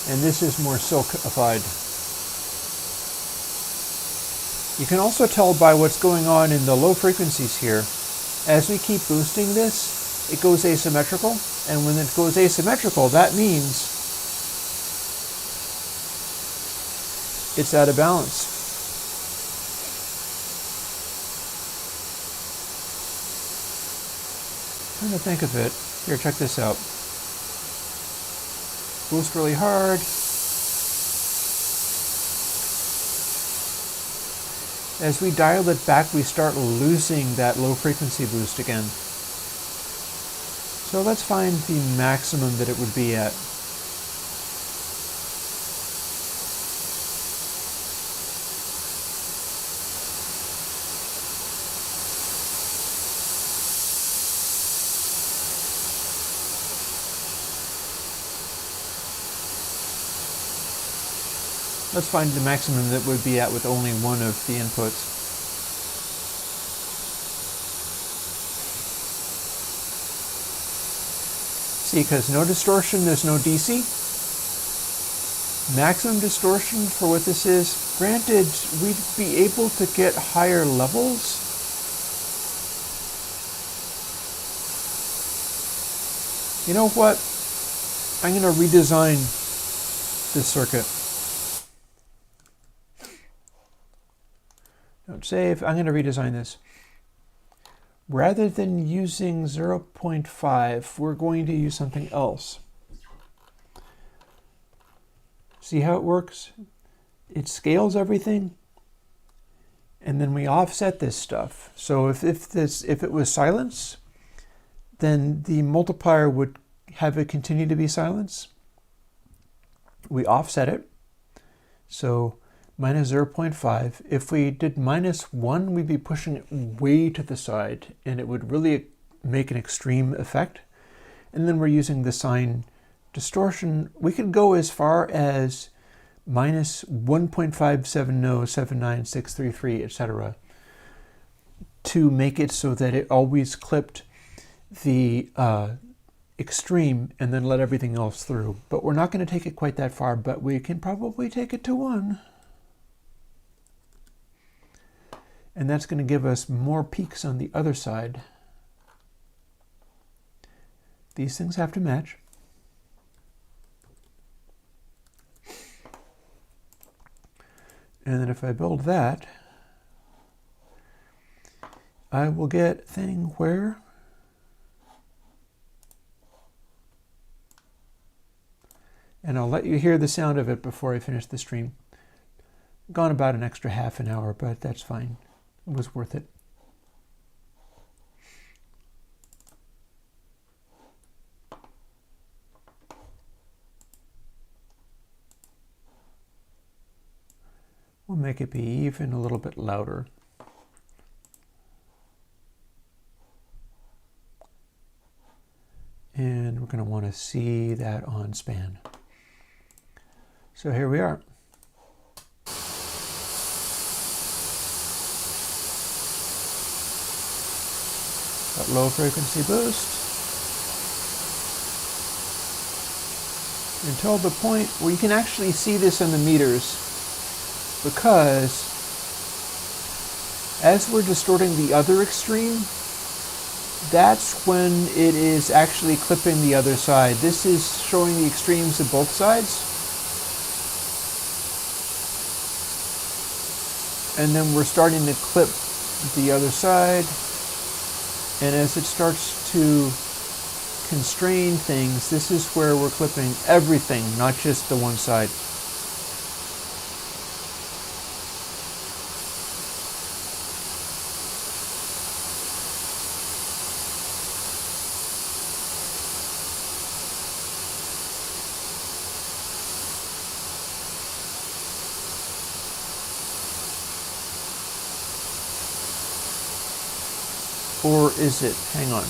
And this is more silkified. You can also tell by what's going on in the low frequencies here. As we keep boosting this, it goes asymmetrical. And when it goes asymmetrical, that means it's out of balance. Trying to think of it. Here, check this out. Boost really hard. As we dial it back, we start losing that low frequency boost again. So let's find the maximum that it would be at. Let's find the maximum that would be at with only one of the inputs. See, because no distortion, there's no DC. Maximum distortion for what this is. Granted, we'd be able to get higher levels. You know what? I'm going to redesign this circuit. Don't save. I'm going to redesign this. Rather than using 0.5, we're going to use something else. See how it works? It scales everything, and then we offset this stuff. So if it was silence, then the multiplier would have it continue to be silence. We offset it. So minus 0.5. If we did -1, we'd be pushing it way to the side, and it would really make an extreme effect. And then we're using the sine distortion. We could go as far as minus 1.570796333, etc., to make it so that it always clipped the extreme and then let everything else through. But we're not going to take it quite that far, but we can probably take it to 1. And that's going to give us more peaks on the other side. These things have to match. And then if I build that, I will get thing where and I'll let you hear the sound of it before I finish the stream. Gone about an extra half an hour, but that's fine. It was worth it. We'll make it be even a little bit louder. And we're going to want to see that on span. So here we are. That low frequency boost until the point where you can actually see this in the meters, because as we're distorting the other extreme, that's when it is actually clipping the other side. This is showing the extremes of both sides. And then we're starting to clip the other side. And as it starts to constrain things, this is where we're clipping everything, not just the one side. Or is it? Hang on.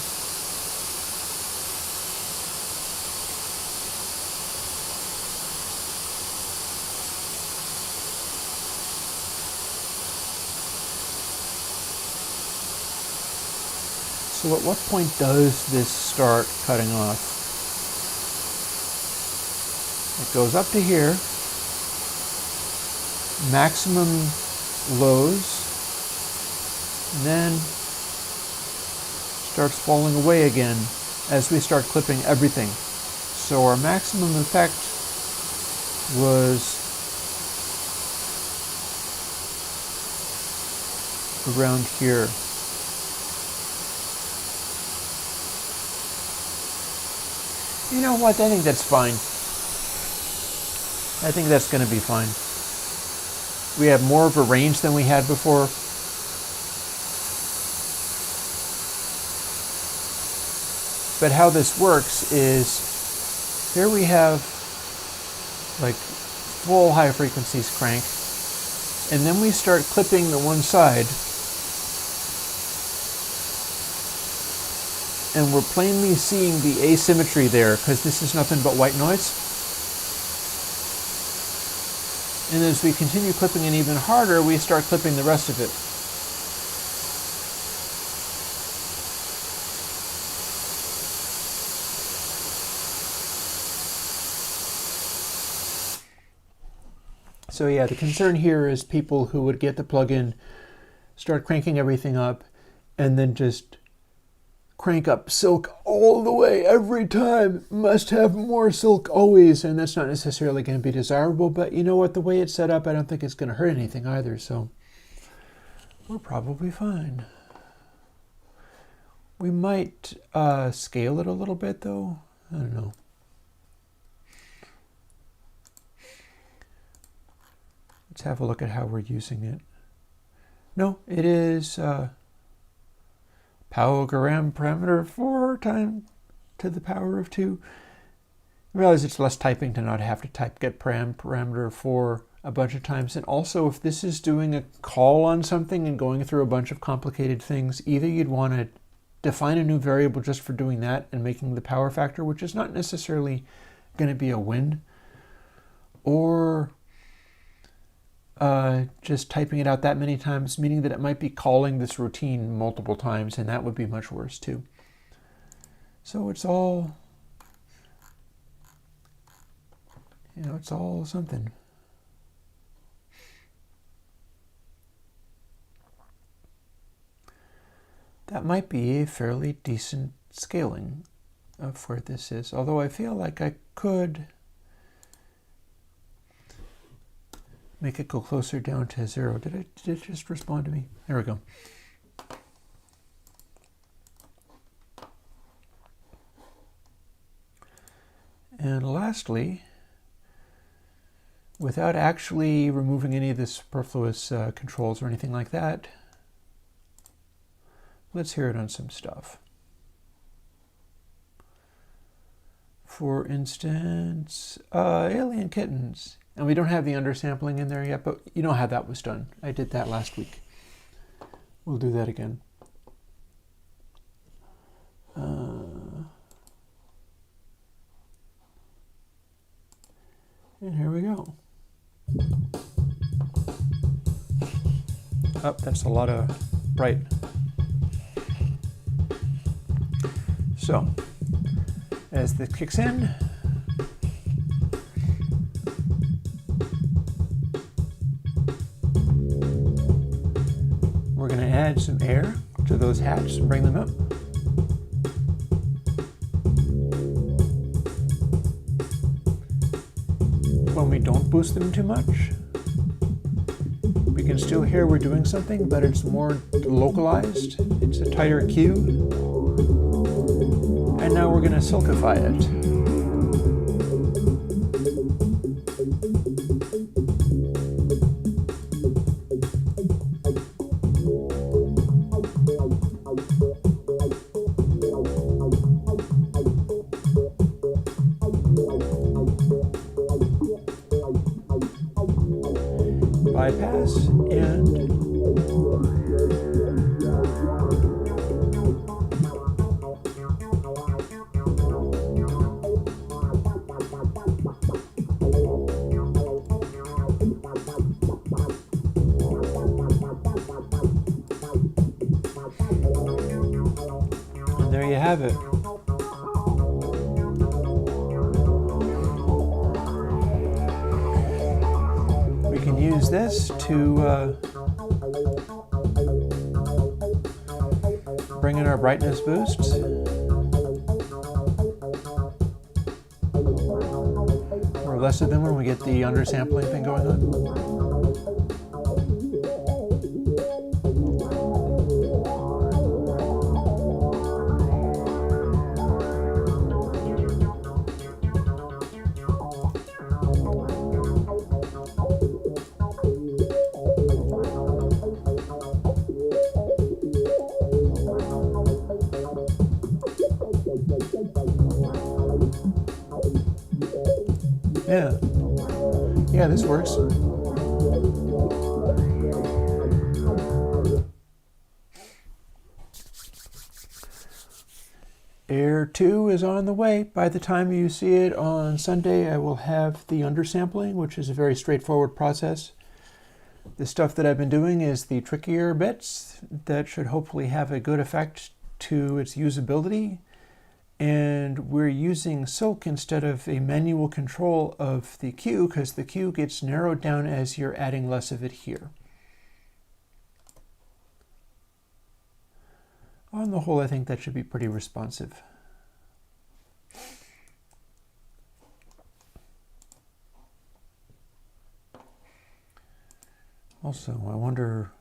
So at what point does this start cutting off? It goes up to here, maximum lows, and then starts falling away again as we start clipping everything. So our maximum effect was around here. You know what? I think that's fine. I think that's going to be fine. We have more of a range than we had before. But how this works is, here we have like full high frequencies crank, and then we start clipping the one side, and we're plainly seeing the asymmetry there because this is nothing but white noise. And as we continue clipping it even harder, we start clipping the rest of it. So yeah, the concern here is people who would get the plugin, start cranking everything up, and then just crank up silk all the way every time. Must have more silk always, and that's not necessarily going to be desirable, but you know what, the way it's set up, I don't think it's going to hurt anything either, so we're probably fine. We might scale it a little bit though, I don't know. Let's have a look at how we're using it. No, it is power-gram parameter 4 times to the power of 2. I realize it's less typing to not have to type get parameter 4 a bunch of times. And also, if this is doing a call on something and going through a bunch of complicated things, either you'd want to define a new variable just for doing that and making the power factor, which is not necessarily going to be a win, or just typing it out that many times, meaning that it might be calling this routine multiple times, and that would be much worse too. So it's all, you know, it's all something. That might be a fairly decent scaling of where this is, although I feel like I could make it go closer down to 0. Did it just respond to me? There we go. And lastly, without actually removing any of the superfluous controls or anything like that, let's hear it on some stuff. For instance, Alien Kittens. And we don't have the undersampling in there yet, but you know how that was done. I did that last week. We'll do that again. And here we go. Oh, that's a lot of bright. So, as this kicks in, we're going to add some air to those hats and bring them up. When we don't boost them too much, we can still hear we're doing something, but it's more localized. It's a tighter cue. And now we're going to silkify it. Bypass and there you have it. We can use this to bring in our brightness boosts. Or less of them when we get the undersampling thing going on. Yeah, this works. Air2 is on the way. By the time you see it on Sunday, I will have the undersampling, which is a very straightforward process. The stuff that I've been doing is the trickier bits that should hopefully have a good effect to its usability. And we're using silk instead of a manual control of the cue, because the cue gets narrowed down as you're adding less of it here. On the whole, I think that should be pretty responsive. Also, I wonder...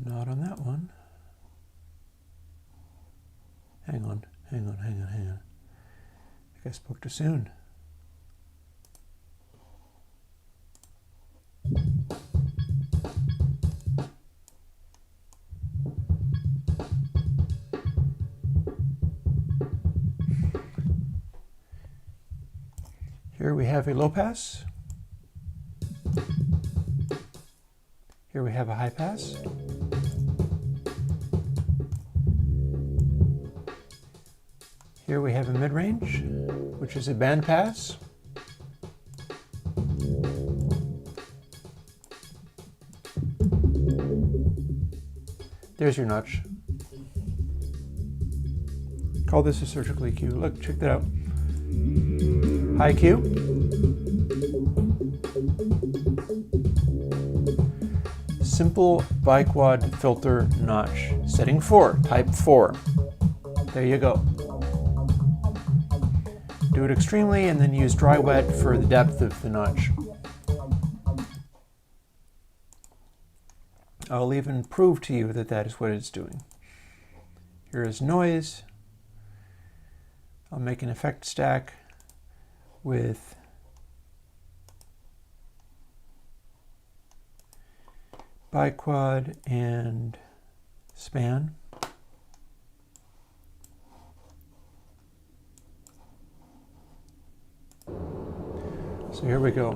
Not on that one. Hang on. I think I spoke too soon. Here we have a low pass. Here we have a high pass. Here we have a mid-range, which is a band pass. There's your notch. Call this a surgical EQ. Look, check that out. High Q. Simple biquad filter notch. Setting 4, type 4. There you go. Do it extremely and then use dry wet for the depth of the notch. I'll even prove to you that that is what it's doing. Here is noise. I'll make an effect stack with biquad and span. So here we go.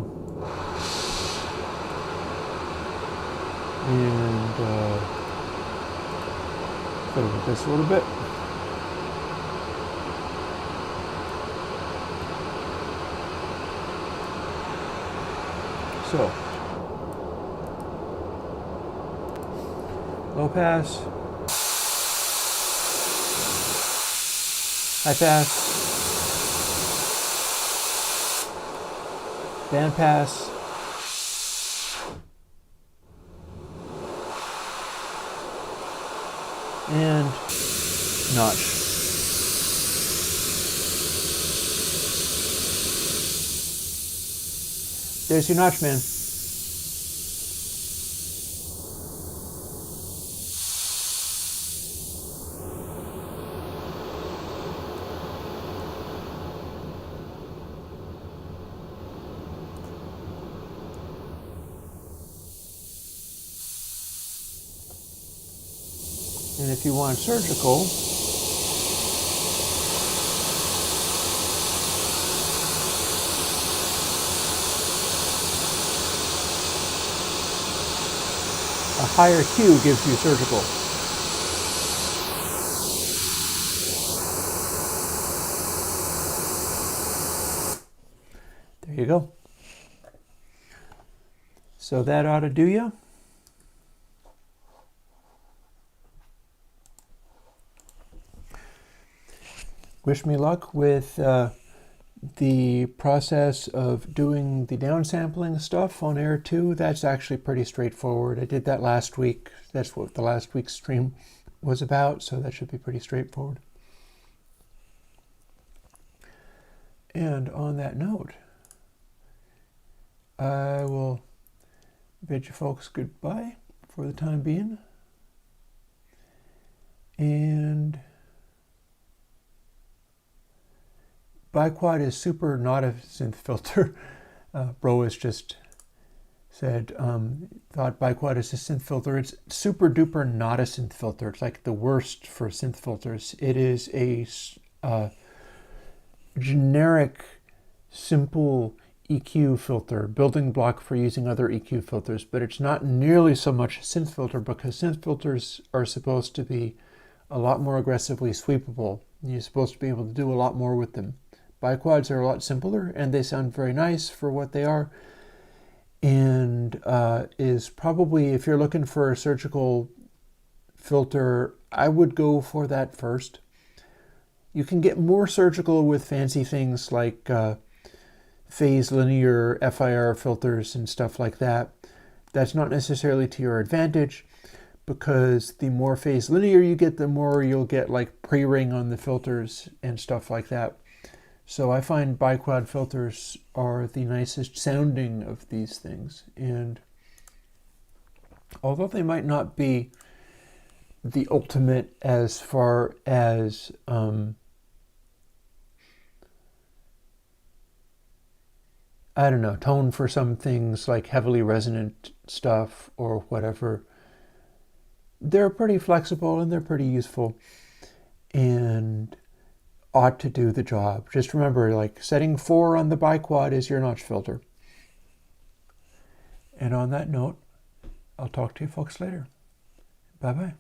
And fiddle with this a little bit. So, low pass, high pass, band pass, and notch. There's your notch, man. And if you want surgical, a higher Q gives you surgical. There you go. So that ought to do you. Wish me luck with the process of doing the downsampling stuff on Air2. That's actually pretty straightforward. I did that last week. That's what the last week's stream was about, so that should be pretty straightforward. And on that note, I will bid you folks goodbye for the time being. And Biquad is super not a synth filter. Bro has just said, thought Biquad is a synth filter. It's super duper not a synth filter. It's like the worst for synth filters. It is a generic, simple EQ filter, building block for using other EQ filters, but it's not nearly so much a synth filter because synth filters are supposed to be a lot more aggressively sweepable. You're supposed to be able to do a lot more with them. Biquads are a lot simpler and they sound very nice for what they are, and is probably, if you're looking for a surgical filter, I would go for that first. You can get more surgical with fancy things like phase linear FIR filters and stuff like that. That's not necessarily to your advantage, because the more phase linear you get, the more you'll get like pre-ring on the filters and stuff like that. So I find biquad filters are the nicest sounding of these things. And although they might not be the ultimate as far as I don't know, tone for some things like heavily resonant stuff or whatever, they're pretty flexible and they're pretty useful and ought to do the job. Just remember, like, setting 4 on the biquad is your notch filter. And on that note, I'll talk to you folks later. Bye-bye.